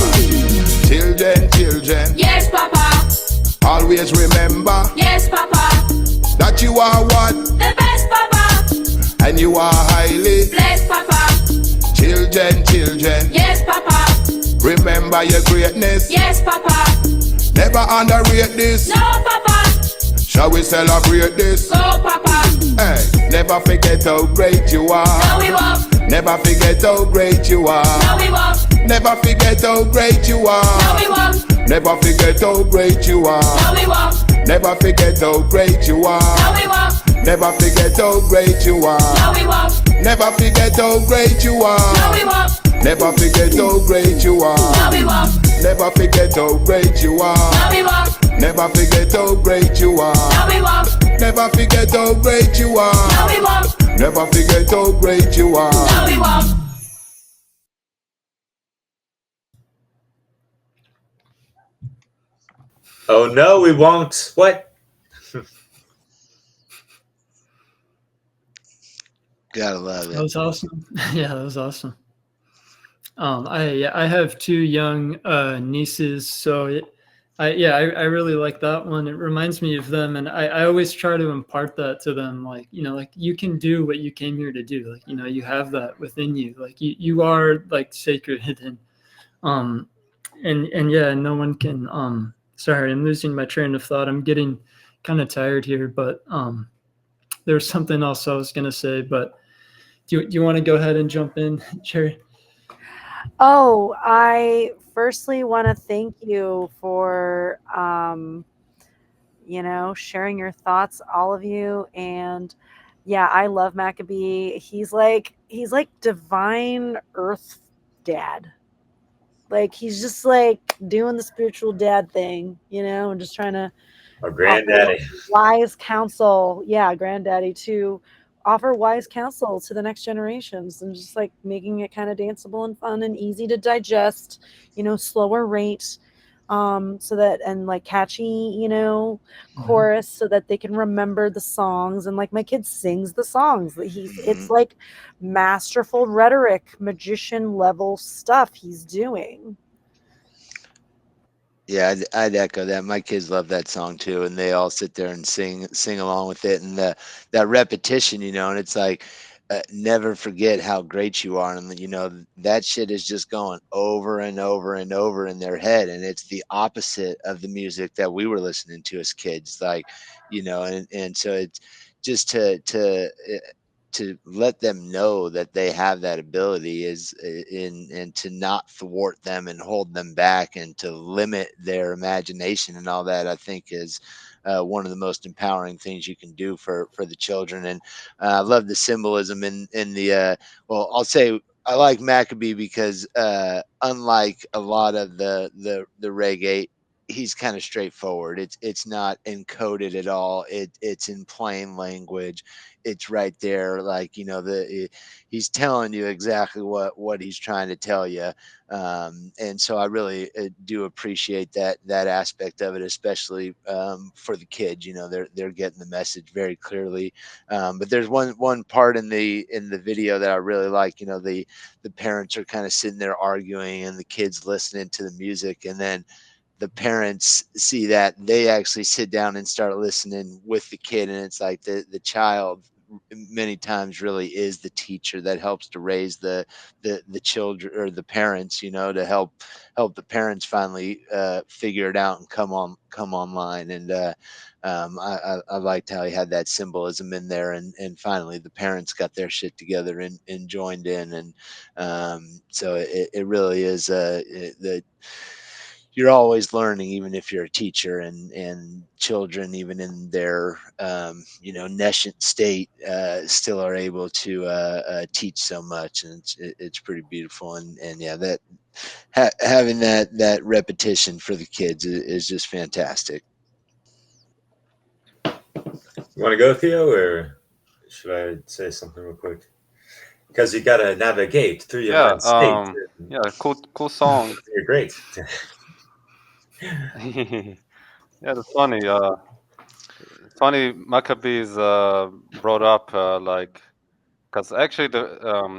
Children, children. Yes, Papa. Always remember. Yes, Papa. That you are what? The best, Papa. And you are highly blessed, Papa. Children, children. Yes, Papa. Remember your greatness. Yes, Papa. Never underrate this. No, Papa. Shall we celebrate this? Go, Papa. Hey, never forget how great you are. No, we won't. Never forget how great you are. No, we won't. Never forget how great you are. No, we won't. Never forget how great you are. No, we won't. Never forget how great you are. No, we won't. Never forget how great you are. No, we won't. Never forget how great you are. No, we won't. Never forget how great you are. No, we won't. Never forget how great you are. No, we won't. Never forget how great you are. No, we won't. Never forget how great you are. No, we won't. Never forget how great you are. No, we won't. Oh no, we won't. What? Gotta love it. That was awesome. Yeah, that was awesome. I have two young nieces, so I really like that one. It reminds me of them, and I always try to impart that to them, like, you know, like, you can do what you came here to do. Like, you know, you have that within you. Like, you are like sacred, and yeah, no one can. Sorry, I'm losing my train of thought. I'm getting kind of tired here, but there's something else I was gonna say, but do you want to go ahead and jump in, Cherry? Oh, I firstly want to thank you for sharing your thoughts, all of you. And yeah, I love Maccabee. He's like divine earth dad. Like he's just like doing the spiritual dad thing, and just trying to Our granddaddy. offer wise counsel. Yeah, granddaddy, to offer wise counsel to the next generations, and just like making it kind of danceable and fun and easy to digest, slower rate, so that, and like catchy, chorus, so that they can remember the songs. And like my kid sings the songs. It's like masterful rhetoric, magician level stuff he's doing. Yeah, I'd echo that. My kids love that song too, and they all sit there and sing along with it. And that repetition, and it's like, never forget how great you are, and that shit is just going over and over and over in their head, and it's the opposite of the music that we were listening to as kids, like, and so it's just to let them know that they have that ability is and to not thwart them and hold them back and to limit their imagination and all that, I think is one of the most empowering things you can do for the children. And I love the symbolism in the well, I'll say I like Maccabee because unlike a lot of the reggae, he's kind of straightforward. It's not encoded at all. It's in plain language. It's right there, like he's telling you exactly what he's trying to tell you. And so I really do appreciate that aspect of it, especially for the kids. They're getting the message very clearly. But there's one part in the video that I really like. The parents are kind of sitting there arguing and the kids listening to the music, and then the parents see that they actually sit down and start listening with the kid, and it's like the child many times really is the teacher that helps to raise the children or the parents, to help the parents finally figure it out and come online. And I liked how he had that symbolism in there, and finally the parents got their shit together and joined in. And so it really is you're always learning, even if you're a teacher, and children, even in their nascent state, still are able to teach so much, and it's pretty beautiful. And yeah, that having that repetition for the kids is just fantastic. You want to go, Theo, or should I say something real quick? Because you got to navigate through your mind state. Yeah, cool song. You're great. Yeah, that's funny. Funny Maccabee is brought up like, because actually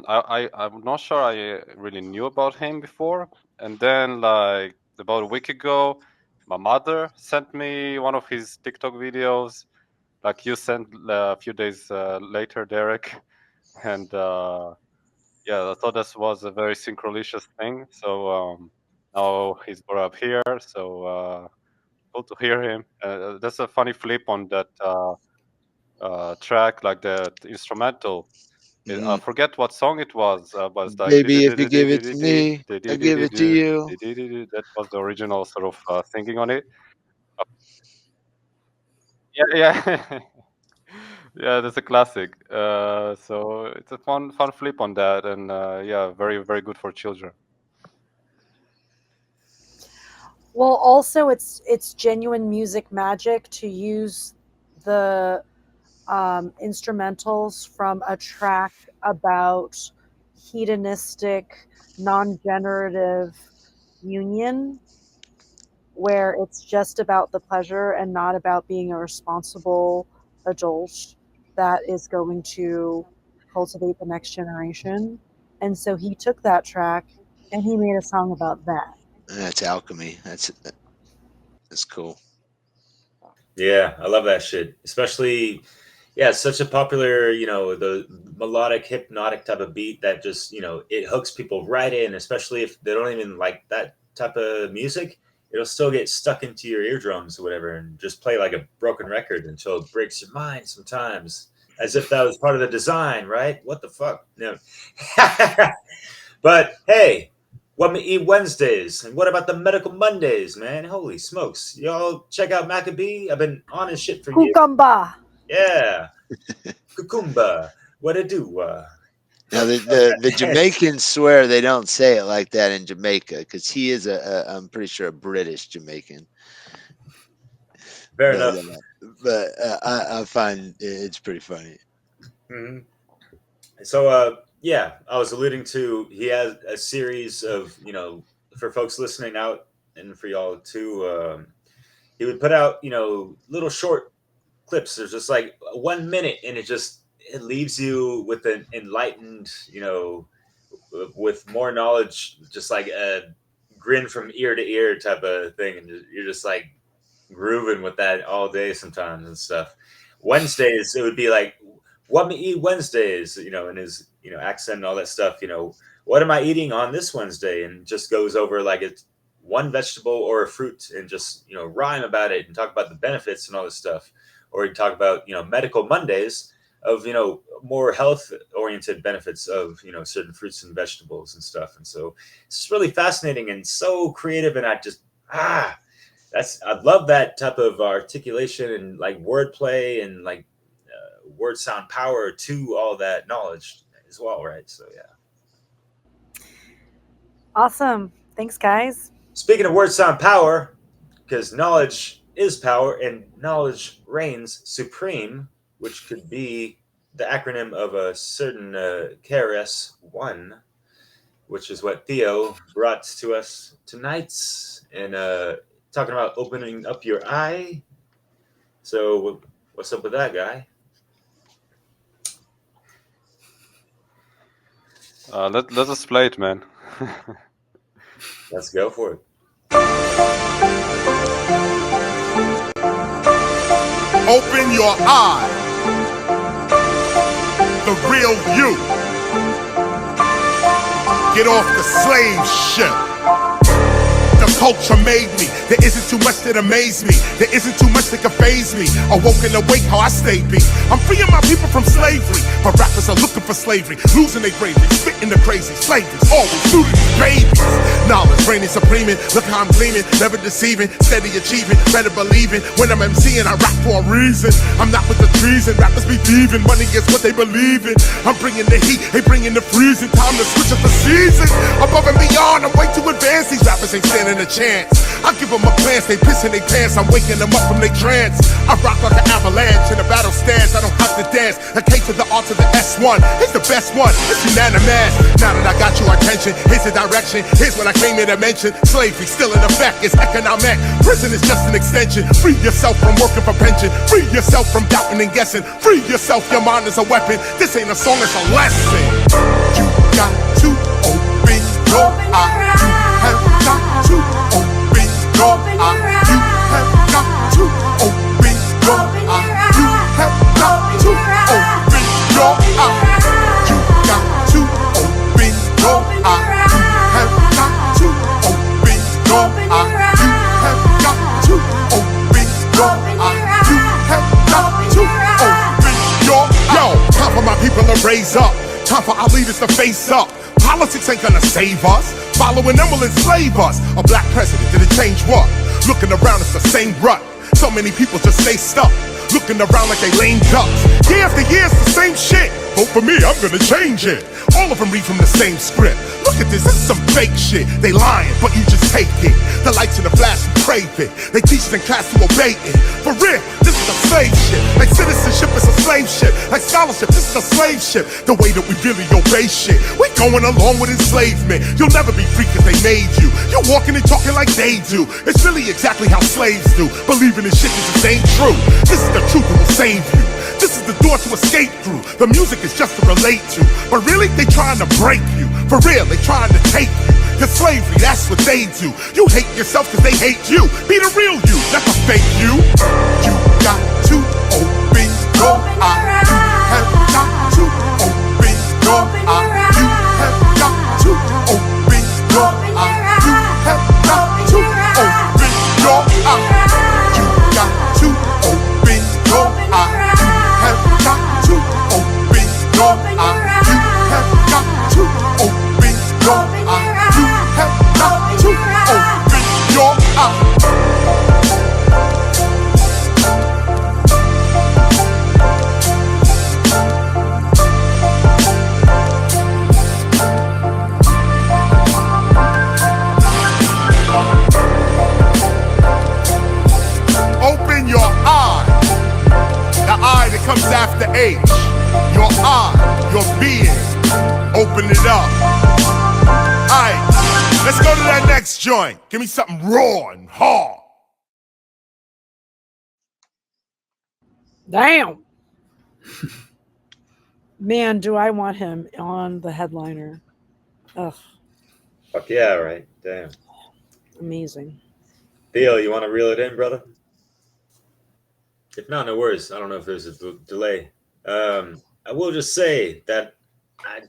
I'm not sure I really knew about him before, and then like about a week ago, my mother sent me one of his TikTok videos, like you sent a few days later, Derek, and yeah, I thought this was a very synchronicious thing. So now he's brought up here, so cool to hear him. That's a funny flip on that track, like the instrumental. I forget what song it was, but it's like, Baby, if you give it to me, I give it to you. That was the original sort of thinking on it. Yeah. Yeah, that's a classic. So it's a fun flip on that, and yeah, very, very good for children. Well, also it's genuine music magic to use the instrumentals from a track about hedonistic, non-generative union, where it's just about the pleasure and not about being a responsible adult that is going to cultivate the next generation. And so he took that track and he made a song about that. That's alchemy. That's cool. Yeah, I love that shit. Especially, yeah, it's such a popular, the melodic, hypnotic type of beat that just, it hooks people right in, especially if they don't even like that type of music. It'll still get stuck into your eardrums or whatever and just play like a broken record until it breaks your mind sometimes, as if that was part of the design, right? What the fuck? No. But hey, What Me Eat Wednesdays. And what about the Medical Mondays, man? Holy smokes. Y'all check out Macka. I've been on his shit for years. Cucumba. Yeah. Cucumba. What it do? Now the Jamaicans swear they don't say it like that in Jamaica because he is I'm pretty sure a British Jamaican. Fair enough. But I find it's pretty funny. Mm-hmm. So yeah, I was alluding to he has a series of, you know, for folks listening out and for y'all too, he would put out, you know, little short clips. There's just like 1 minute and it leaves you with an enlightened, you know, with more knowledge, just like a grin from ear to ear type of thing. And you're just like grooving with that all day sometimes and stuff. Wednesdays, it would be like, what me eat Wednesdays, you know, and his, you know, accent and all that stuff, you know, what am I eating on this Wednesday? And just goes over like it's one vegetable or a fruit and just, you know, rhyme about it and talk about the benefits and all this stuff. Or you talk about, you know, medical Mondays of, you know, more health oriented benefits of, you know, certain fruits and vegetables and stuff. And so it's really fascinating and so creative. And I love that type of articulation and like wordplay and like word sound power to all that knowledge as well, right? So yeah. Awesome. Thanks, guys. Speaking of word sound power, because knowledge is power and knowledge reigns supreme, which could be the acronym of a certain KRS-One, which is what Theo brought to us tonight, and talking about opening up your eye. So what's up with that, guy? Let us play it, man. Let's go for it. Open your eye. The real you. Get off the slave ship. The culture made me. There isn't too much that amaze me. There isn't too much that can faze me. Awoke and awake how I stay be. I'm freeing my people from slavery, but rappers are looking for slavery, losing their bravery, spitting the crazy. Slavery's always new to these babies. Knowledge reigning supreme. Look how I'm gleaming, never deceiving, steady achieving, better believing. When I'm MCing, I rap for a reason. I'm not with the treason. Rappers be thieving. Money is what they believe in. I'm bringing the heat, they bringing the freezing. Time to switch up the season. Above and beyond, I'm way too advanced. These rappers ain't standing a chance. I give them a glance, they pissing their pants. I'm waking them up from their trance. I rock like an avalanche in a battle stance. I don't have to dance. The K to the R to the S1. It's the best one. It's unanimous. Now that I got your attention, here's the direction. Here's what I came here to mention. Slavery still in effect. It's economic. Prison is just an extension. Free yourself from working for pension. Free yourself from doubting and guessing. Free yourself. Your mind is a weapon. This ain't a song, it's a lesson. You got to open your eye. You have got to open your eye. You have got to open your eye. You have got to open your eye. You got to open your eye. You have got to open your eye. You have got to open your eye. You have got to open your eye. Yo, time for my people to raise up. Time for our leaders to face up. Politics ain't gonna save us. Following them will enslave us. A black president, did it change what? Looking around, it's the same rut. So many people just stay stuck, looking around like they lame ducks. Year after year, it's the same shit. Vote for me, I'm gonna change it. All of them read from the same script. Look at this is some fake shit. They lying, but you just take it. The lights in the flash, you crave it. They teach it in class to obey it. For real, this is a slave ship. Like citizenship is a slave ship. Like scholarship, this is a slave ship. The way that we really obey shit. We going along with enslavement. You'll never be free cause they made you. You're walking and talking like they do. It's really exactly how slaves do. Believing in shit that just ain't true. This is the truth that will save you. This is the door to escape through. The music is just to relate to. But really, they trying to break you. For real, they trying to take you. Cause slavery, that's what they do. You hate yourself cause they hate you. Be the real you, not the fake you. You got to open your eye. You have got to open your eye. You have got to open your eye. You have got to open your eye. You got to open your eye. You have got to open your eye. You have got to open your eye. You have Let's go to that next joint. Give me something raw and hard. Damn. Man, do I want him on the headliner. Ugh, Fuck yeah, right? Damn. amazing. Theo, you want to reel it in, brother? If not, no worries. I don't know if there's a delay. I will just say that I'm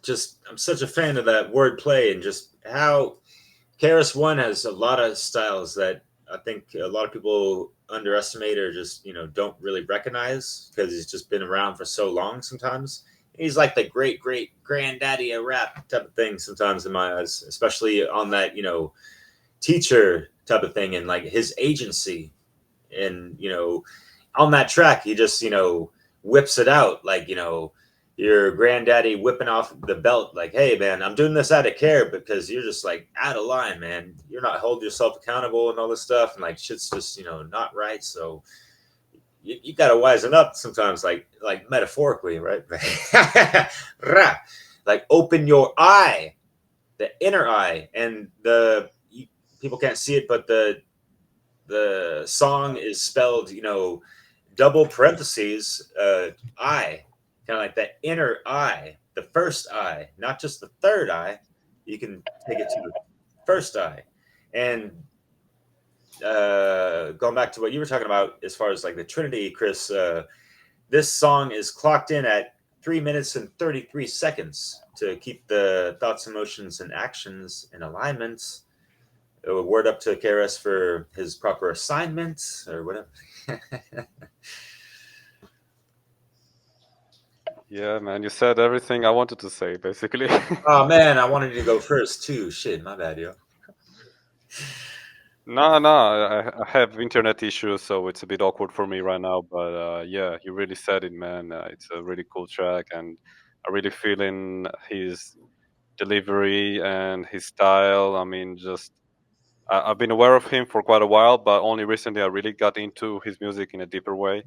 such a fan of that wordplay and just how KRS-One has a lot of styles that I think a lot of people underestimate or just, don't really recognize because he's just been around for so long sometimes. He's like the great granddaddy of rap type of thing sometimes in my eyes, especially on that, teacher type of thing and like his agency. And, on that track, he just, whips it out like, your granddaddy whipping off the belt like, hey, man, I'm doing this out of care because you're just like out of line, man. You're not holding yourself accountable and all this stuff. And like shit's just, not right. So you got to wisen up sometimes, like metaphorically, right? Like open your eye, the inner eye. And people can't see it, but the song is spelled, double parentheses, eye. Kind of like that inner eye, the first eye, not just the third eye. You can take it to the first eye. And going back to what you were talking about as far as like the Trinity, Chris, this song is clocked in at 3 minutes and 33 seconds to keep the thoughts, emotions, and actions in alignment. A word up to KRS for his proper assignment or whatever. Yeah, man, you said everything I wanted to say, basically. Oh man, I wanted you to go first too. Shit, my bad, yo. No, I have internet issues, so it's a bit awkward for me right now. But yeah, you really said it, man. It's a really cool track, and I really feeling his delivery and his style. I mean, I've been aware of him for quite a while, but only recently I really got into his music in a deeper way.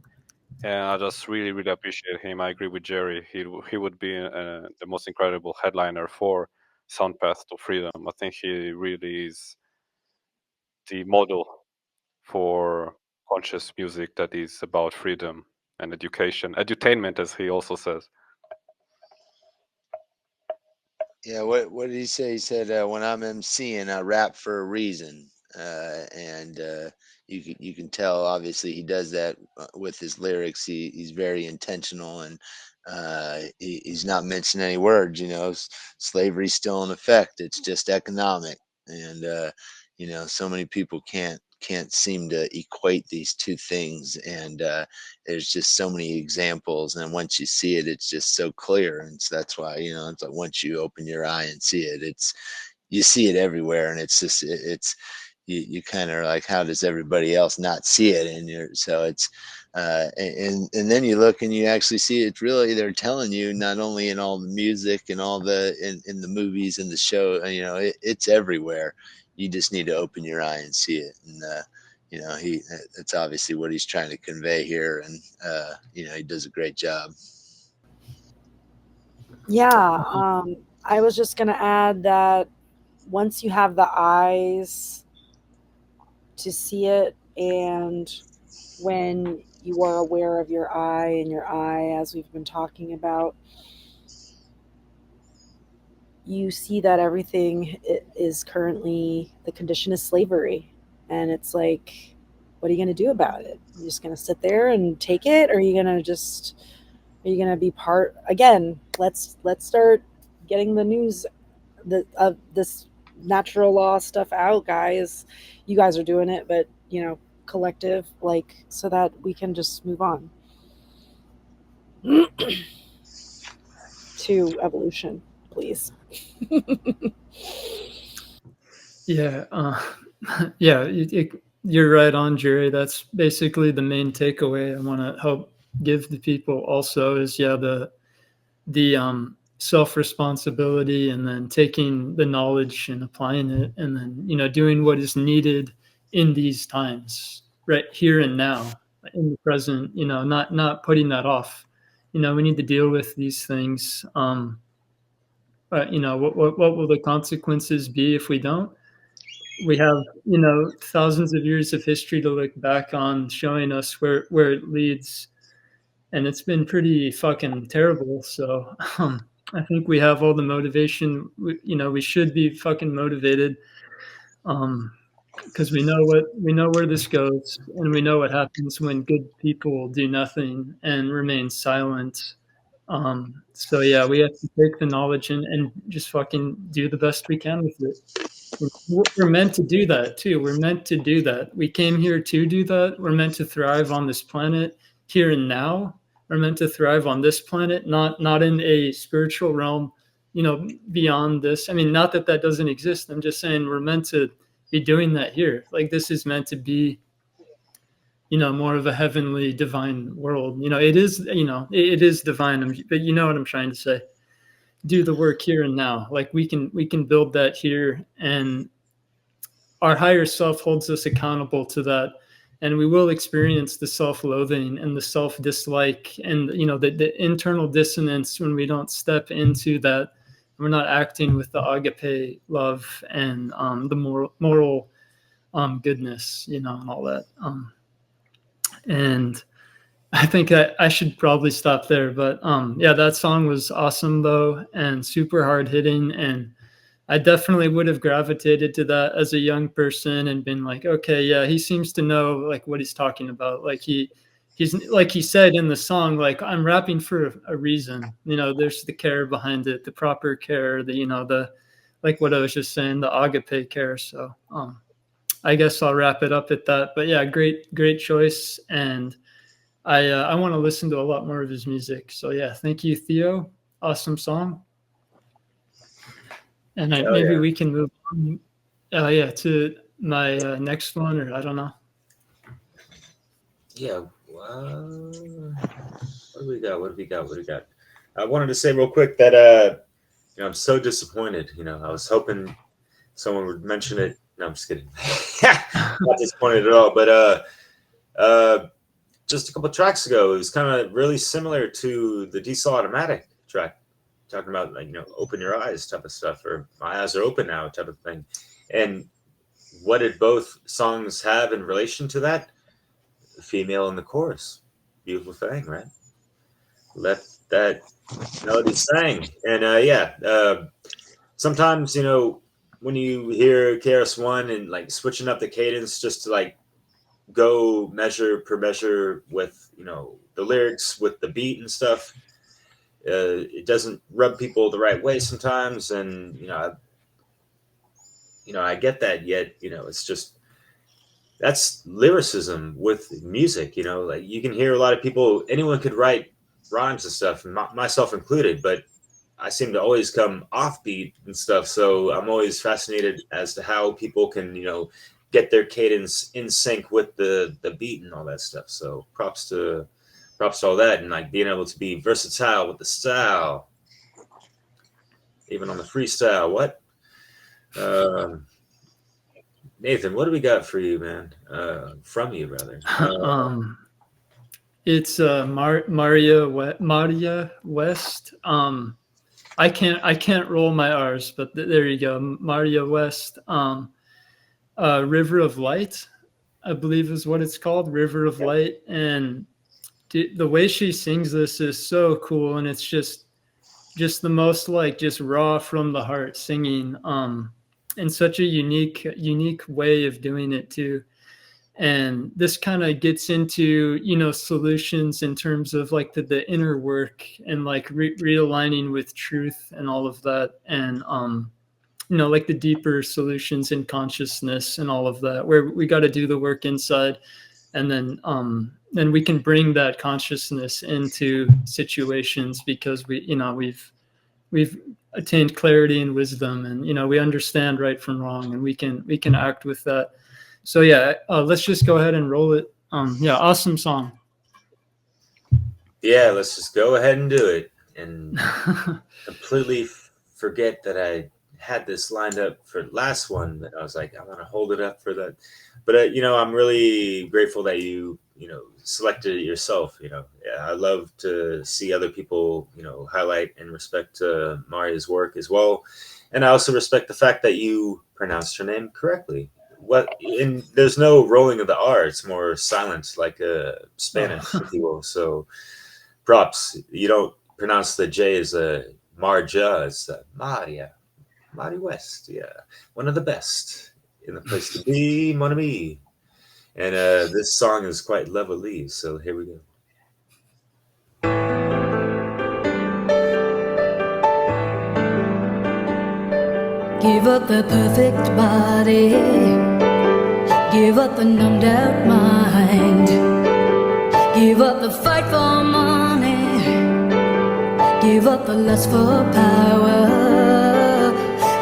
And I just really appreciate him. I agree with Jerry. He would be the most incredible headliner for Soundpath to Freedom. I think he really is the model for conscious music that is about freedom and education, edutainment, as he also says. Yeah, what did he say? He said, "When I'm MCing, I rap for a reason," and you can tell. Obviously, he does that with his lyrics. He's very intentional, and he's not mincing any words. Slavery's still in effect. It's just economic, and so many people can't seem to equate these two things, and there's just so many examples, and once you see it, it's just so clear. And so that's why it's like once you open your eye and see it, you see it everywhere, and it's just you kind of are like, how does everybody else not see it? And so it's and then you look and you actually see it. Really, they're telling you not only in all the music and all in the movies and the show, it's everywhere. You just need to open your eye and see it. And it's obviously what he's trying to convey here, and he does a great job. Yeah, I was just gonna add that once you have the eyes to see it, and when you are aware of your eye and your eye, as we've been talking about, you see that everything is currently, the condition is slavery. And it's like, what are you going to do about it? You're just going to sit there and take it? Or are you going to be part, again, let's start getting the news of this natural law stuff out, guys. You guys are doing it, but, collective, so that we can just move on to evolution, please. Yeah, yeah, you're right on, Jerry. That's basically the main takeaway I want to help give the people also is, the self-responsibility, and then taking the knowledge and applying it, and then, doing what is needed in these times, right here and now, in the present, not putting that off. We need to deal with these things. But what will the consequences be if we don't? we have, thousands of years of history to look back on, showing us where it leads, and it's been pretty fucking terrible. So I think we have all the motivation. We should be fucking motivated, because we know where this goes, and we know what happens when good people do nothing and remain silent. So yeah, we have to take the knowledge and just fucking do the best we can with it. We're meant to do that too. We're meant to do that. We came here to do that. We're meant to thrive on this planet here and now. We're meant to thrive on this planet, not in a spiritual realm, beyond this. I mean, not that doesn't exist. I'm just saying we're meant to be doing that here. Like, this is meant to be, more of a heavenly, divine world. It is, it is divine, but you know what I'm trying to say. Do the work here and now. Like, we can build that here, and our higher self holds us accountable to that, and we will experience the self-loathing and the self-dislike and the internal dissonance when we don't step into that. We're not acting with the agape love and the moral goodness, and all that. And I think I should probably stop there, but yeah, that song was awesome though, and super hard hitting, and I definitely would have gravitated to that as a young person and been like, okay, yeah, he seems to know like what he's talking about. Like he's like he said in the song, like, I'm rapping for a reason. There's the care behind it, the proper care, the like what I was just saying, the agape care. So I guess I'll wrap it up at that. But yeah, great choice, and I want to listen to a lot more of his music. So yeah, thank you, Theo. Awesome song. And maybe we can move on, to my next one, or I don't know. Yeah. What do we got? I wanted to say real quick that I'm so disappointed. I was hoping someone would mention it. No, I'm just kidding. Not disappointed at all. But just a couple tracks ago, it was kind of really similar to the DISL Automatic track, talking about like open your eyes type of stuff, or my eyes are open now type of thing. And what did both songs have in relation to that? The female in the chorus. Beautiful thing, right? Let that melody sing. And sometimes when you hear KRS-One and like switching up the cadence just to like go measure per measure with the lyrics with the beat and stuff, it doesn't rub people the right way sometimes. And I get that, yet it's just, that's lyricism with music. Like, you can hear a lot of people, anyone could write rhymes and stuff, and myself included, but I seem to always come offbeat and stuff. So I'm always fascinated as to how people can get their cadence in sync with the beat and all that stuff. So props to all that, and like being able to be versatile with the style, even on the freestyle. What, Nathan? What do we got for you, man? From you, rather. It's Marja West. I can't roll my R's, but there you go, Marja West. River of Light, I believe is what it's called, River of Light. And the way she sings this is so cool, and it's just the most like just raw from the heart singing, in such a unique way of doing it too. And this kind of gets into solutions in terms of like the inner work and like realigning with truth and all of that, and like the deeper solutions in consciousness and all of that, where we got to do the work inside, and then we can bring that consciousness into situations, because we've attained clarity and wisdom, and we understand right from wrong, and we can act with that. So yeah, let's just go ahead and roll it. Yeah, awesome song. Yeah, let's just go ahead and do it, and completely forget that I had this lined up for last one, but I was like, I want to hold it up for that. But I'm really grateful that you selected it yourself. Yeah, I love to see other people highlight and respect Marja's work as well. And I also respect the fact that you pronounced her name correctly. There's no rolling of the R. It's more silent, like Spanish, if you will. So props. You don't pronounce the J as a Marja. It's Marja. Marty West. Yeah. One of the best in the place to be, mon ami. And this song is quite lovely. So here we go. Give up the perfect body, give up the numbed out mind, give up the fight for money, give up the lust for power.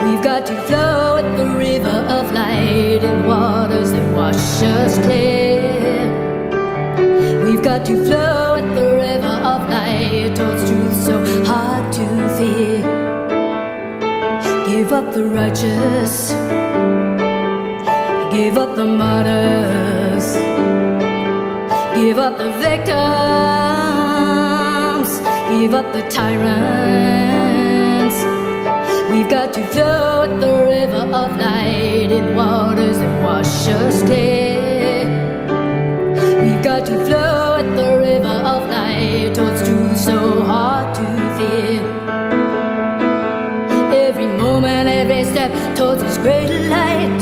We've got to flow with the river of light in waters that wash us clear. We've got to flow with the river of light towards truth so hard to fear. Give up the righteous, give up the martyrs, give up the victims, give up the tyrants. We've got to flow with the river of light in waters that wash us clear. We've got to flow with the river of light towards truth so hard to fear. Every moment, every step towards His greater light.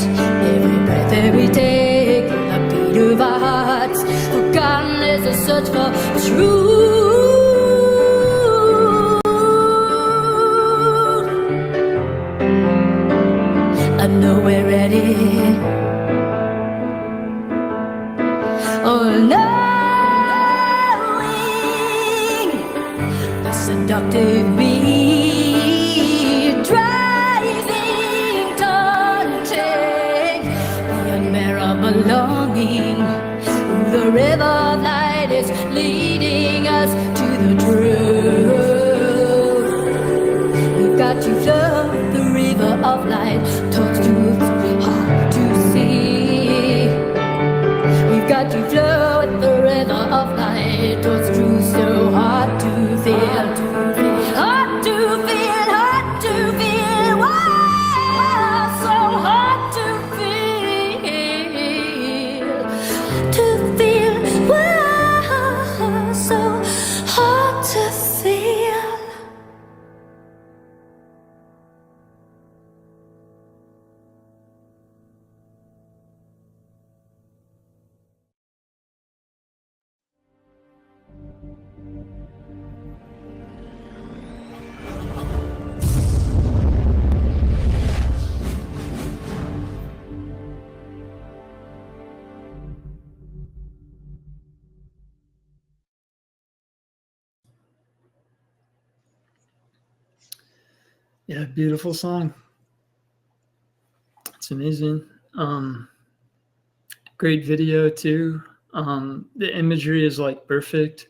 Every breath that we take, the beat of our hearts. Forgotten is a search for truth. I know we're ready. Oh, knowing the seductive beat. Longing through the river of light is leading us to the truth. We've got to flow the river of light towards truth hard to see. We've got to flow with the river of light towards truth so hard to feel. Hard to feel, hard to feel. Wow, so hard to feel. Yeah, beautiful song. It's amazing. Great video too. The imagery is like perfect.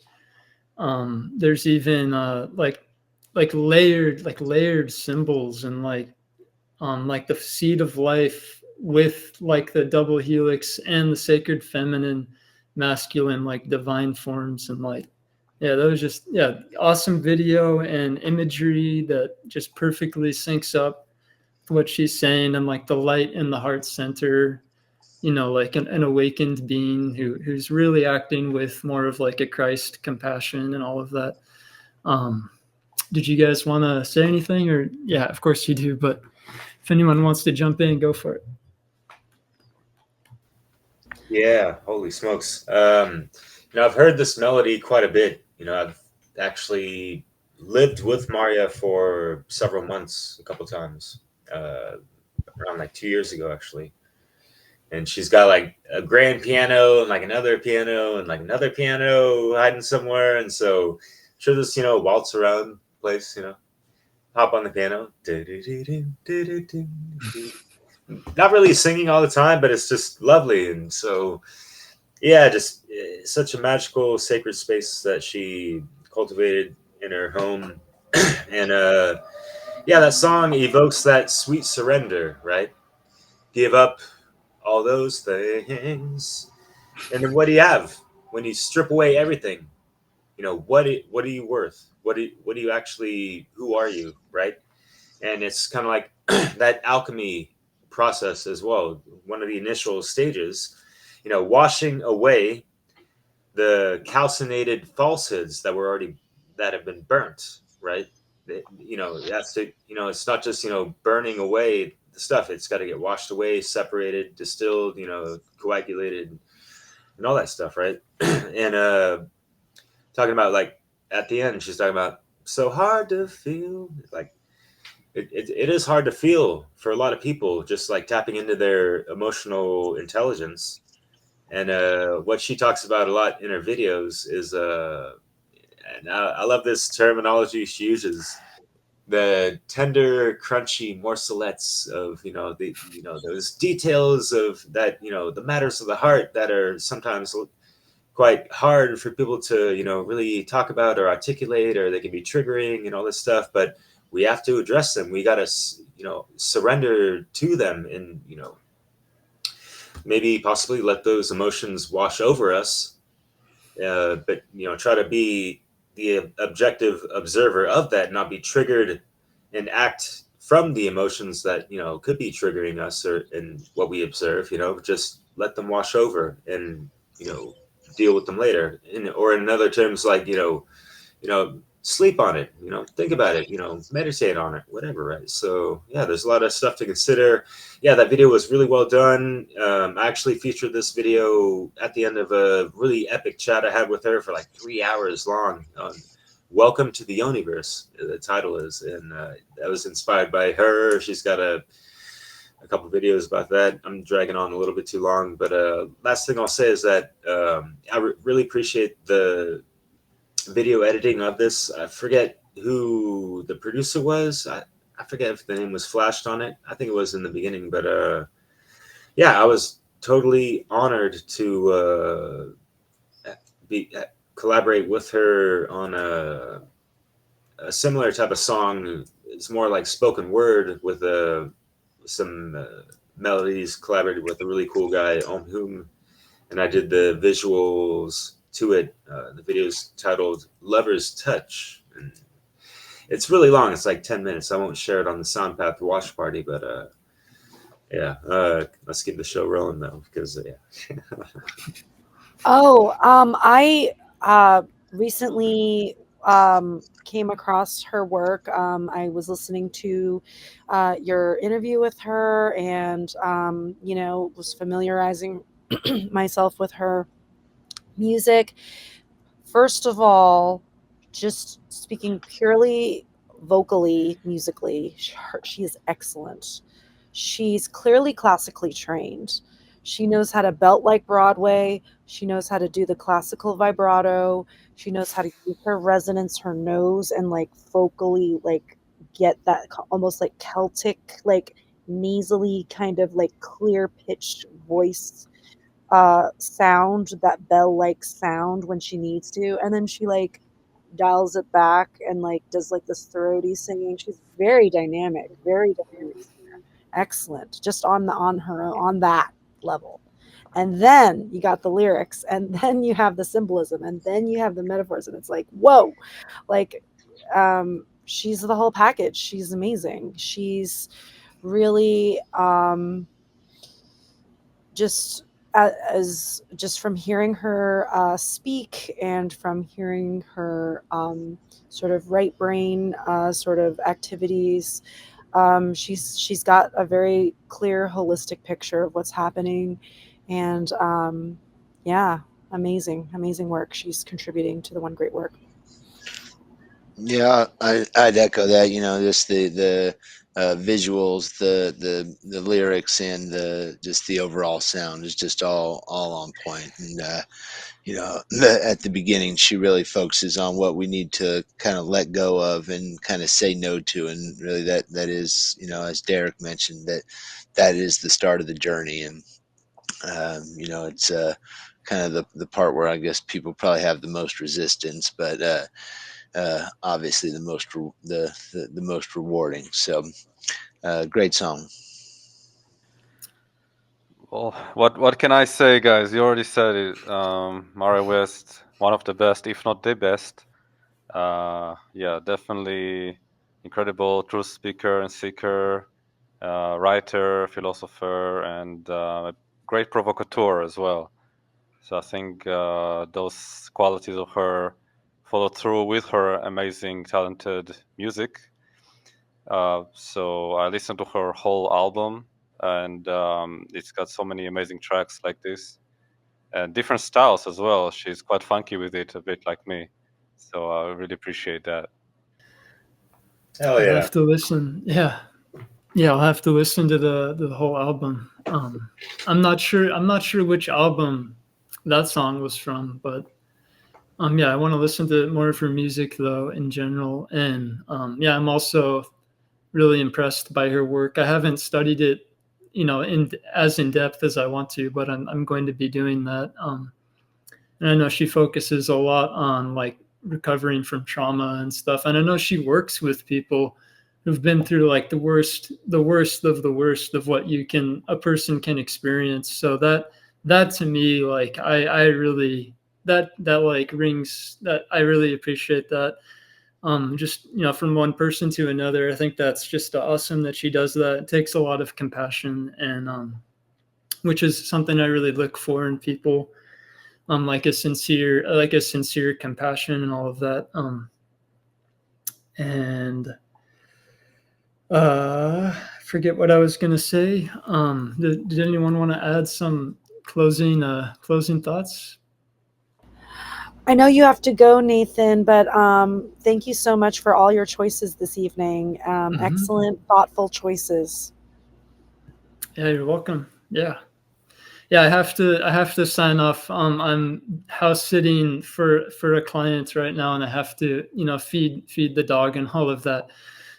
There's even like layered symbols and like the seed of life with like the double helix and the sacred feminine, masculine, like divine forms. And like, yeah, that was just, yeah, awesome video and imagery that just perfectly syncs up with what she's saying, and like the light in the heart center, you know, like an awakened being who's really acting with more of like a Christ compassion and all of that. Did you guys want to say anything? Or yeah, of course you do, but if anyone wants to jump in, go for it. Yeah, holy smokes. I've heard this melody quite a bit. I've actually lived with Marja for several months, a couple times, around like 2 years ago, actually. And she's got like a grand piano and like another piano and like another piano hiding somewhere. And so she'll just, waltz around the place, hop on the piano. Not really singing all the time, but it's just lovely. And so, yeah, just such a magical, sacred space that she cultivated in her home. And yeah, that song evokes that sweet surrender, right? Give up all those things. And then what do you have when you strip away everything? What are you worth? What do you actually, who are you, right? and it's kind of like that alchemy process as well. One of the initial stages, washing away the calcinated falsehoods that have been burnt, right? That's it's not just burning away the stuff. It's got to get washed away, separated, distilled, coagulated, and all that stuff, right? And talking about, like, at the end, she's talking about so hard to feel. Like, it is hard to feel for a lot of people, just like tapping into their emotional intelligence. And what she talks about a lot in her videos is, and I love this terminology she uses, the tender, crunchy morselettes of those details of that, the matters of the heart that are sometimes quite hard for people to really talk about or articulate, or they can be triggering and all this stuff. But we have to address them. We got to surrender to them, and maybe possibly let those emotions wash over us, but try to be the objective observer of that, not be triggered and act from the emotions that could be triggering us or in what we observe. Just let them wash over and deal with them later. Or in other terms, like sleep on it, think about it, meditate on it, whatever, right? So yeah, there's a lot of stuff to consider. Yeah, that video was really well done. I actually featured this video at the end of a really epic chat I had with her for like 3 hours long on Welcome to the Universe, the title is, and that was inspired by her. She's got a couple videos about that. I'm dragging on a little bit too long, but last thing I'll say is that I really appreciate the video editing of this. I forget who the producer was. I forget if the name was flashed on it. I think it was in the beginning, but yeah, I was totally honored to collaborate with her on a similar type of song. It's more like spoken word with some melodies, collaborated with a really cool guy, Whom, and I did the visuals to it. The video is titled Lover's Touch. And it's really long. It's like 10 minutes. I won't share it on the Soundpath watch party, but yeah, let's keep the show rolling though, because yeah. I recently came across her work. I was listening to your interview with her, and was familiarizing myself with her music. First of all, just speaking purely vocally, musically, she is excellent. She's clearly classically trained. She knows how to belt like Broadway. She knows how to do the classical vibrato. She knows how to use her resonance, her nose, and like vocally like get that almost like Celtic, like nasally kind of like clear pitched voice sound, that bell-like sound when she needs to, and then she like dials it back and like does like this throaty singing. She's very dynamic singer. Excellent, just on that level. And then you got the lyrics, and then you have the symbolism, and then you have the metaphors, and it's like, whoa, like she's the whole package. She's amazing. She's really just from hearing her speak, and from hearing her sort of right brain sort of activities, she's got a very clear holistic picture of what's happening, and yeah, amazing work she's contributing to the One Great Work. Yeah, I'd echo that. Just the visuals, the lyrics, and just the overall sound is just all on point. And at the beginning, she really focuses on what we need to kind of let go of and kind of say no to, and really that is, as Derek mentioned, that is the start of the journey. And it's kind of the part where I guess people probably have the most resistance, but obviously the most rewarding. So great song. Well, what can I say, guys? You already said it. Mara West, one of the best, if not the best. Yeah, definitely incredible truth speaker and seeker, writer, philosopher, and a great provocateur as well. So I think those qualities of her follow through with her amazing, talented music. So I listened to her whole album, and it's got so many amazing tracks like this, and different styles as well. She's quite funky with it, a bit like me. So I really appreciate that. Hell I'll yeah. have to listen. Yeah, I'll have to listen to the whole album. I'm not sure which album that song was from, but yeah, I want to listen to more of her music though in general. And yeah, I'm also really impressed by her work. I haven't studied it, in depth as I want to, but I'm going to be doing that. And I know she focuses a lot on like recovering from trauma and stuff. And I know she works with people who've been through like the worst of the worst of what a person can experience. So that to me, like I really that like rings that I really appreciate that. Just from one person to another, I think that's just awesome that she does that. It takes a lot of compassion, and which is something I really look for in people. Like a sincere compassion and all of that. And forget what I was gonna say. Did anyone want to add some closing thoughts? I know you have to go, Nathan, but thank you so much for all your choices this evening. Excellent, thoughtful choices. Yeah, you're welcome. Yeah, I have to sign off. I'm house sitting for a client right now, and I have to feed the dog and all of that.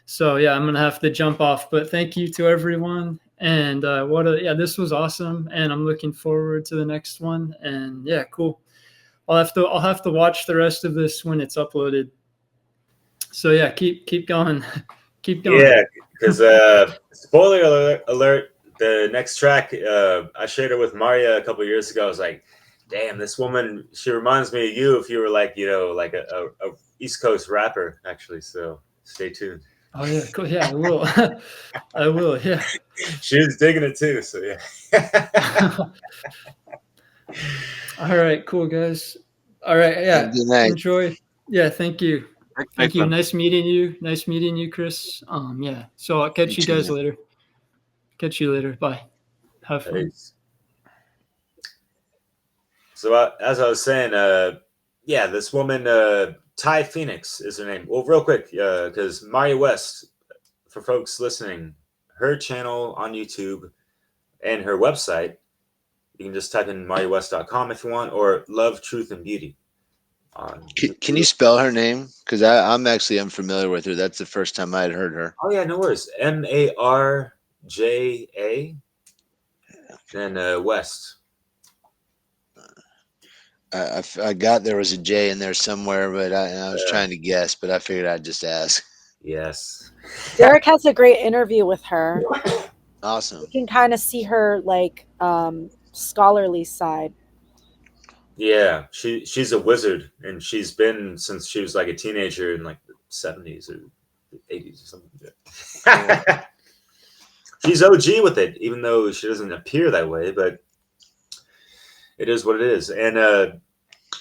So yeah, I'm gonna have to jump off. But thank you to everyone, and this was awesome, and I'm looking forward to the next one. And yeah, cool. I'll have to watch the rest of this when it's uploaded. So yeah, keep going, keep going. Yeah, because spoiler alert, the next track I shared it with Marja a couple years ago. I was like, damn, this woman, she reminds me of you if you were like like a East Coast rapper actually. So stay tuned. Oh yeah, cool. Yeah, I will. I will. Yeah. She was digging it too. So yeah. All right, cool guys. All right, yeah. Good night. Enjoy. Yeah, thank you. Thank you. man. Nice meeting you, Chris. Yeah. So I'll catch you guys later. Catch you later. Bye. Have fun. Thanks. So as I was saying, yeah, this woman, Ty Phoenix is her name. Well, real quick, because Marja West, for folks listening, her channel on YouTube and her website, you can just type in marjawest.com if you want, or Love, Truth, and Beauty. Can you spell her name? Because I'm actually unfamiliar with her. That's the first time I had heard her. Oh yeah, no worries. Marja, and West. I got there was a J in there somewhere, but I was trying to guess, but I figured I'd just ask. Yes. Derek has a great interview with her. Awesome. You can kind of see her like scholarly side. Yeah, she's a wizard, and she's been since she was like a teenager in like the 70s or 80s or something. She's OG with it, even though she doesn't appear that way, but it is what it is. And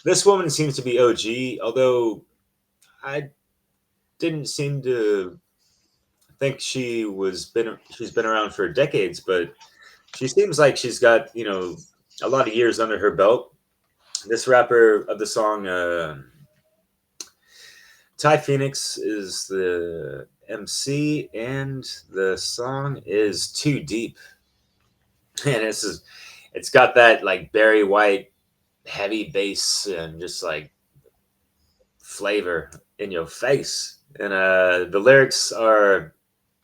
this woman seems to be OG, although I didn't seem to think she's been around for decades, but she seems like she's got, a lot of years under her belt. This rapper of the song, Ty Phoenix, is the MC, and the song is Too Deep. And it's got that like Barry White heavy bass and just like flavor in your face. And the lyrics are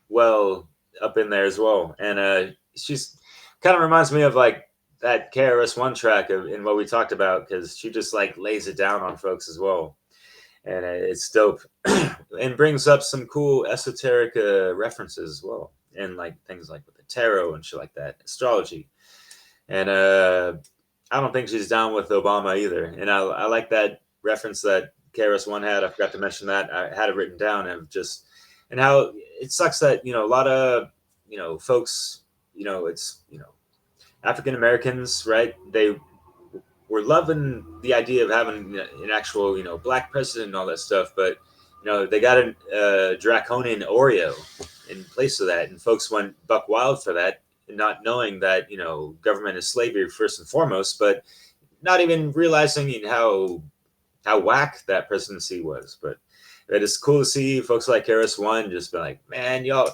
well up in there as well. And she's kind of reminds me of like that KRS-One track in what we talked about, because she just like lays it down on folks as well. And it's dope and brings up some cool esoteric references as well. And like things like with the tarot and shit like that, astrology. And I don't think she's down with Obama either. And I like that reference that KRS-One had. I forgot to mention that. I had it written down of just and how it sucks that, you know, a lot of, you know, folks, you know, it's, you know, African Americans, right? They were loving the idea of having an actual, you know, black president and all that stuff, but you know, they got a draconian Oreo in place of that, and folks went buck wild for that, not knowing that, you know, government is slavery first and foremost, but not even realizing how whack that presidency was. But it is cool to see folks like KRS-One just be like, man, y'all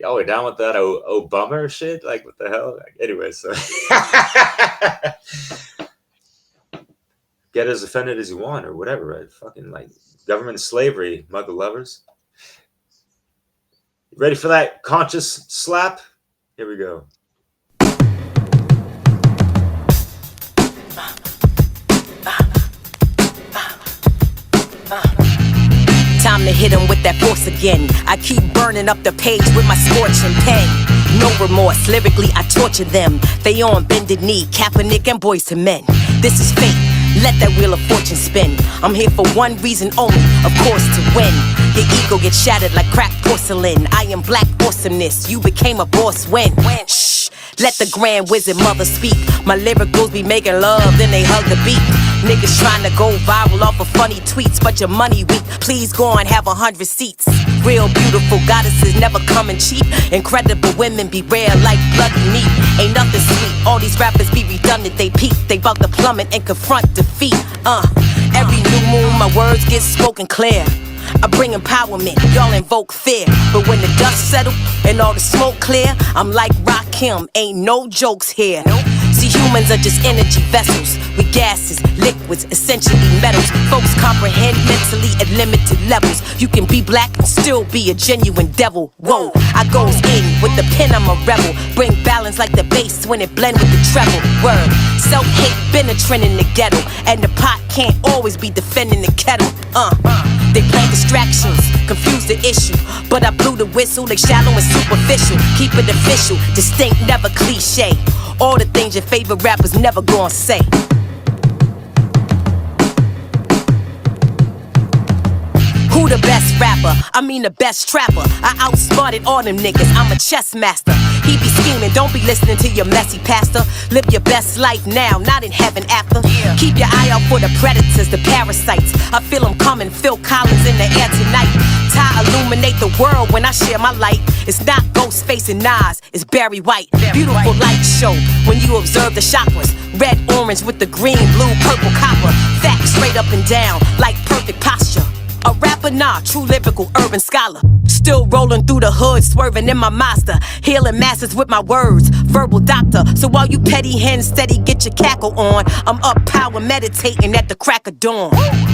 were down with that Obama shit. Like, what the hell? Like, anyway, so get as offended as you want or whatever, right? Fucking like government slavery, mother lovers. Ready for that conscious slap? Here we go. Time to hit him with that force again. I keep burning up the page with my scorching pen. No remorse, lyrically I torture them. They on bended knee, Kaepernick and Boys to Men. This is fate, let that wheel of fortune spin. I'm here for one reason only, of course, to win. Your ego gets shattered like cracked porcelain. I am black awesomeness, you became a boss when. Shh, let the grand wizard mother speak. My lyricals be making love, then they hug the beat. Niggas trying to go viral off of funny tweets, but your money weak. Please go and have 100 seats. Real beautiful goddesses never coming cheap. Incredible women be rare like bloody meat. Ain't nothing sweet. All these rappers be redundant. They peak, they bout to plummet and confront defeat. Every new moon my words get spoken clear. I bring empowerment, y'all invoke fear. But when the dust settle and all the smoke clear, I'm like Rakim, ain't no jokes here. See, humans are just energy vessels with gases, liquids, essentially metals. Folks comprehend mentally at limited levels. You can be black and still be a genuine devil. Whoa, I goes in with the pen, I'm a rebel. Bring balance like the bass when it blend with the treble. Word, self-hate been a trend in the ghetto, and the pot can't always be defending the kettle. They plant distractions, confuse the issue, but I blew the whistle, they shallow and superficial. Keep it official, distinct, never cliche. All the things your favorite rappers never gonna say. Who the best rapper? I mean the best trapper. I outsmarted all them niggas, I'm a chess master. He be scheming, don't be listening to your messy pastor. Live your best life now, not in heaven after. Keep your eye out for the predators, the parasites. I feel them coming, Phil Collins in the air tonight. Ty illuminate the world when I share my light. It's not Ghostface and Nas, it's Barry White. Beautiful light show when you observe the chakras. Red, orange with the green, blue, purple, copper. Facts straight up and down, like perfect posture. A rapper, nah, true lyrical urban scholar. Still rolling through the hood, swerving in my Mazda. Healing masses with my words, verbal doctor. So while you petty hens steady get your cackle on, I'm up power meditating at the crack of dawn.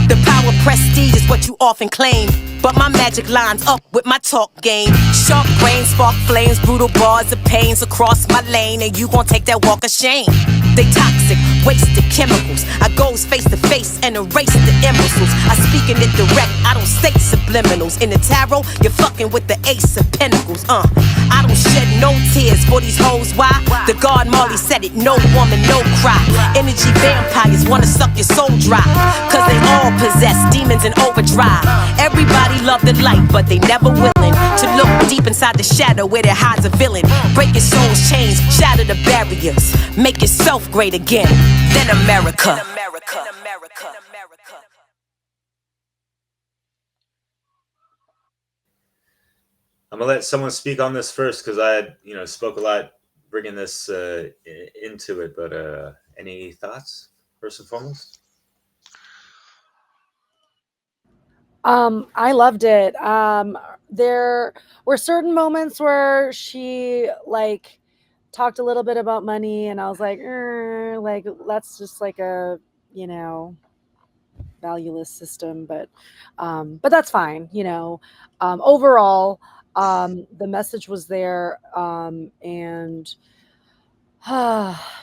The power prestige is what you often claim, but my magic lines up with my talk game. Sharp brain, spark flames, brutal bars of pains across my lane, and you gon' take that walk of shame. They toxic, wasted chemicals. I goes face to face and erase the imbeciles. I speak in it direct, I don't state subliminals. In the tarot, you're fucking with the ace of pentacles. I don't shed no tears for these hoes. Why? The God Marley said it, no woman, no cry. Energy vampires wanna suck your soul dry, cause they all possess demons in overdrive. Everybody love the light, but they never willing to look deep inside the shadow where there hides a villain. Break your soul's chains, shatter the barriers, make yourself great again, then America. I'm gonna let someone speak on this first because I, you know, spoke a lot bringing this into it. But any thoughts, first and foremost? I loved it. There were certain moments where she like talked a little bit about money, and I was like that's just like a, you know, valueless system, but that's fine, you know. Overall, the message was there, and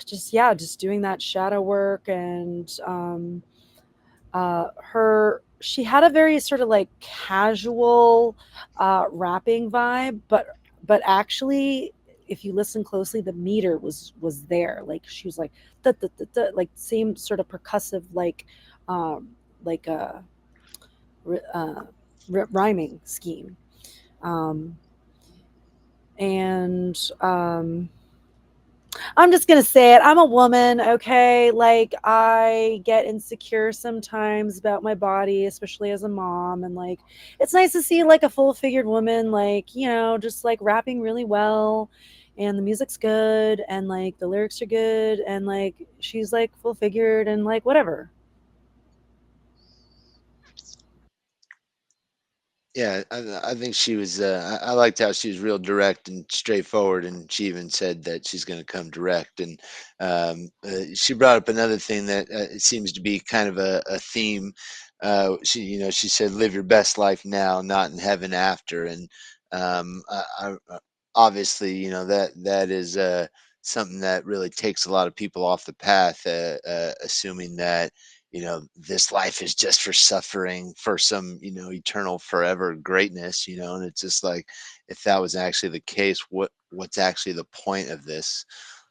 just doing that shadow work, and she had a very sort of like casual rapping vibe, but actually if you listen closely, the meter was there. Like she was like like same sort of percussive rhyming scheme. Um, and I'm just gonna say it. I'm a woman, okay? Like I get insecure sometimes about my body, especially as a mom, and like it's nice to see like a full-figured woman, like, you know, just like rapping really well, and the music's good, and like the lyrics are good, and like she's like full-figured and like whatever. Yeah, I think she was. I liked how she was real direct and straightforward, and she even said that she's going to come direct. And she brought up another thing that it seems to be kind of a theme. She said, "Live your best life now, not in heaven after." And obviously, that is something that really takes a lot of people off the path, assuming that this life is just for suffering for some, eternal forever greatness, and it's just like, if that was actually the case, what's actually the point of this?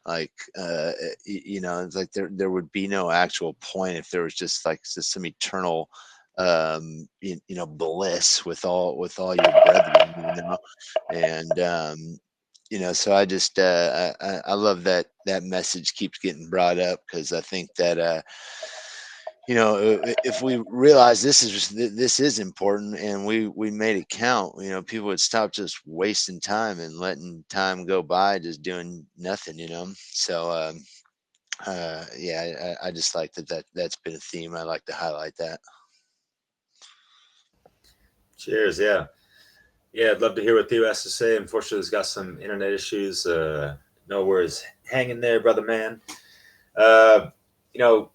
Like, it's like there would be no actual point if there was just some eternal, bliss with all your brethren, and, so I just, I love that message keeps getting brought up, because I think that, if we realize this is important, and we made it count, people would stop just wasting time and letting time go by just doing nothing, so yeah, I just like that's been a theme. I like to highlight that. Cheers. Yeah. Yeah, I'd love to hear what Theo has to say. Unfortunately, he's got some internet issues. No worries. Hang in there, brother man. Uh, you know,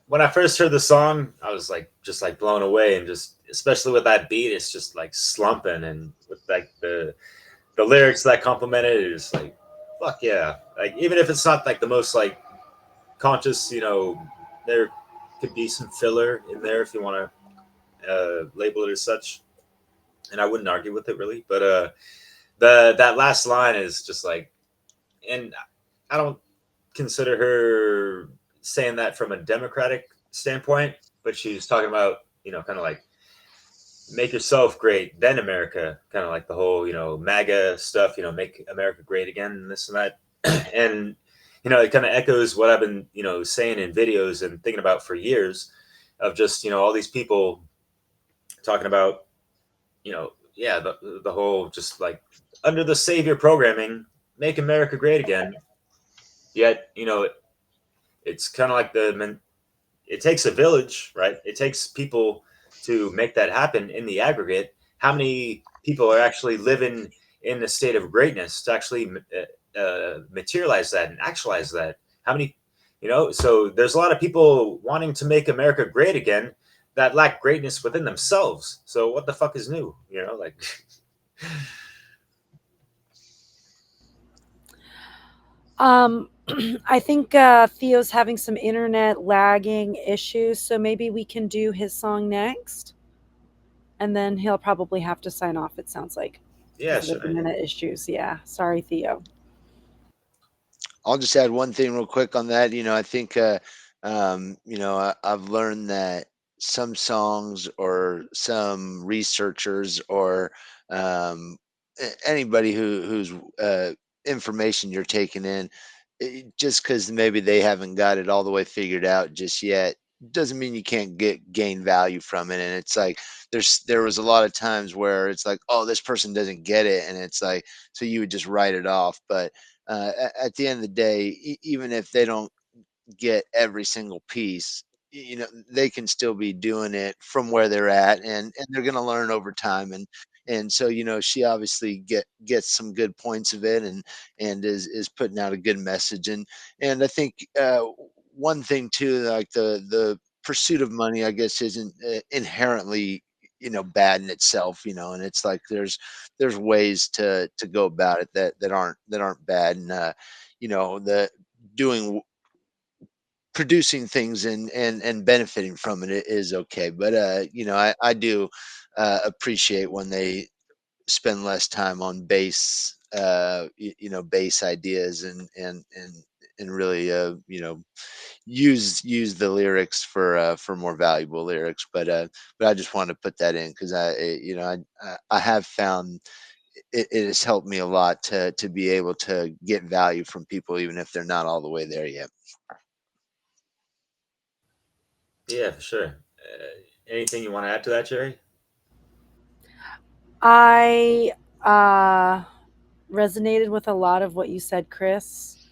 when I first heard the song, I was like just like blown away, and just especially with that beat, it's just like slumping, and with like the lyrics that complement it is like, fuck yeah. Like even if it's not like the most like conscious, there could be some filler in there if you want to label it as such, and I wouldn't argue with it really. But that last line is just like, and I don't consider her saying that from a democratic standpoint, but she's talking about, kind of like make yourself great, then America, kind of like the whole, MAGA stuff, make America great again, and this and that. And, it kind of echoes what I've been, saying in videos and thinking about for years, of just, all these people talking about, yeah, the whole just like under the savior programming, make America great again. Yet, it's kind of like it takes a village, right? It takes people to make that happen in the aggregate. How many people are actually living in a state of greatness to actually materialize that and actualize that? How many, so there's a lot of people wanting to make America great again that lack greatness within themselves. So what the fuck is new? Like. I think Theo's having some internet lagging issues, so maybe we can do his song next, and then he'll probably have to sign off, it sounds like. Yeah, sure. Internet issues. Yeah. Sorry, Theo. I'll just add one thing real quick on that. I think, I've learned that some songs or some researchers or anybody who's information you're taking in, just because maybe they haven't got it all the way figured out just yet, doesn't mean you can't gain value from it. And it's like there was a lot of times where it's like, oh, this person doesn't get it, and it's like, so you would just write it off. But at the end of the day, even if they don't get every single piece, they can still be doing it from where they're at, and they're going to learn over time. And so, she obviously gets some good points of it, and is putting out a good message. And I think one thing too, like the pursuit of money, I guess, isn't inherently bad in itself, and it's like there's ways to go about it that aren't bad. And the doing producing things and benefiting from it is okay. But I do appreciate when they spend less time on base base ideas, and really use the lyrics for more valuable lyrics. But I just wanted to put that in because I have found it has helped me a lot to be able to get value from people even if they're not all the way there yet. Yeah, for sure. Anything you want to add to that, Jerry? I resonated with a lot of what you said, Chris,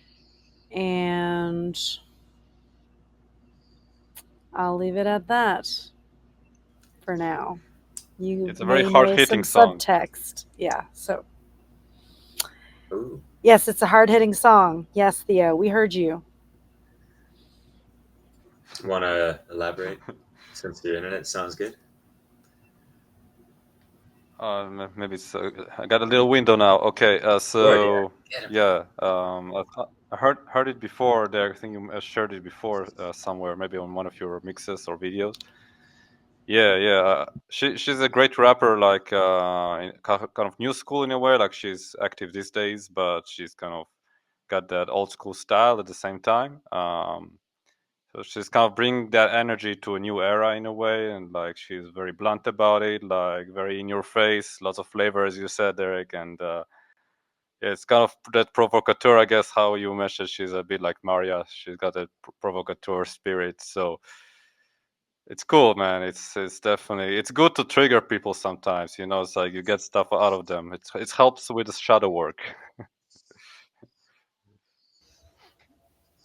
and I'll leave it at that for now. It's a very may know hard-hitting some song. subtext. Yeah, so. Ooh. Yes, it's a hard-hitting song. Yes, Theo, we heard you. Want to elaborate since your internet sounds good? Maybe it's, I got a little window now. Okay, so yeah, I heard it before. There, I think you shared it before somewhere, maybe on one of your mixes or videos. Yeah. She's a great rapper, like kind of new school in a way. Like she's active these days, but she's kind of got that old school style at the same time. So she's kind of bringing that energy to a new era in a way, and like she's very blunt about it, like very in your face, lots of flavor, as you said, Derek, and yeah, it's kind of that provocateur, I guess, how you mentioned she's a bit like Marja. She's got that provocateur spirit, so it's cool, man. It's definitely, it's good to trigger people sometimes. It's like you get stuff out of them. It helps with the shadow work.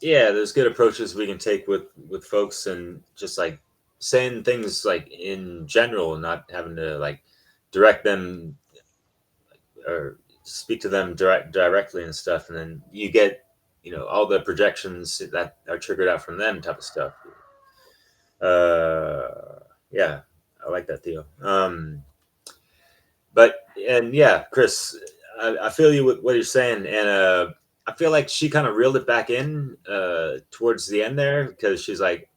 Yeah, there's good approaches we can take with folks, and just like saying things like in general, not having to like direct them or speak to them directly and stuff, and then you get all the projections that are triggered out from them type of stuff. Yeah, I like that, Theo. And yeah, Chris, I feel you with what you're saying, and I feel like she kind of reeled it back in towards the end there, because she's like,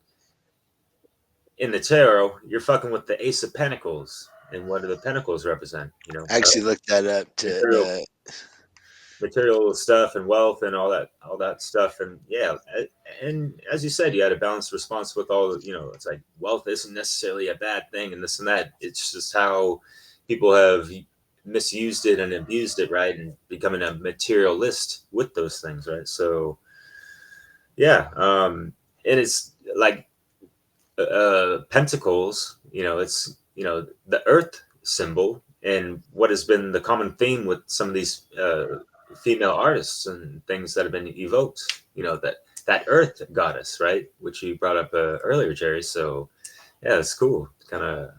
in the tarot, you're fucking with the Ace of Pentacles, and what do the Pentacles represent? I actually looked that up material stuff and wealth and all that stuff, and yeah, and as you said, you had a balanced response with all it's like wealth isn't necessarily a bad thing and this and that. It's just how people have misused it and abused it, right, and becoming a materialist with those things, right? So yeah, and it's like pentacles, it's the earth symbol, and what has been the common theme with some of these female artists and things that have been evoked, that earth goddess, right, which you brought up earlier, Jerry. So yeah, it's cool. It's kind of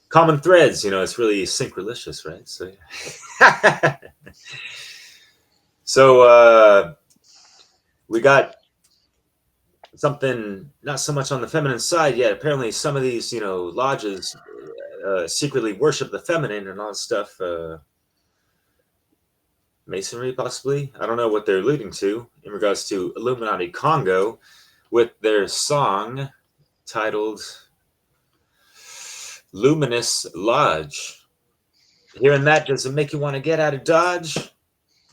common threads, it's really synchronicious, right? So yeah. So we got something not so much on the feminine side yet. Apparently some of these lodges secretly worship the feminine and all that stuff. Masonry, possibly. I don't know what they're alluding to in regards to Illuminati Congo with their song titled Luminous Lodge. Hearing that, does it make you want to get out of Dodge?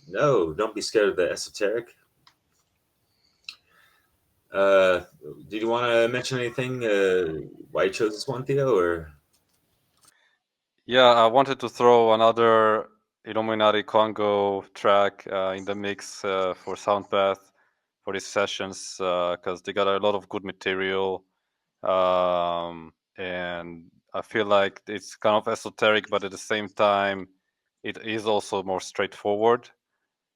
No, don't be scared of the esoteric. Did you want to mention anything why you chose this one, Theo? Or yeah, I wanted to throw another Illuminati Congo track in the mix for Soundpath for these sessions, because they got a lot of good material, and I feel like it's kind of esoteric, but at the same time it is also more straightforward.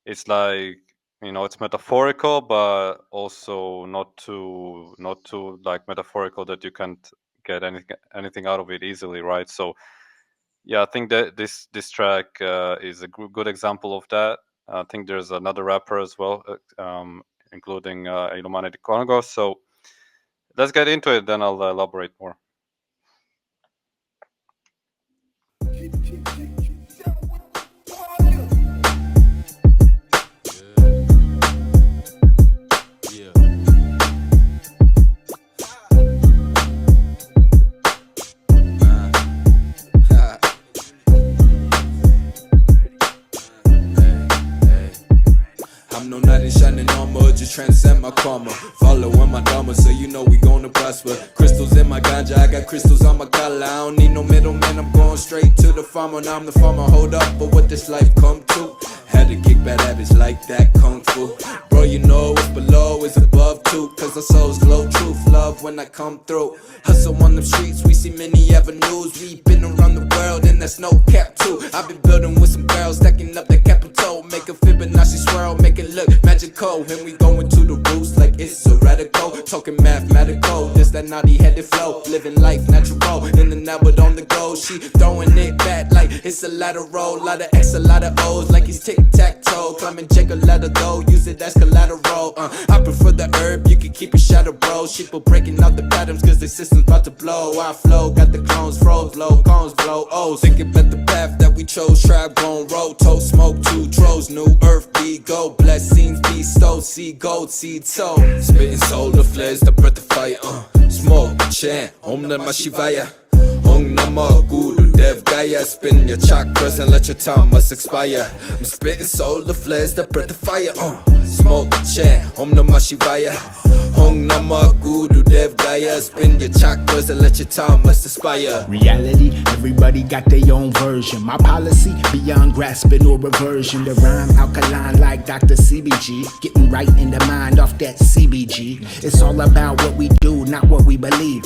It's like, it's metaphorical, but also not too like metaphorical that you can't get anything out of it easily, right? So yeah, I think that this track is a good example of that. I think there's another rapper as well, including Illuminati Congo. So let's get into it, then I'll elaborate more. No knight in shining armor, just transcend my karma. Following my dharma, so you know we gonna prosper. Crystals in my ganja, I got crystals on my collar. I don't need no middleman, I'm going straight to the farmer. Now I'm the farmer, hold up, but what this life come to? Had to kick bad habits like that kung fu. Bro, you know what's below is above too. Cause our souls glow, truth, love when I come through. Hustle on the streets, we see many avenues. We been around the world and that's no cap too. I've been building with some girls, stacking up the capital. Make a Fibonacci swirl, make it look magical. And we going to the roots like it's a radical. Talking mathematical, this that naughty headed flow. Living life natural, in and out but on the go. She throwing it back like it's a lateral. Lot of X, a lot of O's, like it's tic-tac-toe. Climbing check a ladder go, use it as collateral. I prefer the herb, you can keep it shadow bro. Sheeple breaking out the patterns cause the system's about to blow. I flow, got the clones froze, low cones blow. Oh, think about the path that we chose. Tribe gon' roll, toast smoke, two trolls. New earth be go, blessings be stole. See gold, seed soul. Spitting solar flares, the breath of fire. Smoke, chant, Om Namah Shivaya. Om Namah Guru Dev Gaya. Spin your chakras and let your time must expire. I'm spitting solar flares, the breath of fire. Smoke, chant, Om Namah Shivaya. Om Namah Guru Dev Gaya. Spin your chakras and let your time must expire. Reality, everybody got their own version. My policy, beyond grasping or reversion. The rhyme alkaline like Dr. CBG. Getting right in the mind off that CBG. It's all about what we do, not what we believe.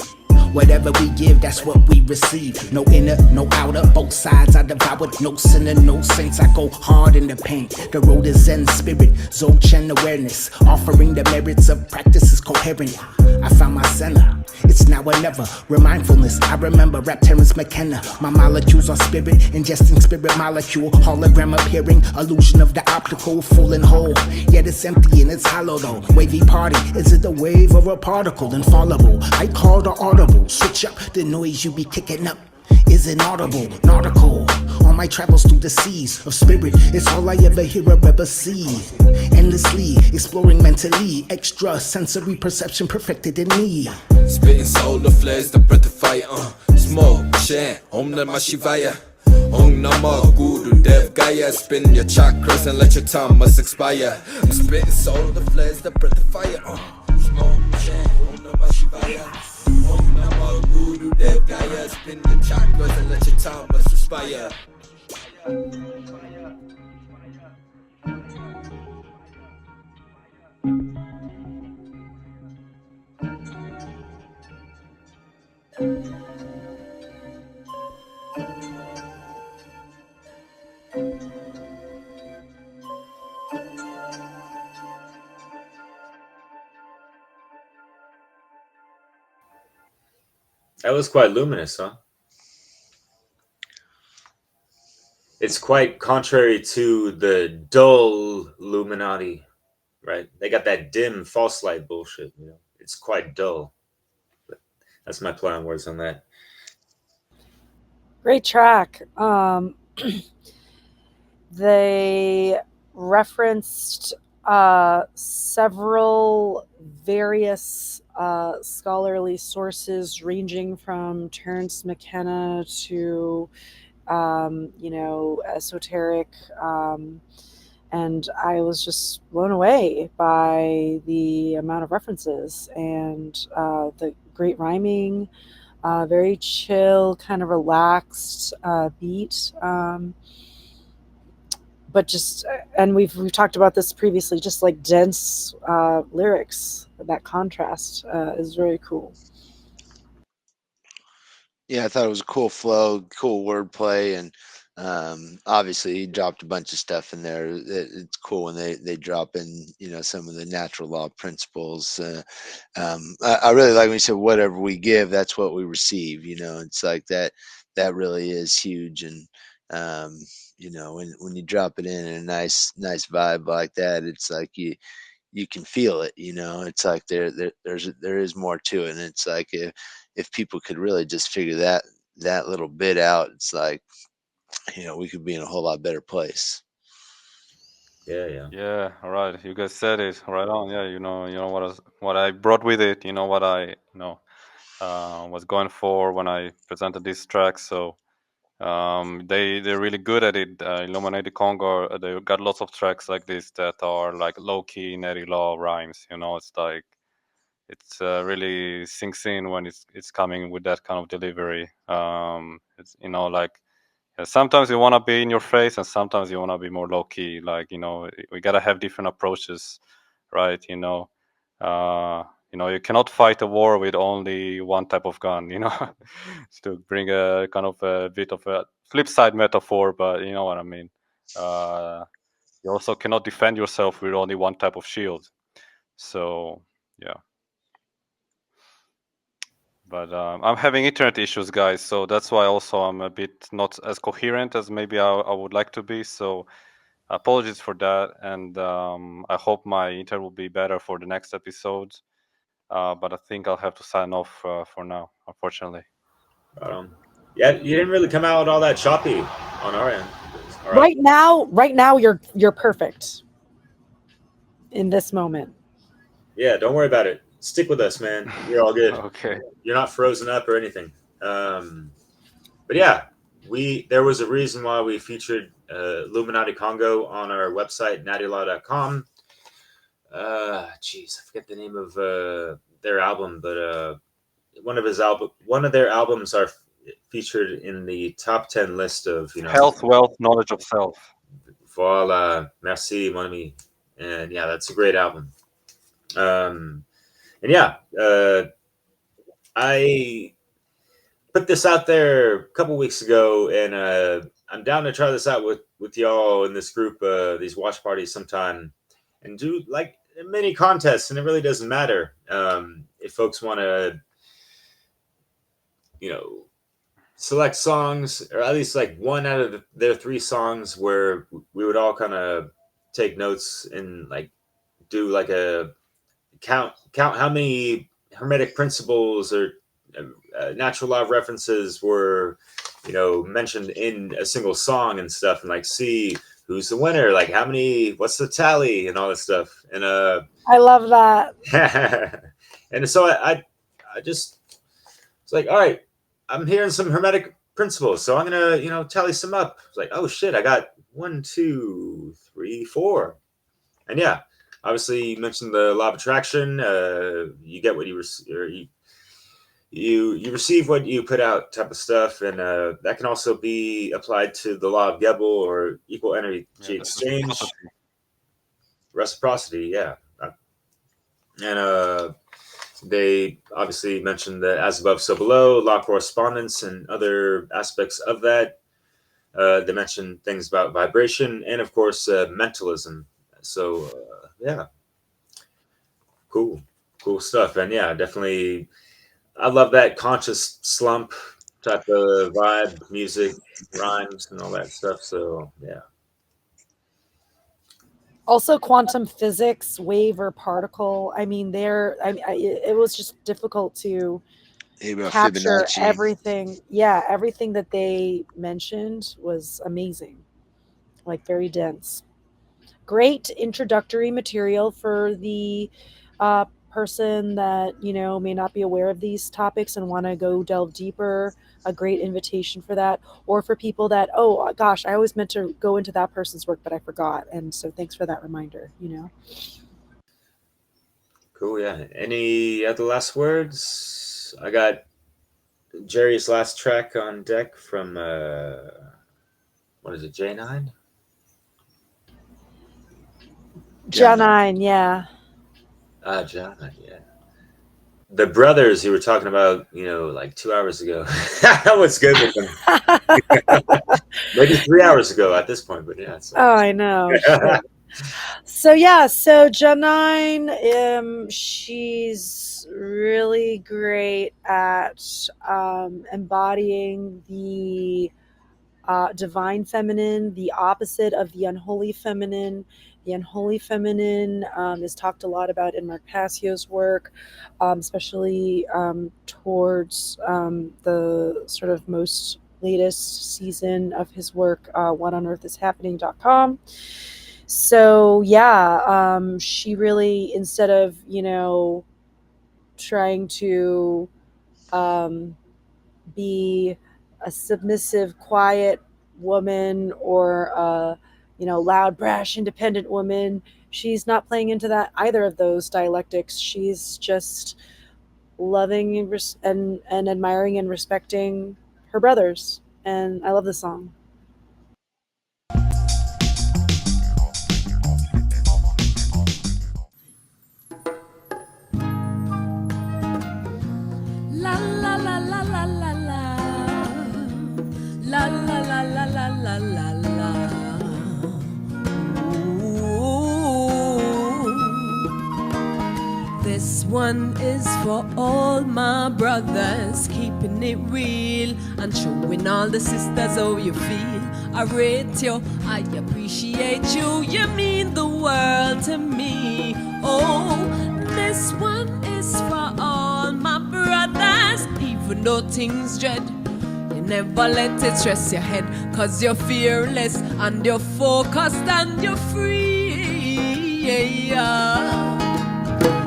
Whatever we give, that's what we receive. No inner, no outer, both sides I devoured. No sinner, no saints, I go hard in the paint. The road is Zen spirit, Dzogchen awareness. Offering the merits of practice is coherent. I found my center, it's now or never. Remindfulness, I remember rap Terrence McKenna. My molecules are spirit, ingesting spirit molecule. Hologram appearing, illusion of the optical. Full and whole, yet it's empty and it's hollow though. Wavy party, is it a wave or a particle? Infallible, I call the audible. Switch up the noise you be kicking up. Is inaudible, nautical. On my travels through the seas of spirit, it's all I ever hear or ever see. Endlessly exploring mentally, extra sensory perception perfected in me. Spitting solar flares, the breath of fire. Smoke, chant, Om Namah Shivaya. Om Namah Guru Dev Gaya. Spin your chakras and let your time must expire. I'm spitting solar flares, the breath of fire. Smoke, chant, Om Namah Shivaya. Om Namah Guru Dev Gaya. Spin your chakras and let your time must expire. That was quite luminous, huh? It's quite contrary to the dull Illuminati, right? They got that dim false light bullshit, you know. It's quite dull. But that's my play on words on that. Great track. They referenced several various scholarly sources ranging from Terence McKenna to esoteric, and I was just blown away by the amount of references and the great rhyming, very chill, kind of relaxed beat, but just, and we've talked about this previously, just like dense lyrics. That contrast is very cool. Yeah, I thought it was a cool flow, cool wordplay, and obviously he dropped a bunch of stuff in there. It's cool when they drop in, some of the natural law principles. I really like when he said, "Whatever we give, that's what we receive." It's like that. That really is huge, and when you drop it in a nice vibe like that, it's like you can feel it. It's like there is more to it, and it's like if people could really just figure that little bit out, it's like, we could be in a whole lot better place. Yeah. All right, you guys said it right on. Yeah, you know what I brought with it. What I was going for when I presented this track. So They're really good at it. Illuminated Congo, they got lots of tracks like this that are like low key Neri Law rhymes. It's like it's really sinks in when it's coming with that kind of delivery. It's like sometimes you want to be in your face, and sometimes you want to be more low key. Like we gotta have different approaches, right? You cannot fight a war with only one type of gun. To bring a kind of a bit of a flip side metaphor, but you know what I mean. You also cannot defend yourself with only one type of shield. So yeah. But I'm having internet issues, guys, so that's why also I'm a bit not as coherent as maybe I would like to be. So apologies for that, and I hope my internet will be better for the next episode. But I think I'll have to sign off for now, unfortunately. Yeah, you didn't really come out all that choppy on our end. All right now, you're perfect in this moment. Yeah, don't worry about it. Stick with us, man. You're all good. Okay. You're not frozen up or anything. But yeah, there was a reason why we featured Illuminati Congo on our website, nattylaw.com. Jeez, I forget the name of their album, but one of their albums are featured in the top 10 list of Health, Wealth, Knowledge of Self. Voilà, merci, mon ami. And yeah, that's a great album. And yeah, I put this out there a couple weeks ago, and I'm down to try this out with y'all in this group, these watch parties sometime, and do like mini contests. And it really doesn't matter if folks want to, select songs, or at least like one out of their 3 songs where we would all kind of take notes and like do like a count how many hermetic principles or natural law references were mentioned in a single song and stuff, and like see who's the winner, like what's the tally and all this stuff. And I love that. And so I just it's like, all right, I'm hearing some hermetic principles, so I'm gonna tally some up. It's like, oh shit, I got 1, 2, 3, 4. And yeah, obviously you mentioned the law of attraction. You get what you receive what you put out type of stuff, and that can also be applied to the law of Gebel, or equal energy exchange. Reciprocity, yeah. And they obviously mentioned the as above, so below, law of correspondence, and other aspects of that. They mentioned things about vibration, and of course, mentalism. So, yeah. Cool stuff. And yeah, definitely, I love that conscious slump type of vibe, music, rhymes, and all that stuff. So, yeah. Also, quantum physics, wave or particle. I mean, it was just difficult to capture Fibonacci. everything. Yeah, everything that they mentioned was amazing, like very dense. Great introductory material for the person that may not be aware of these topics and want to go delve deeper. A great invitation for that, or for people that, oh gosh, I always meant to go into that person's work but I forgot, and so thanks for that reminder. Cool. Yeah. Any other last words? I got Jerry's last track on deck from what is it, J9? J9, yeah. J9, yeah. The brothers you were talking about, like 2 hours ago. I was good with them. Maybe 3 hours ago at this point, but yeah. So. Oh, I know. So J9, she's really great at embodying the divine feminine, the opposite of the unholy feminine. The unholy feminine is talked a lot about in Mark Passio's work, especially towards the sort of most latest season of his work, whatonearthishappening.com. So yeah, she really, instead of trying to be a submissive, quiet woman or a, loud, brash, independent woman. She's not playing into that either of those dialectics. She's just loving and admiring and respecting her brothers. And I love the song. La la la la la la la la la la la la la la la. Ooh. This one is for all my brothers, keeping it real and showing all the sisters how you feel. I rate you, I appreciate you, you mean the world to me. Oh, this one is for all my brothers, even though things dread. You never let it stress your head, cause you're fearless and you're focused and you're free.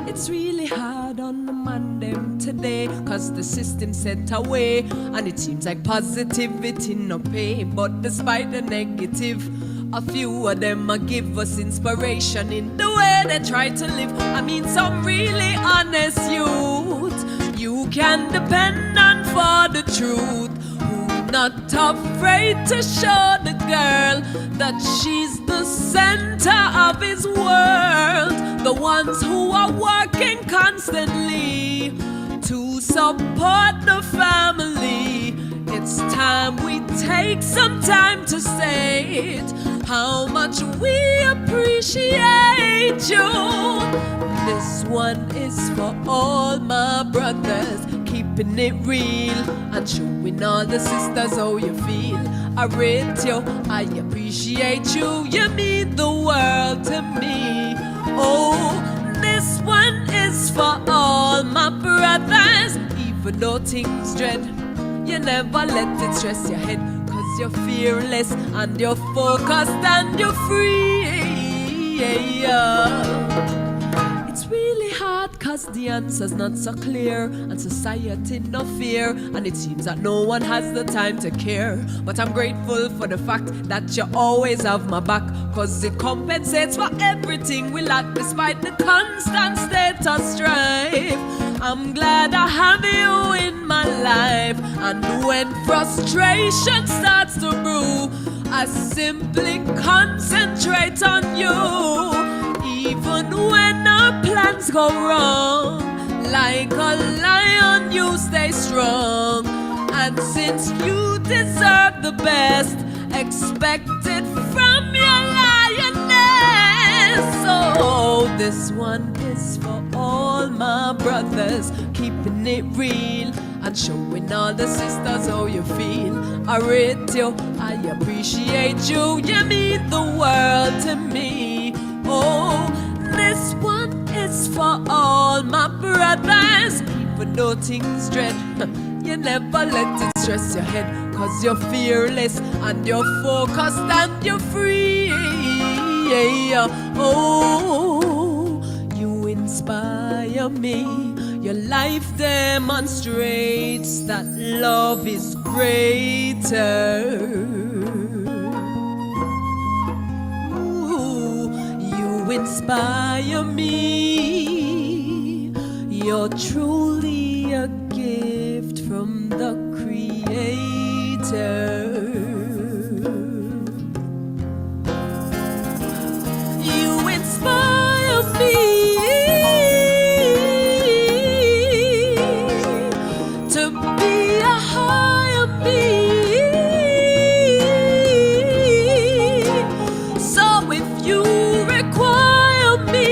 It's really hard on the man them today, cause the system set away, and it seems like positivity no pay. But despite the negative, a few of them give us inspiration in the way they try to live. I mean, some really honest youth you can depend on for the truth, who not afraid to show the girl that she's the center of his world. The ones who are working constantly to support the family. It's time we take some time to state how much we appreciate you. This one is for all my brothers, keeping it real and showing all the sisters how you feel. I rate you, I appreciate you, you mean the world to me. Oh, this one is for all my brothers, even though things dread. You never let it stress your head, cause you're fearless and you're focused and you're free. It's really hard cause the answer's not so clear, and society no fear, and it seems that no one has the time to care. But I'm grateful for the fact that you always have my back, cause it compensates for everything we lack despite the constant state of strife. I'm glad I have you in my life, and when frustration starts to brew, I simply concentrate on you. Even when our plans go wrong, like a lion you stay strong. And since you deserve the best, expect it from your lioness. So this one is for all my brothers, keeping it real and showing all the sisters how you feel. I rate you, I appreciate you, you mean the world to me. Oh, this one is for all my brothers, even though things dread. You never let it stress your head, cause you're fearless and you're focused and you're free. Oh, you inspire me. Your life demonstrates that love is greater. Ooh, you inspire me. You're truly a gift from the Creator. You inspire me to be a higher me. So if you require me,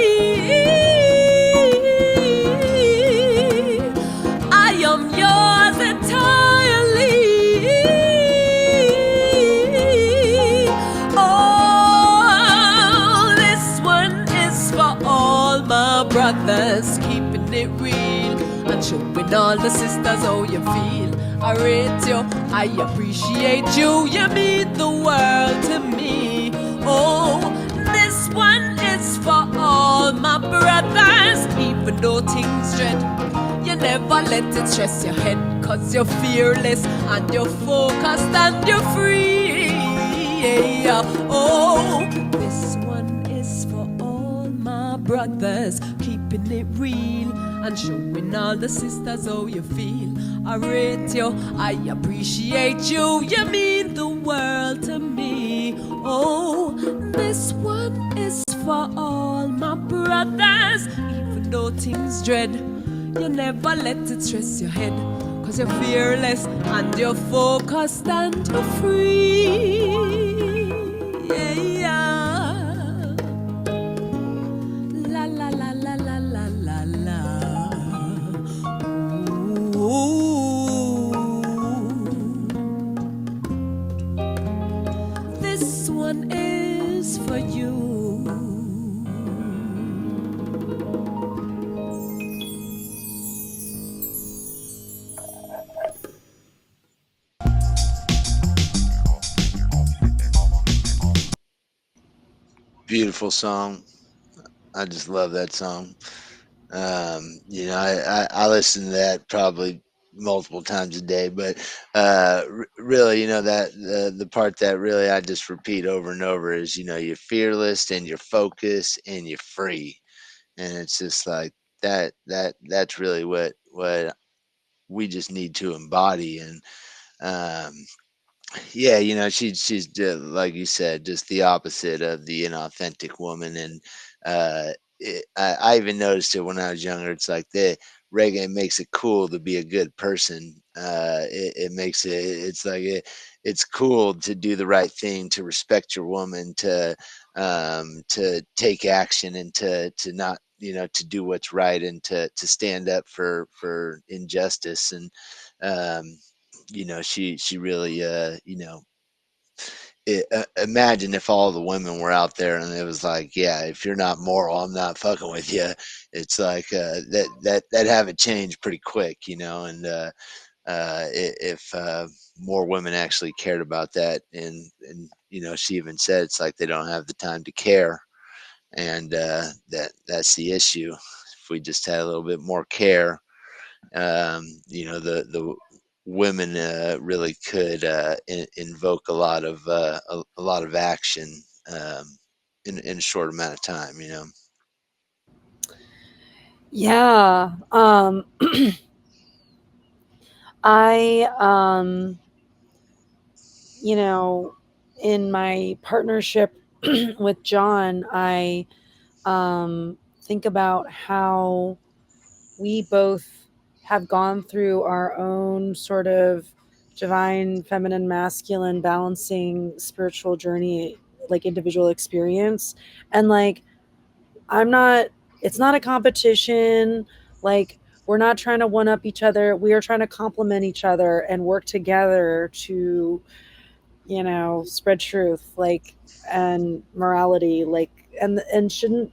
I am yours entirely. Oh, this one is for all my brothers, keeping it real and showing all the sisters how you feel. I rate you, I appreciate you, you mean the world to me. Oh, this one is for all my brothers, even though things dread. You never let it stress your head, 'cause you're fearless and you're focused and you're free. Oh, this one is for all my brothers, keeping it real and showing all the sisters how you feel. I rate you, I appreciate you, you mean the world to me. Oh, this one is for all my brothers, even though things dread, you never let it stress your head, 'cause you're fearless and you're focused and you're free. La la la la la la la la. This one is for you. Beautiful song. I just love that song. You know, I listen to that probably multiple times a day, but really, you know, that the part that really I just repeat over and over is, you know, you're fearless and you're focused and you're free, and it's just like that's really what we just need to embody. And um, yeah, you know, she's like you said, just the opposite of the inauthentic woman. And I even noticed it when I was younger. It's like the reggae makes it cool to be a good person. It makes it. It's like it's cool to do the right thing, to respect your woman, to take action, and to not, you know, to do what's right, and to stand up for injustice. And um, you know, she really, you know, imagine if all the women were out there and it was like, yeah, if you're not moral, I'm not fucking with you. It's like that have it change pretty quick, you know. And if more women actually cared about that, and you know, she even said it's like they don't have the time to care, and that's the issue. If we just had a little bit more care, you know, the women really could invoke a lot of action in a short amount of time, you know. Yeah. I you know, in my partnership with John, I think about how we both have gone through our own sort of divine, feminine, masculine balancing spiritual journey, like individual experience. And like, it's not a competition. Like, we're not trying to one up each other. We are trying to complement each other and work together to, you know, spread truth, like, and morality, like, and shouldn't,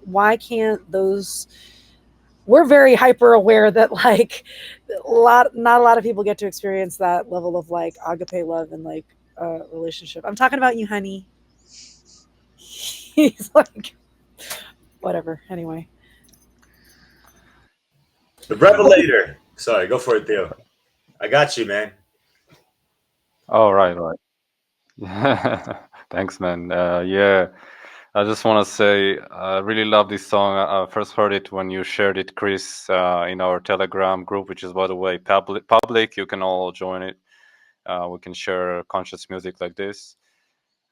why can't those, we're very hyper aware that like not a lot of people get to experience that level of like agape love and like relationship. I'm talking about you, honey. He's like, whatever. Anyway. The Revelator. Sorry, go for it, Theo. I got you, man. Oh, right. Thanks, man. Yeah, I just want to say I really love this song. I first heard it when you shared it, Chris, in our Telegram group, which is, by the way, public. You can all join it. We can share conscious music like this.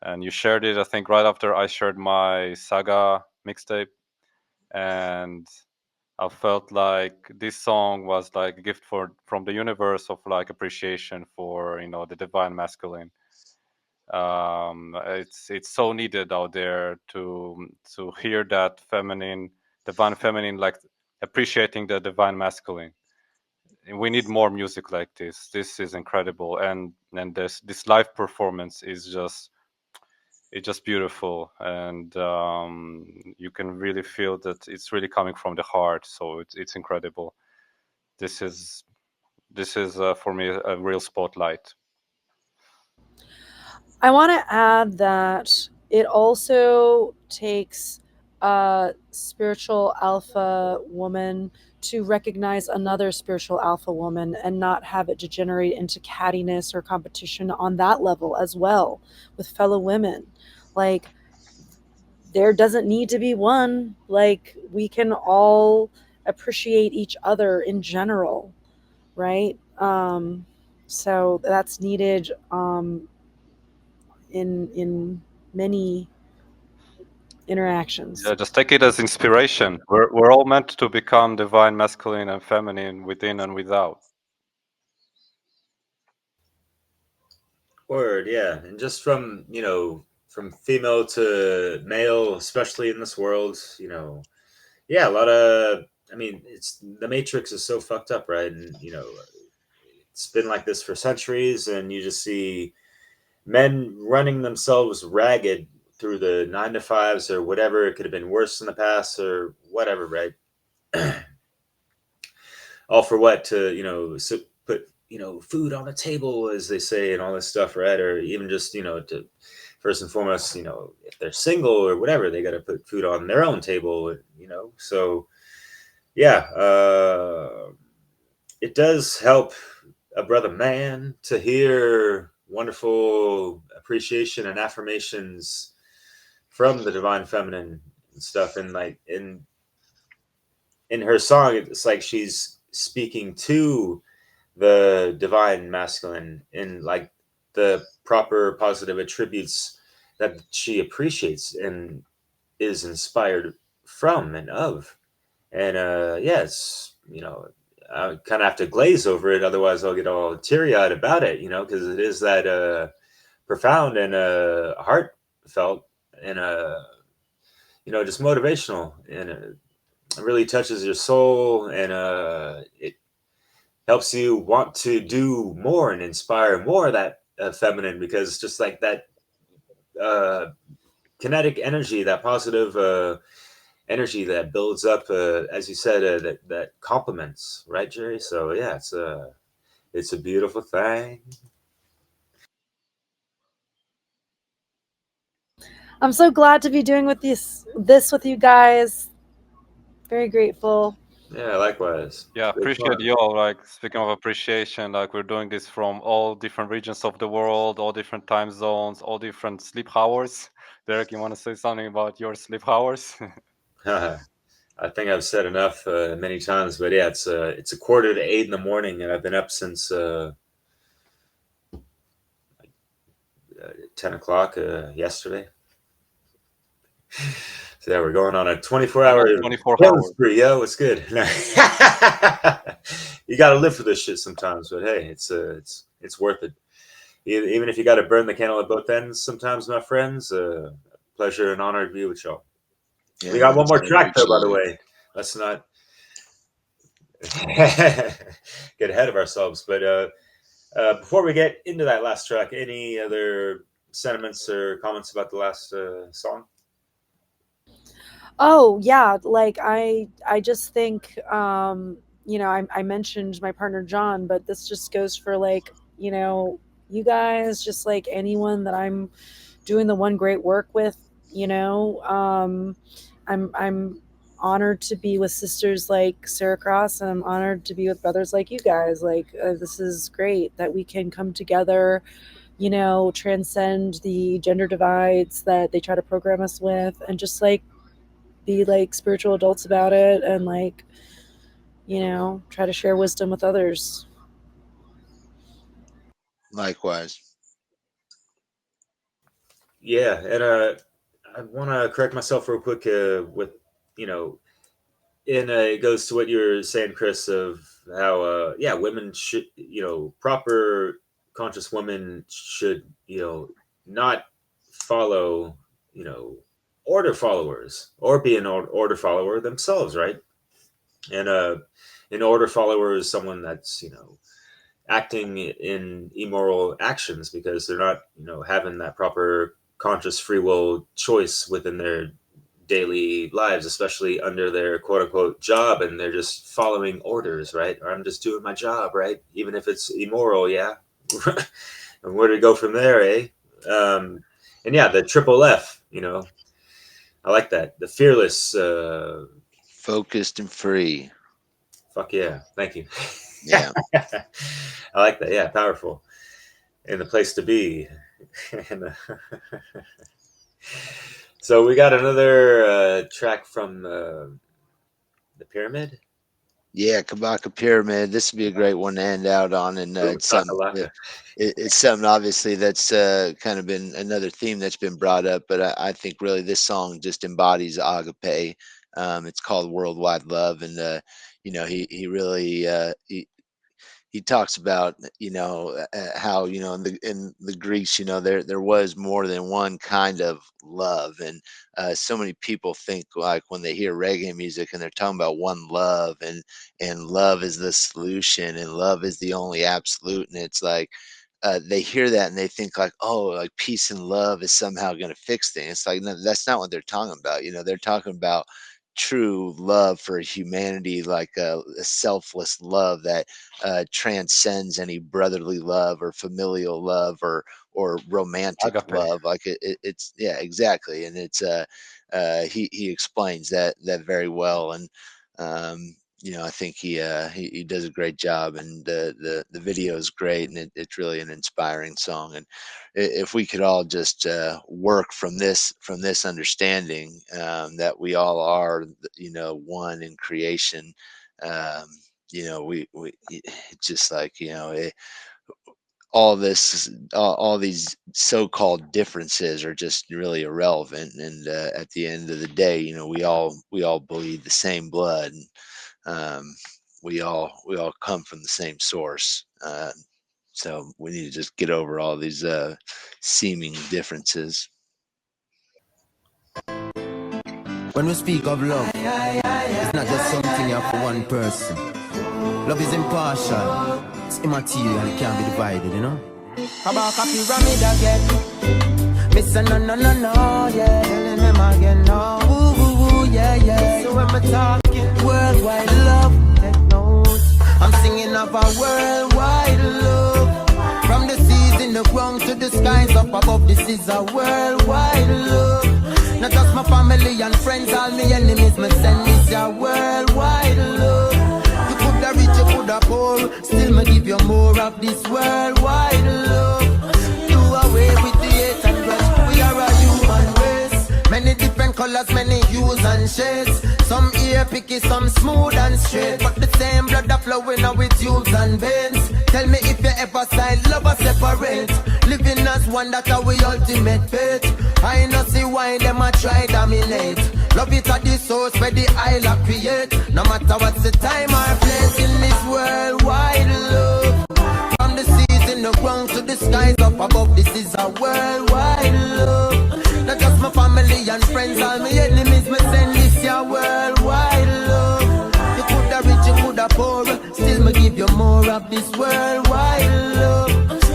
And you shared it, I think, right after I shared my Saga mixtape. And I felt like this song was like a gift from the universe of like appreciation for, you know, the divine masculine. It's so needed out there to hear that divine feminine, like appreciating the divine masculine. We need more music like this. This is incredible, and this live performance is just beautiful, and you can really feel that it's really coming from the heart. So it's incredible. This is for me a real spotlight. I want to add that it also takes spiritual alpha woman to recognize another spiritual alpha woman and not have it degenerate into cattiness or competition on that level as well with fellow women. Like, there doesn't need to be one. Like, we can all appreciate each other in general, right? So that's needed in many interactions. Yeah, just take it as inspiration. We're all meant to become divine masculine and feminine within and without. Word, yeah. And just from, from female to male, especially in this world, yeah, a lot of, it's the matrix is so fucked up, right? And, it's been like this for centuries, and you just see men running themselves ragged through the 9 to 5s or whatever. It could have been worse in the past or whatever, right? All for what? To, put, food on the table, as they say, and all this stuff, right? Or even just, to first and foremost, if they're single or whatever, they got to put food on their own table, So, yeah, it does help a brother man to hear wonderful appreciation and affirmations from the divine feminine and stuff. And like in her song, it's like she's speaking to the divine masculine in like the proper positive attributes that she appreciates and is inspired from and of. And yeah, it's, I kind of have to glaze over it, otherwise I'll get all teary-eyed about it, because it is that profound and heartfelt and just motivational, and it really touches your soul, and it helps you want to do more and inspire more of that feminine, because just like that kinetic energy, that positive energy that builds up, as you said, that complements, right, Jerry? So yeah, it's a beautiful thing. I'm so glad to be doing with this with you guys. Very grateful. Yeah, likewise. Yeah, appreciate you all. Like, speaking of appreciation, like, we're doing this from all different regions of the world, all different time zones, all different sleep hours. Derek, you want to say something about your sleep hours? I think I've said enough many times, but yeah, it's 7:45 in the morning, and I've been up since 10 o'clock yesterday. So yeah, we're going on a 24-hour 24 hours. spree, yo. It's good. You got to live for this shit sometimes, but hey, it's worth it. Even if you got to burn the candle at both ends sometimes, my friends. Pleasure and honor to be with y'all. Yeah, we got one more track though, by the way. Let's not get ahead of ourselves. But before we get into that last track, any other sentiments or comments about the last song? Oh yeah, like I just think I mentioned my partner John, but this just goes for like, you guys, just like anyone that I'm doing the one great work with, I'm honored to be with sisters like Sarah Cross, and I'm honored to be with brothers like you guys. Like this is great that we can come together, transcend the gender divides that they try to program us with, and just like be like spiritual adults about it, and like, try to share wisdom with others. Likewise. Yeah, and I want to correct myself real quick with, and it goes to what you were saying, Chris, of how, women should, proper conscious women should, not follow, order followers or be an order follower themselves, right? And an order follower is someone that's, acting in immoral actions because they're not, having that proper conscious free will choice within their daily lives, especially under their quote unquote job, and they're just following orders, right? Or I'm just doing my job, right? Even if it's immoral, yeah. And where to go from there, eh? And yeah, the triple F, I like that. The fearless, focused and free. Fuck yeah! Thank you. Yeah, I like that. Yeah, powerful. In the place to be. So we got another track from the Pyramid. Yeah, Kabaka Pyramid. This would be a great one to end out on, and it's something. It's something obviously that's kind of been another theme that's been brought up, but I think really this song just embodies agape. It's called Worldwide Love, and he really he talks about how in the Greeks there was more than one kind of love, and so many people think like when they hear reggae music and they're talking about one love and love is the solution and love is the only absolute, and it's like they hear that and they think like, oh, like peace and love is somehow going to fix things. It's like, no, that's not what they're talking about. They're talking about true love for humanity, like a selfless love that transcends any brotherly love or familial love or romantic love. Like it's yeah, exactly. And it's he explains that very well, and I think he does a great job, and the video is great, and it's really an inspiring song. And if we could all just work from this understanding that we all are, one in creation, we it's just like all these so-called differences are just really irrelevant, and at the end of the day, we all bleed the same blood. We all come from the same source. So we need to just get over all these seeming differences. When we speak of love, it's not just something you have for one person. Love is impartial, it's immaterial, it can't be divided, Kabaka pyramid again. Me say no, yeah. Telling him again, no. Woo, yeah. So when we talking worldwide love, take note. I'm singing of a worldwide love. From the seas in the ground to the skies up above, this is a worldwide love. Not just my family and friends, all my enemies, me send this a worldwide love. You coulda rich, you coulda poor, still me give you more of this worldwide love. Do away with the hate and grudge, we are a human race. Many different colors, many hues and shades. Some ear picky, some smooth and straight, but the same blood that flowing out with tubes and veins. Tell me if you ever side love or separate. Living as one, that's our ultimate fate. I no see why them a try dominate. Love it at the source where the isle create. No matter what's the time or place in this worldwide love. From the seas in the ground to the skies up above, this is a worldwide love. Not just my family and friends, all my enemies, me send this your worldwide love. You coulda rich, you coulda poor, still me give you more of this worldwide love.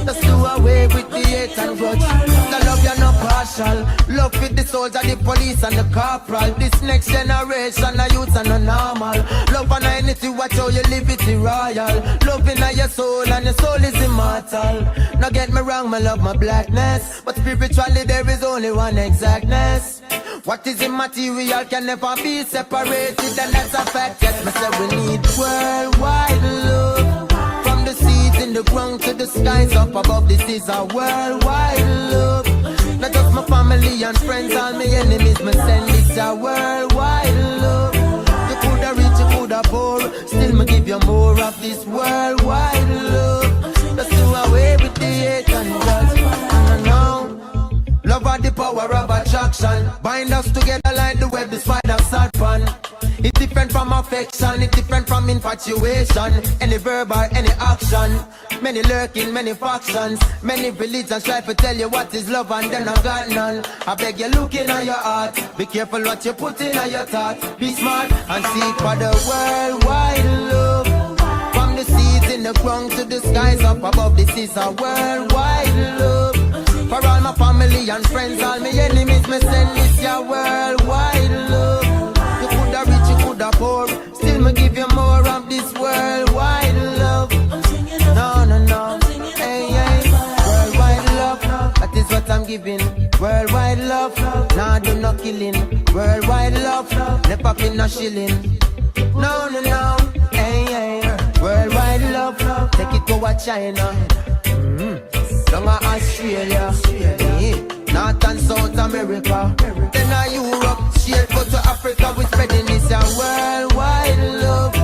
Just do away with the hate and grudge. The love you're not partial. Love with the soldier, the police and the corporal. This next generation, the youths are not normal. Love and anything, watch how you live it royal. Love in your soul and your soul is immortal. Now get me wrong, me love my blackness, but spiritually there is only one exactness. What is immaterial can never be separated, and that's a fact. Yes, me say we need worldwide love. From the seeds in the ground to the skies up above, this is a worldwide love. Not just my family and friends, all my enemies, me send this a worldwide love. You coulda rich, you coulda poor, still me give you more of this worldwide love. Just do away with the hate and grudge. Love are the power of attraction. Bind us together like the web the spider sat on. It's different from affection, it's different from infatuation. Any verb or any action. Many lurking, many factions. Many religions try to tell you what is love and then I got none. I beg you look in your heart. Be careful what you put in your thoughts. Be smart and seek for the worldwide love. From the seeds in the ground to the skies up above, this is a worldwide love. For all my family and friends, all my enemies, me send this your worldwide love. You coulda rich, you coulda poor, still me give you more of this worldwide love. No, hey, worldwide love, that is what I'm giving. Worldwide love, nah do no killing. love, never been a shilling. No, no, no, hey, hey. Worldwide love, take it to a China. Down a Australia, North and South America. Then a Europe, straight go to Africa. We spreading this a worldwide love.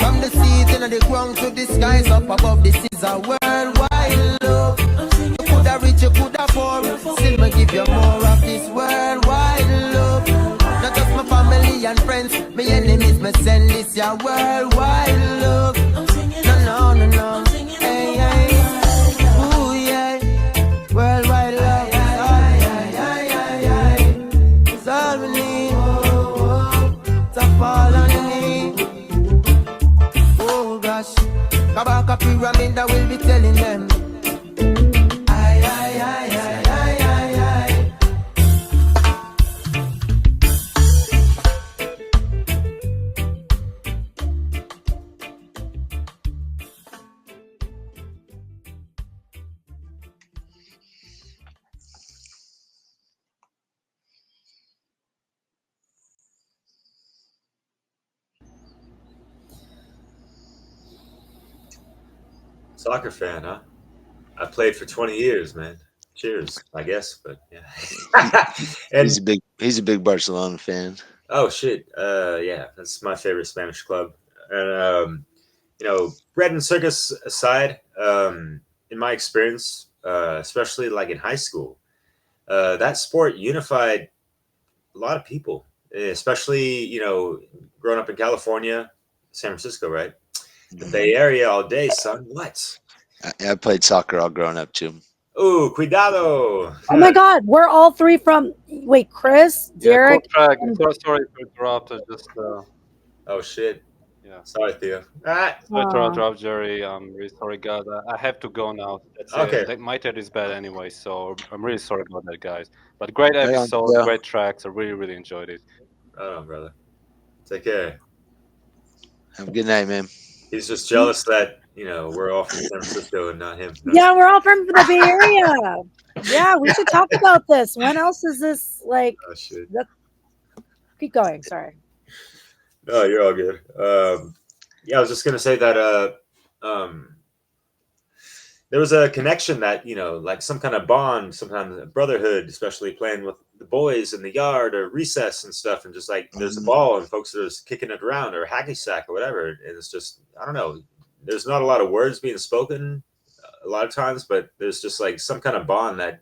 From the seas and the ground to the skies up above. This is a worldwide love. You coulda rich, you coulda poor. Still me give you more of this worldwide love. Not just my family and friends, my enemies me send this a worldwide love. No, no, no, no. Hey, hey. Ooh, yeah. Worldwide love. It's all we need. To fall on the knee. Oh gosh. Kabaka pyramid that will be telling them. Aye, aye, aye, aye, aye, aye, aye. Soccer fan, huh? I played for 20 years, man. Cheers, I guess, but yeah. And he's a big Barcelona fan. oh shit, yeah, that's my favorite Spanish club. And you know, bread and circus aside, in my experience, especially like in high school, that sport unified a lot of people, especially, you know, growing up in California, San Francisco, right? The Bay Area all day, son. What? I played soccer all growing up too. Ooh, cuidado. Oh my God, we're all three from. Wait, Chris, Derek. Yeah, cool track. Sorry to interrupt. Oh shit. Yeah. Sorry, Theo. Sorry to interrupt, Jerry. I'm really sorry, God. I have to go now. That's Okay. it. My dad is bad anyway, so I'm really sorry about that, guys. But great Right on, episode, yeah. great tracks. I really, really enjoyed it. Right on, brother. Take care. Have a good night, man. He's just jealous that, you know, we're all from San Francisco and not him. Yeah, we're all from the Bay Area. Yeah, we should talk about this. When else is this like? Oh shit. Keep going. Sorry. No, you're all good. Yeah, I was just gonna say that there was a connection that, you know, like some kind of bond, sometimes a brotherhood, especially playing with the boys in the yard or recess and stuff, and just like there's a ball and folks are just kicking it around or hacky sack or whatever, and it's just, I don't know, there's not a lot of words being spoken a lot of times, but there's just like some kind of bond that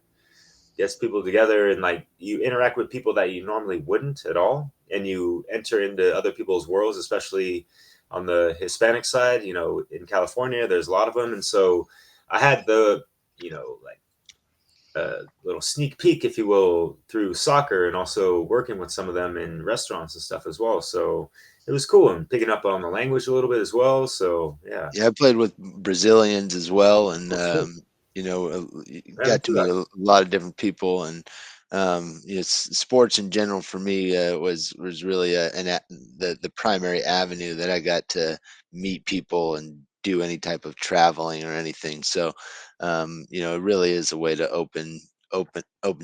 gets people together, and like you interact with people that you normally wouldn't at all, and you enter into other people's worlds, especially on the Hispanic side. You know, in California there's a lot of them, and so I had the, you know, like little sneak peek, if you will, through soccer, and also working with some of them in restaurants and stuff as well. So it was cool, and picking up on the language a little bit as well. So yeah. Yeah, I played with Brazilians as well, and you know, got to meet a lot of different people, and you know, sports in general for me was really the primary avenue that I got to meet people and do any type of traveling or anything. So you know, it really is a way to open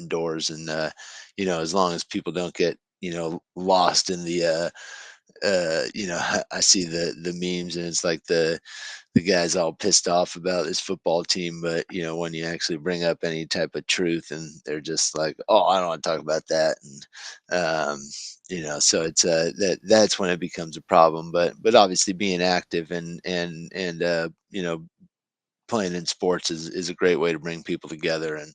doors, and you know, as long as people don't get, you know, lost in the you know, I see the memes, and it's like the guy's all pissed off about his football team, but you know, when you actually bring up any type of truth, and they're just like, oh, I don't want to talk about that, and you know, so it's that's when it becomes a problem. But obviously being active and you know, playing in sports is a great way to bring people together. And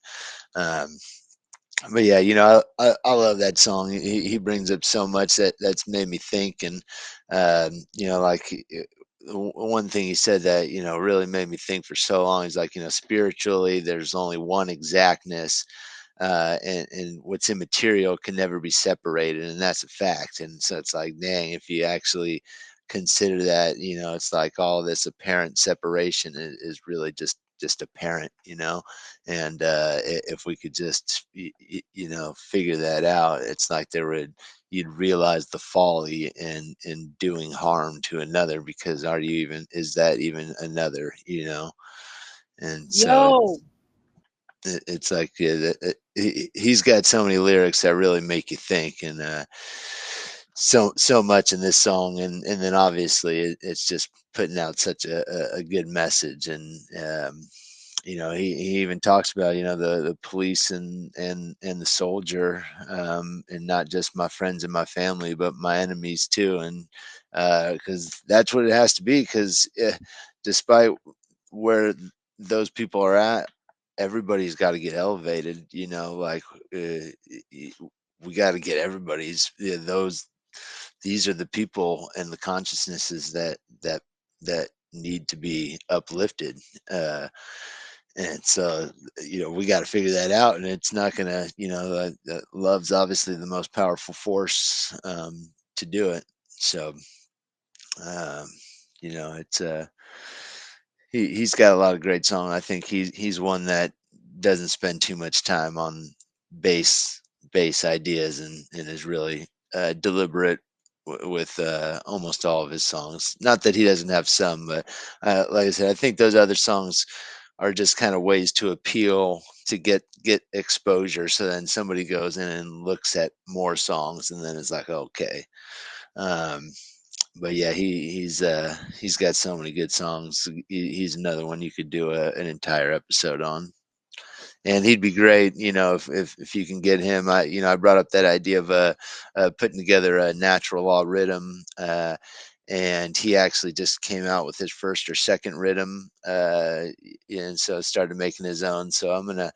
but yeah, you know, I love that song. He brings up so much that's made me think, and you know, like one thing he said that, you know, really made me think for so long is like, you know, spiritually there's only one exactness, and what's immaterial can never be separated, and that's a fact. And so it's like, dang, if you actually consider that, you know, it's like all this apparent separation is really just apparent, you know. And if we could just you know, figure that out, it's like you'd realize the folly in doing harm to another, because is that even another, you know? And so it's like he's got so many lyrics that really make you think. And so much in this song, and then obviously it's just putting out such a good message. And he even talks about the police and the soldier, and not just my friends and my family, but my enemies too. And because that's what it has to be, because despite where those people are at, everybody's got to get elevated, like we got to get everybody's these are the people and the consciousnesses that need to be uplifted. And so we got to figure that out, and it's not gonna love's obviously the most powerful force to do it. So um it's he's got a lot of great songs. I think he's one that doesn't spend too much time on bass ideas, and is really deliberate with almost all of his songs. Not that he doesn't have some, but like I said, I think those other songs are just kind of ways to appeal to get exposure. So then somebody goes in and looks at more songs, and then it's like, okay. Um, but yeah, he's got so many good songs. He's another one you could do an entire episode on, and he'd be great. If you can get him. I brought up that idea of putting together a natural law Riddim, and he actually just came out with his first or second Riddim, and so started making his own. So I'm gonna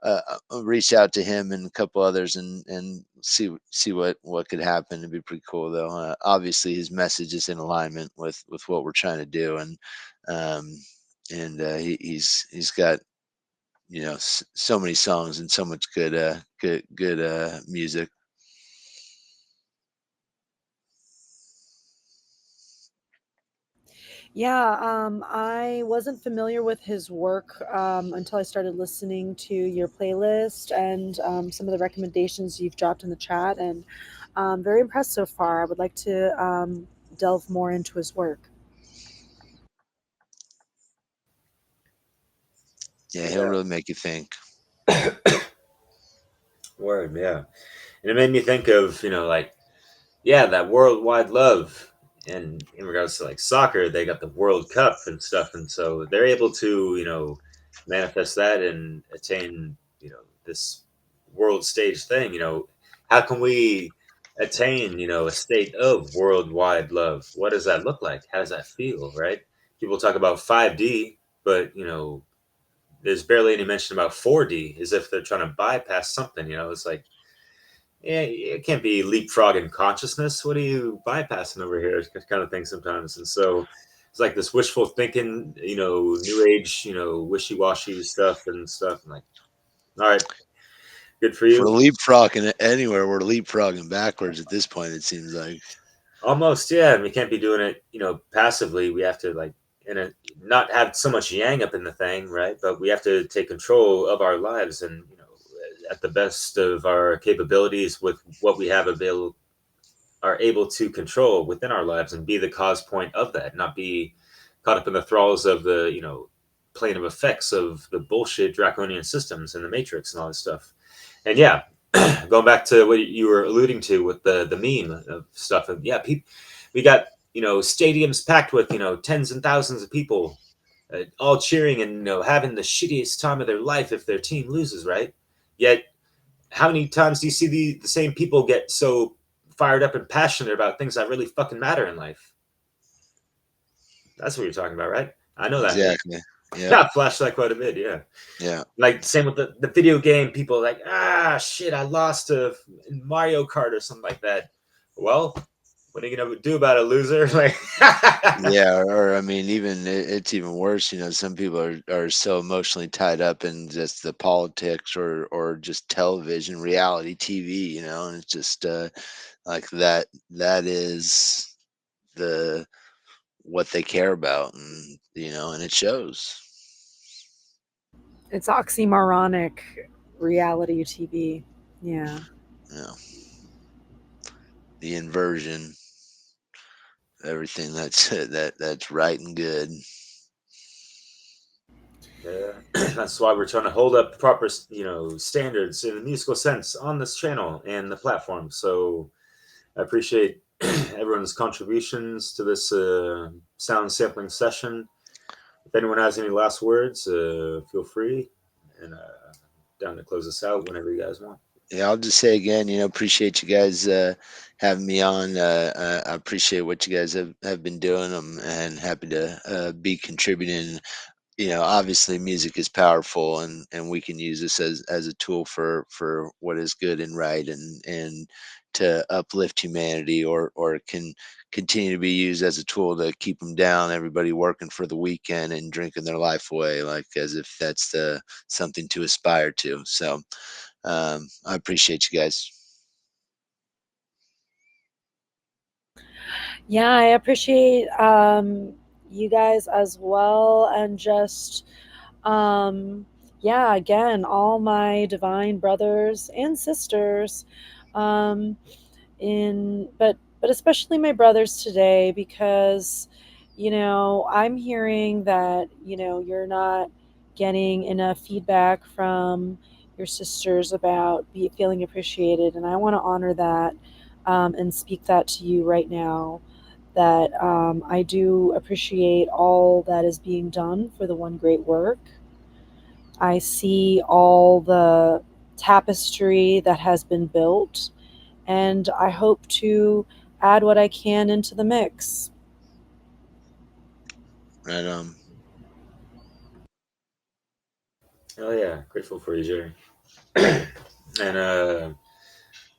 I'll reach out to him and a couple others, and see what could happen. It'd be pretty cool, though. Obviously, his message is in alignment with what we're trying to do, and he's got so many songs and so much good music. Yeah, I wasn't familiar with his work until I started listening to your playlist and some of the recommendations you've dropped in the chat, and I'm very impressed so far. I would like to delve more into his work. Yeah, he'll really make you think. Word, yeah. And it made me think of, that worldwide love. And in regards to like soccer, they got the World Cup and stuff. And so they're able to, manifest that and attain, this world stage thing. How can we attain, a state of worldwide love? What does that look like? How does that feel, right? People talk about 5D, but, there's barely any mention about 4D, as if they're trying to bypass something. It's like, yeah, it can't be leapfrogging consciousness. What are you bypassing over here? Kind of thing sometimes. And so it's like this wishful thinking, new age, wishy-washy stuff and stuff. I'm like, all right, good for you. For leapfrogging anywhere, we're leapfrogging backwards at this point, it seems like. Almost, yeah. And we can't be doing it, passively. We have to not have so much yang up in the thing, right? But we have to take control of our lives and, at the best of our capabilities with what we have available, are able to control within our lives and be the cause point of that, not be caught up in the thralls of the, plane of effects of the bullshit draconian systems and the matrix and all this stuff. And yeah, going back to what you were alluding to with the meme of stuff. And yeah, we got, stadiums packed with, tens and thousands of people all cheering and, having the shittiest time of their life if their team loses, right? Yet, how many times do you see the same people get so fired up and passionate about things that really fucking matter in life? That's what you're talking about, right? I know that. Exactly. Yeah. Flash that quite a bit, yeah. Yeah. Like, same with the video game, people like, shit, I lost to Mario Kart or something like that. Well, what are you going to do about a loser? Like, yeah, or I mean, even it's even worse. Some people are so emotionally tied up in just the politics or just television, reality TV. And it's just like that. That is what they care about, and and it shows. It's oxymoronic reality TV. Yeah. Yeah. The inversion. Everything that's right and good. Yeah, that's why we're trying to hold up proper, standards in the musical sense on this channel and the platform. So I appreciate everyone's contributions to this sound sampling session. If anyone has any last words, feel free, and down to close us out whenever you guys want. Yeah, I'll just say again, appreciate you guys having me on. I appreciate what you guys have been doing. And happy to be contributing. Obviously music is powerful, and we can use this as a tool for what is good and right, and to uplift humanity, or can continue to be used as a tool to keep them down, everybody working for the weekend and drinking their life away, like as if that's something to aspire to. So I appreciate you guys. Yeah, I appreciate you guys as well, and just again, all my divine brothers and sisters, but especially my brothers today, because I'm hearing that you're not getting enough feedback from your sisters about feeling appreciated, and I want to honor that and speak that to you right now, that I do appreciate all that is being done for the one great work. I see all the tapestry that has been built, and I hope to add what I can into the mix. Right on. Oh yeah, grateful for you, Jerry. And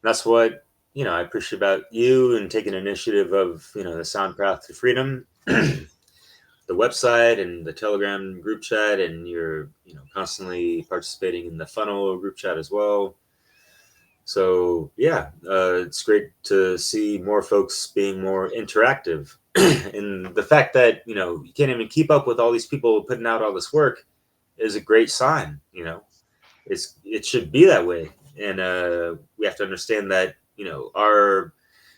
that's what I appreciate about you, and taking initiative of the Soundpath to Freedom, the website and the Telegram group chat, and you're constantly participating in the funnel group chat as well. So yeah, it's great to see more folks being more interactive, and the fact that you can't even keep up with all these people putting out all this work is a great sign. It should be that way, and we have to understand that our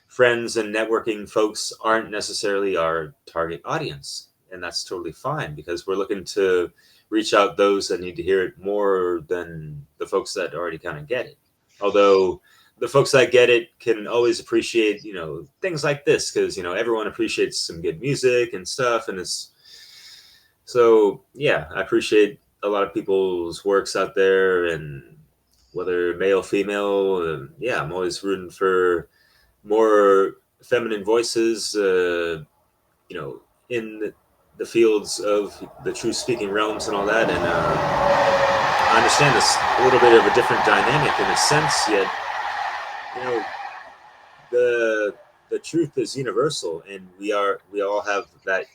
friends and networking folks aren't necessarily our target audience, and that's totally fine, because we're looking to reach out those that need to hear it more than the folks that already kind of get it. Although the folks that get it can always appreciate things like this, because everyone appreciates some good music and stuff, and it's so yeah, I appreciate a lot of people's works out there, and whether male, female, yeah, I'm always rooting for more feminine voices, in the fields of the truth speaking realms and all that. And I understand this a little bit of a different dynamic in a sense, yet the truth is universal, and we all have that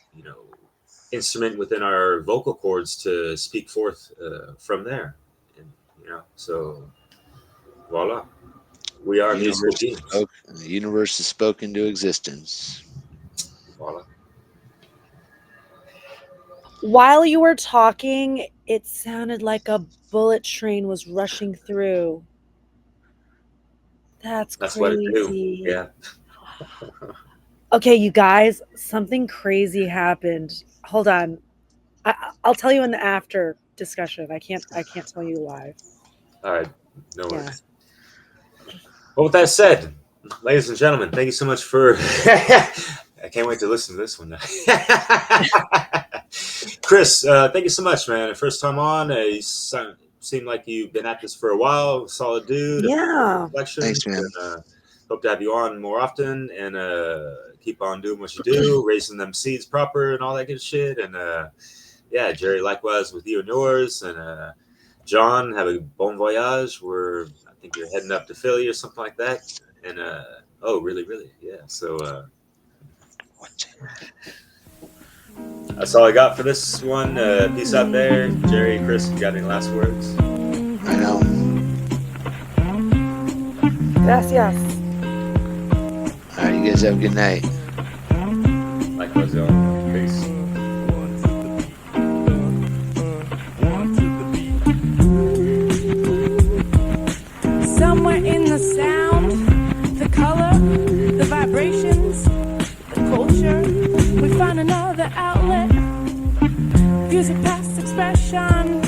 instrument within our vocal cords to speak forth from there, and so voila, we are musical beings. The universe is spoken to existence. Voila. While you were talking, it sounded like a bullet train was rushing through. That's crazy. What it do. Yeah. Okay, you guys, something crazy happened. Hold on. I'll tell you in the after discussion. I can't tell you live. All right. No worries. Yeah. Well, with that said, ladies and gentlemen, thank you so much for I can't wait to listen to this one. Chris, thank you so much, man. First time on, you seem like you've been at this for a while. Solid dude. Yeah. Thanks, man. And, hope to have you on more often, and keep on doing what you do, raising them seeds proper and all that good shit. And yeah, Jerry, likewise with you and yours. And John, have a bon voyage. I think you're heading up to Philly or something like that. And oh, really? Yeah. So that's all I got for this one. Peace out there. Jerry, Chris, you got any last words? I know. Gracias. All right, you guys have a good night. Likewise, y'all. Peace. Somewhere in the sound, the color, the vibrations, the culture, we find another outlet. Music past expression,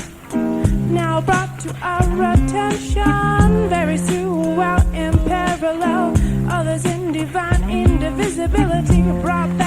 now brought to our attention. Very throughout in parallel, others in division. Responsibility brought